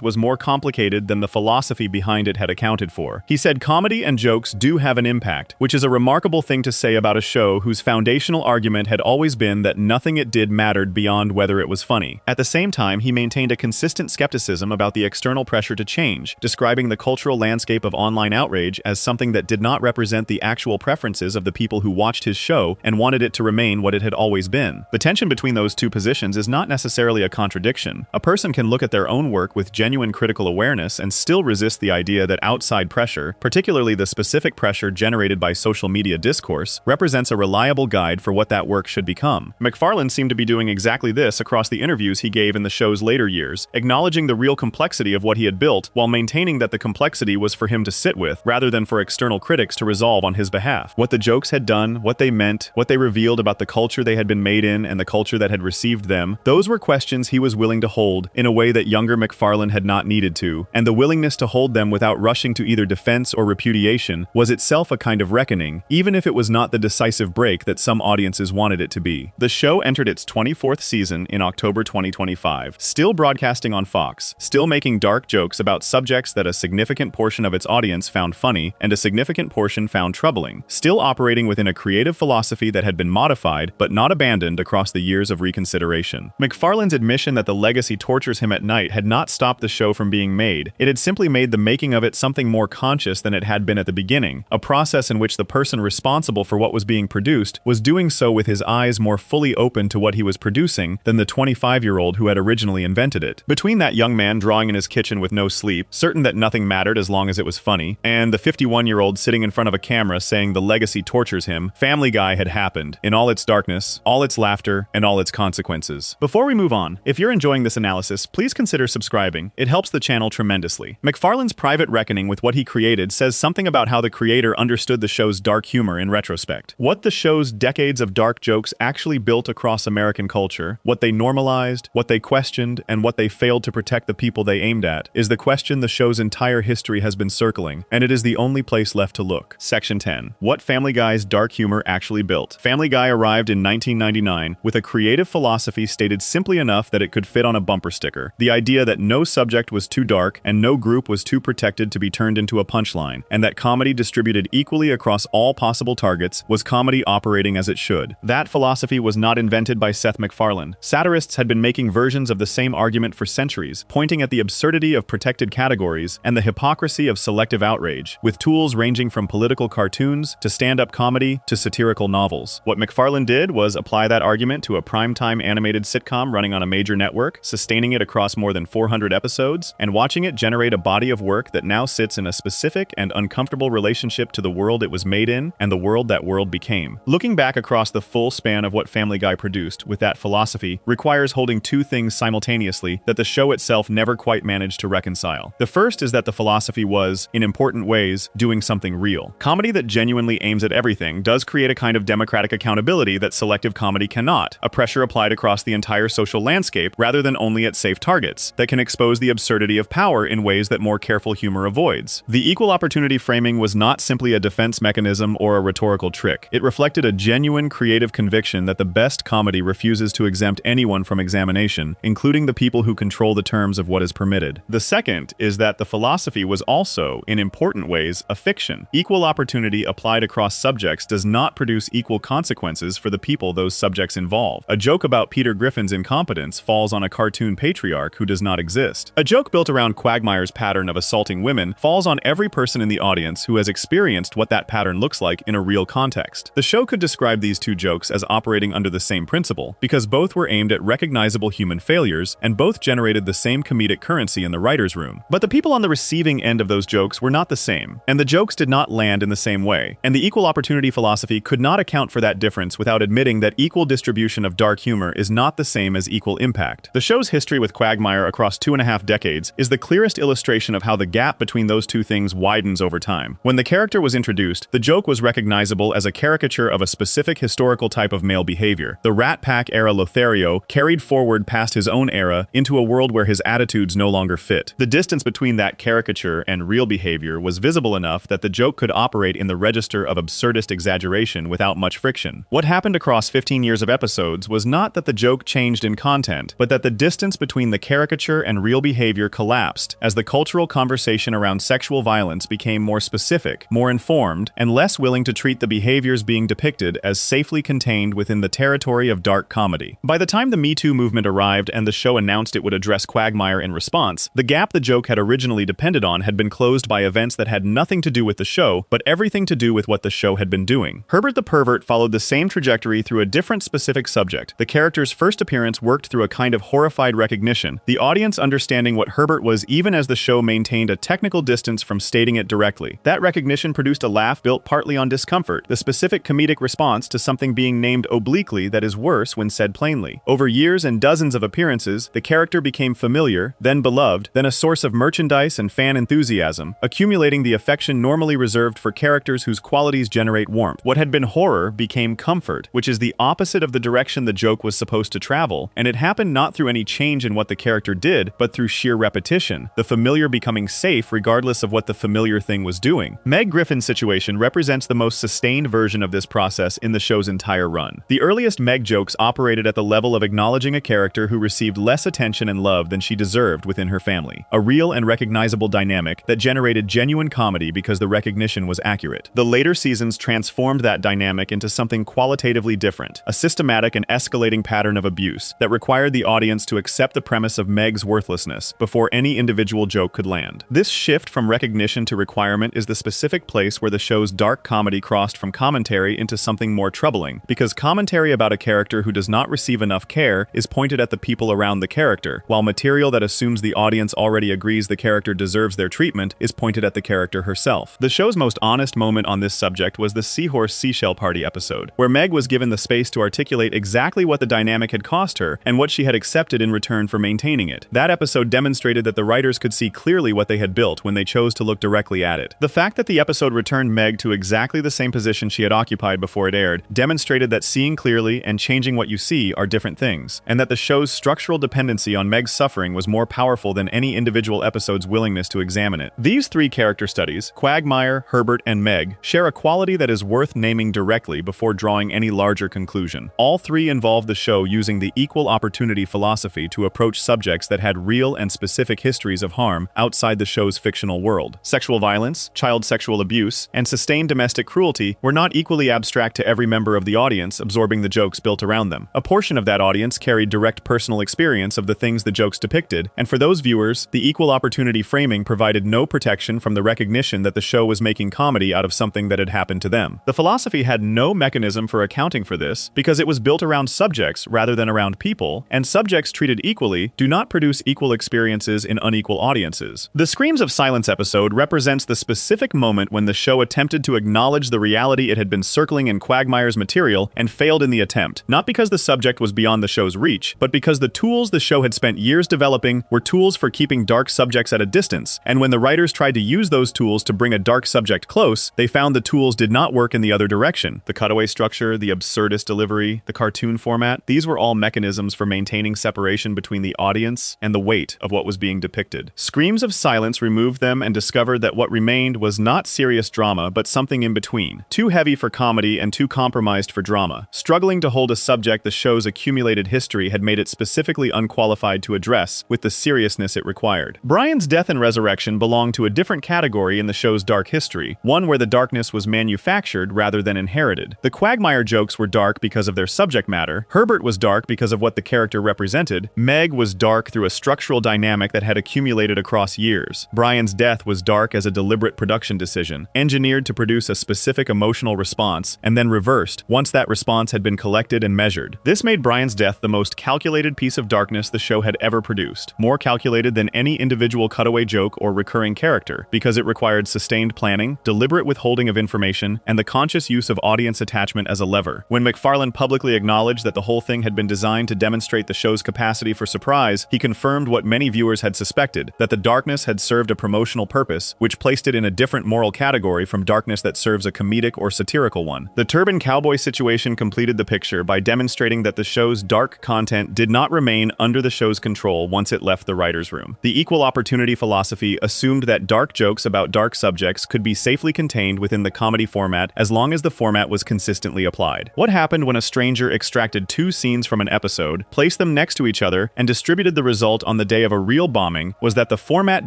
was more complicated than the philosophy behind it had accounted for. He said comedy and jokes do have an impact, which is a remarkable thing to say about a show whose foundational argument had always been that nothing it did mattered beyond whether it was funny. At the same time, he maintained a consistent skepticism about the external pressure to change, describing the cultural landscape of online outrage as something that did not represent the actual preferences of the people who watched his show and wanted it to remain what it had always been. The tension between those two positions is not necessarily a contradiction. A person can look at their own work with genuine critical awareness and still resist the idea that outside pressure, particularly the specific pressure generated by social media discourse, represents a reliable guide for what that work should become. MacFarlane seemed to be doing exactly this across the interviews he gave in the show's later years, acknowledging the real complexity of what he had built while maintaining that the complexity was for him to sit with, rather than for external critics to resolve on his behalf. What the jokes had done, what they meant, what they revealed about the culture they had been made in and the culture that had received them, those were questions he was willing to hold in a way that younger MacFarlane had not needed to, and the willingness to hold them without rushing to either defense or repudiation was itself a kind of reckoning, even if it was not the decisive break that some audiences wanted it to be. The show entered its 24th season in October 2025, still broadcasting on Fox, still making dark jokes about subjects that a significant portion of its audience found funny and a significant portion found troubling, still operating within a creative philosophy that had been modified but not abandoned across the years of reconsideration. MacFarlane's admission that the legacy tortures him at night had not stopped the show from being made. It had simply made the making of it something more conscious than it had been at the beginning, a process in which the person responsible for what was being produced was doing so with his eyes more fully open to what he was producing than the 25-year-old who had originally invented it. Between that young man drawing in his kitchen with no sleep, certain that nothing mattered as long as it was funny, and the 51-year-old sitting in front of a camera saying the legacy tortures him, Family Guy had happened, in all its darkness, all its laughter, and all its consequences. Before we move on, if you're enjoying this analysis, please consider subscribing. It helps the channel tremendously. MacFarlane's private reckoning with what he created says something about how the creator understood the show's dark humor in retrospect. What the show's decades of dark jokes actually built across American culture, what they normalized, what they questioned, and what they failed to protect the people they aimed at, is the question the show's entire history has been circling, and it is the only place left to look. Section 10. What Family Guy's dark humor actually built. Family Guy arrived in 1999 with a creative philosophy stated simply enough that it could fit on a bumper sticker. The idea that no subject was too dark and no group was too protected to be turned into a punchline, and that comedy distributed equally across all possible targets was comedy operating as it should. That philosophy was not invented by Seth MacFarlane. Satirists had been making versions of the same argument for centuries, pointing at the absurdity of protected categories and the hypocrisy of selective outrage, with tools ranging from political cartoons to stand-up comedy to satirical novels. What MacFarlane did was apply that argument to a primetime animated sitcom running on a major network, sustaining it across more than 400 episodes, and watching it generate a body of work that now sits in a specific and uncomfortable relationship to the world it was made in and the world that world became. Looking back across the full span of what Family Guy produced with that philosophy requires holding two things simultaneously that the show itself never quite managed to reconcile. The first is that the philosophy was, in important ways, doing something real. Comedy that genuinely aims at everything does create a kind of democratic accountability that selective comedy cannot, a pressure applied across the entire social landscape rather than only at safe targets, that can expose the absurdity of power in ways that more careful humor avoids. The equal opportunity framing was not simply a defense mechanism or a rhetorical trick. It reflected a genuine creative conviction that the best comedy refuses to exempt anyone from examination, including the people who control the terms of what is permitted. The second is that the philosophy was also, in important ways, a fiction. Equal opportunity applied across subjects does not produce equal consequences for the people those subjects involve. A joke about Peter Griffin's incompetence falls on a cartoon patriarch who does not exist. A joke built around Quagmire's pattern of assaulting women falls on every person in the audience who has experienced what that pattern looks like in a real context. The show could describe these two jokes as operating under the same principle, because both were aimed at recognizable human failures and both generated the same comedic currency in the writer's room. But the people on the receiving end of those jokes were not the same, and the jokes did not land in the same way, and the equal opportunity philosophy could not account for that difference without admitting that equal distribution of dark humor is not the same as equal impact. The show's history with Quagmire across 2.5 decades is the clearest illustration of how the gap between those two things widens over time. When the character was introduced, the joke was recognizable as a caricature of a specific historical type type of male behavior. The Rat Pack-era Lothario carried forward past his own era into a world where his attitudes no longer fit. The distance between that caricature and real behavior was visible enough that the joke could operate in the register of absurdist exaggeration without much friction. What happened across 15 years of episodes was not that the joke changed in content, but that the distance between the caricature and real behavior collapsed as the cultural conversation around sexual violence became more specific, more informed, and less willing to treat the behaviors being depicted as safely contained within the territory of dark comedy. By the time the Me Too movement arrived and the show announced it would address Quagmire in response, the gap the joke had originally depended on had been closed by events that had nothing to do with the show, but everything to do with what the show had been doing. Herbert the Pervert followed the same trajectory through a different specific subject. The character's first appearance worked through a kind of horrified recognition, the audience understanding what Herbert was even as the show maintained a technical distance from stating it directly. That recognition produced a laugh built partly on discomfort, the specific comedic response to something being named obliquely that is worse when said plainly. Over years and dozens of appearances, the character became familiar, then beloved, then a source of merchandise and fan enthusiasm, accumulating the affection normally reserved for characters whose qualities generate warmth. What had been horror became comfort, which is the opposite of the direction the joke was supposed to travel, and it happened not through any change in what the character did, but through sheer repetition, the familiar becoming safe regardless of what the familiar thing was doing. Meg Griffin's situation represents the most sustained version of this process in the show's entire run. The earliest Meg jokes operated at the level of acknowledging a character who received less attention and love than she deserved within her family, a real and recognizable dynamic that generated genuine comedy because the recognition was accurate. The later seasons transformed that dynamic into something qualitatively different, a systematic and escalating pattern of abuse that required the audience to accept the premise of Meg's worthlessness before any individual joke could land. This shift from recognition to requirement is the specific place where the show's dark comedy crossed from commentary into something more troubling, because commentary about a character who does not receive enough care is pointed at the people around the character, while material that assumes the audience already agrees the character deserves their treatment is pointed at the character herself. The show's most honest moment on this subject was the Seahorse Seashell Party episode, where Meg was given the space to articulate exactly what the dynamic had cost her and what she had accepted in return for maintaining it. That episode demonstrated that the writers could see clearly what they had built when they chose to look directly at it. The fact that the episode returned Meg to exactly the same position she had occupied before it aired demonstrated that seeing clearly and changing what you see are different things, and that the show's structural dependency on Meg's suffering was more powerful than any individual episode's willingness to examine it. These three character studies, Quagmire, Herbert, and Meg, share a quality that is worth naming directly before drawing any larger conclusion. All three involve the show using the equal opportunity philosophy to approach subjects that had real and specific histories of harm outside the show's fictional world. Sexual violence, child sexual abuse, and sustained domestic cruelty were not equally abstract to every member of the audience absorbing the jokes built around them. A portion of that audience carried direct personal experience of the things the jokes depicted, and for those viewers, the equal opportunity framing provided no protection from the recognition that the show was making comedy out of something that had happened to them. The philosophy had no mechanism for accounting for this because it was built around subjects rather than around people, and subjects treated equally do not produce equal experiences in unequal audiences. The Screams of Silence episode represents the specific moment when the show attempted to acknowledge the reality it had been circling in Quagmire's material and failed in the attempt, not because the subject was beyond the show's reach, but because the tools the show had spent years developing were tools for keeping dark subjects at a distance, and when the writers tried to use those tools to bring a dark subject close, they found the tools did not work in the other direction. The cutaway structure, the absurdist delivery, the cartoon format, these were all mechanisms for maintaining separation between the audience and the weight of what was being depicted. Screams of Silence removed them and discovered that what remained was not serious drama, but something in between. Too heavy for comedy and too compromised for drama. Struggling to hold a subject the show's accumulated history had made it specifically unqualified to address with the seriousness it required. Brian's death and resurrection belonged to a different category in the show's dark history, one where the darkness was manufactured rather than inherited. The Quagmire jokes were dark because of their subject matter, Herbert was dark because of what the character represented, Meg was dark through a structural dynamic that had accumulated across years. Brian's death was dark as a deliberate production decision, engineered to produce a specific emotional response, and then reversed once that response had been collected and measured. This made Brian's death the most calculated piece of darkness the show had ever produced, more calculated than any individual cutaway joke or recurring character, because it required sustained planning, deliberate withholding of information, and the conscious use of audience attachment as a lever. When McFarlane publicly acknowledged that the whole thing had been designed to demonstrate the show's capacity for surprise, he confirmed what many viewers had suspected, that the darkness had served a promotional purpose, which placed it in a different moral category from darkness that serves a comedic or satirical one. The turban cowboy situation situation completed the picture by demonstrating that the show's dark content did not remain under the show's control once it left the writer's room. The equal opportunity philosophy assumed that dark jokes about dark subjects could be safely contained within the comedy format as long as the format was consistently applied. What happened when a stranger extracted two scenes from an episode, placed them next to each other, and distributed the result on the day of a real bombing was that the format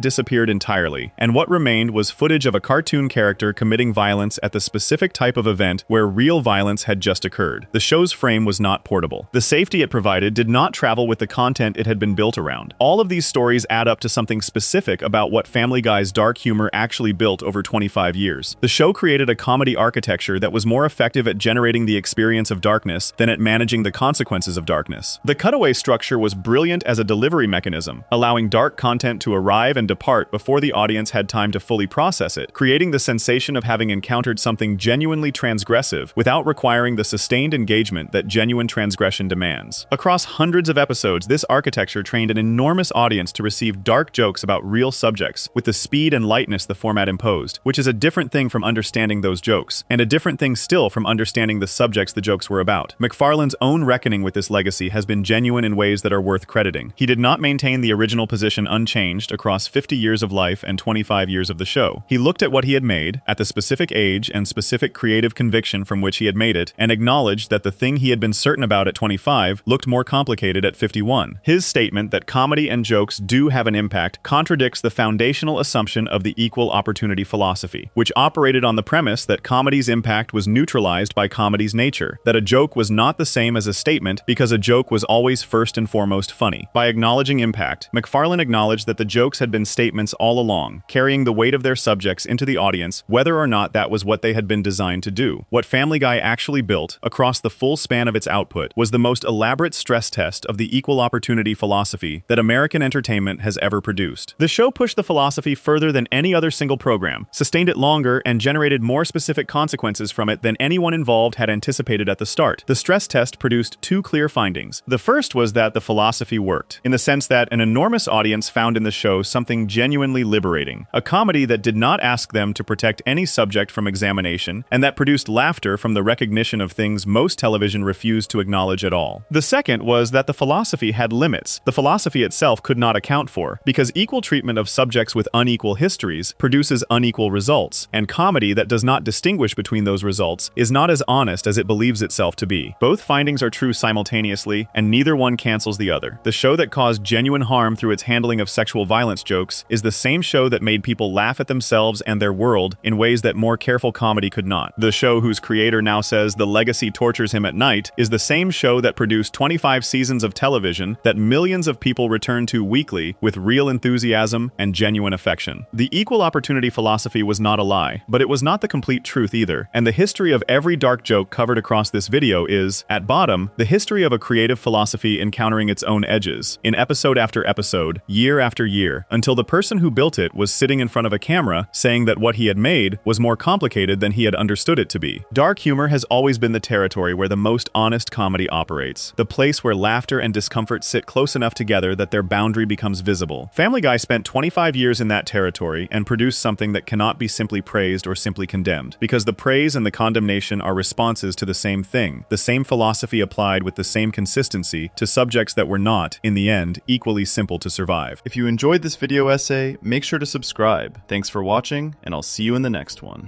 disappeared entirely, and what remained was footage of a cartoon character committing violence at the specific type of event where real violence had just occurred. The show's frame was not portable. The safety it provided did not travel with the content it had been built around. All of these stories add up to something specific about what Family Guy's dark humor actually built over 25 years. The show created a comedy architecture that was more effective at generating the experience of darkness than at managing the consequences of darkness. The cutaway structure was brilliant as a delivery mechanism, allowing dark content to arrive and depart before the audience had time to fully process it, creating the sensation of having encountered something genuinely transgressive without requiring the sustained engagement that genuine transgression demands. Across hundreds of episodes, this architecture trained an enormous audience to receive dark jokes about real subjects with the speed and lightness the format imposed, which is a different thing from understanding those jokes, and a different thing still from understanding the subjects the jokes were about. McFarlane's own reckoning with this legacy has been genuine in ways that are worth crediting. He did not maintain the original position unchanged across 50 years of life and 25 years of the show. He looked at what he had made, at the specific age and specific creative conviction from which he had made it, and acknowledged that the thing he had been certain about at 25 looked more complicated at 51. His statement that comedy and jokes do have an impact contradicts the foundational assumption of the equal opportunity philosophy, which operated on the premise that comedy's impact was neutralized by comedy's nature, that a joke was not the same as a statement because a joke was always first and foremost funny. By acknowledging impact, McFarlane acknowledged that the jokes had been statements all along, carrying the weight of their subjects into the audience, whether or not that was what they had been designed to do. What Family Guy actually built, across the full span of its output, was the most elaborate stress test of the equal opportunity philosophy that American entertainment has ever produced. The show pushed the philosophy further than any other single program, sustained it longer, and generated more specific consequences from it than anyone involved had anticipated at the start. The stress test produced two clear findings. The first was that the philosophy worked, in the sense that an enormous audience found in the show something genuinely liberating, a comedy that did not ask them to protect any subject from examination, and that produced laughter from the recognition of things most television refused to acknowledge at all. The second was that the philosophy had limits the philosophy itself could not account for, because equal treatment of subjects with unequal histories produces unequal results, and comedy that does not distinguish between those results is not as honest as it believes itself to be. Both findings are true simultaneously, and neither one cancels the other. The show that caused genuine harm through its handling of sexual violence jokes is the same show that made people laugh at themselves and their world in ways that more careful comedy could not. The show whose creator now says the legacy tortures him at night is the same show that produced 25 seasons of television that millions of people return to weekly with real enthusiasm and genuine affection. The equal opportunity philosophy was not a lie, but it was not the complete truth either, and the history of every dark joke covered across this video is, at bottom, the history of a creative philosophy encountering its own edges, in episode after episode, year after year, until the person who built it was sitting in front of a camera saying that what he had made was more complicated than he had understood it to be. Dark humor has always been the territory where the most honest comedy operates, the place where laughter and discomfort sit close enough together that their boundary becomes visible. Family Guy spent 25 years in that territory and produced something that cannot be simply praised or simply condemned, because the praise and the condemnation are responses to the same thing, the same philosophy applied with the same consistency to subjects that were not, in the end, equally simple to survive. If you enjoyed this video essay, make sure to subscribe. Thanks for watching, and I'll see you in the next one.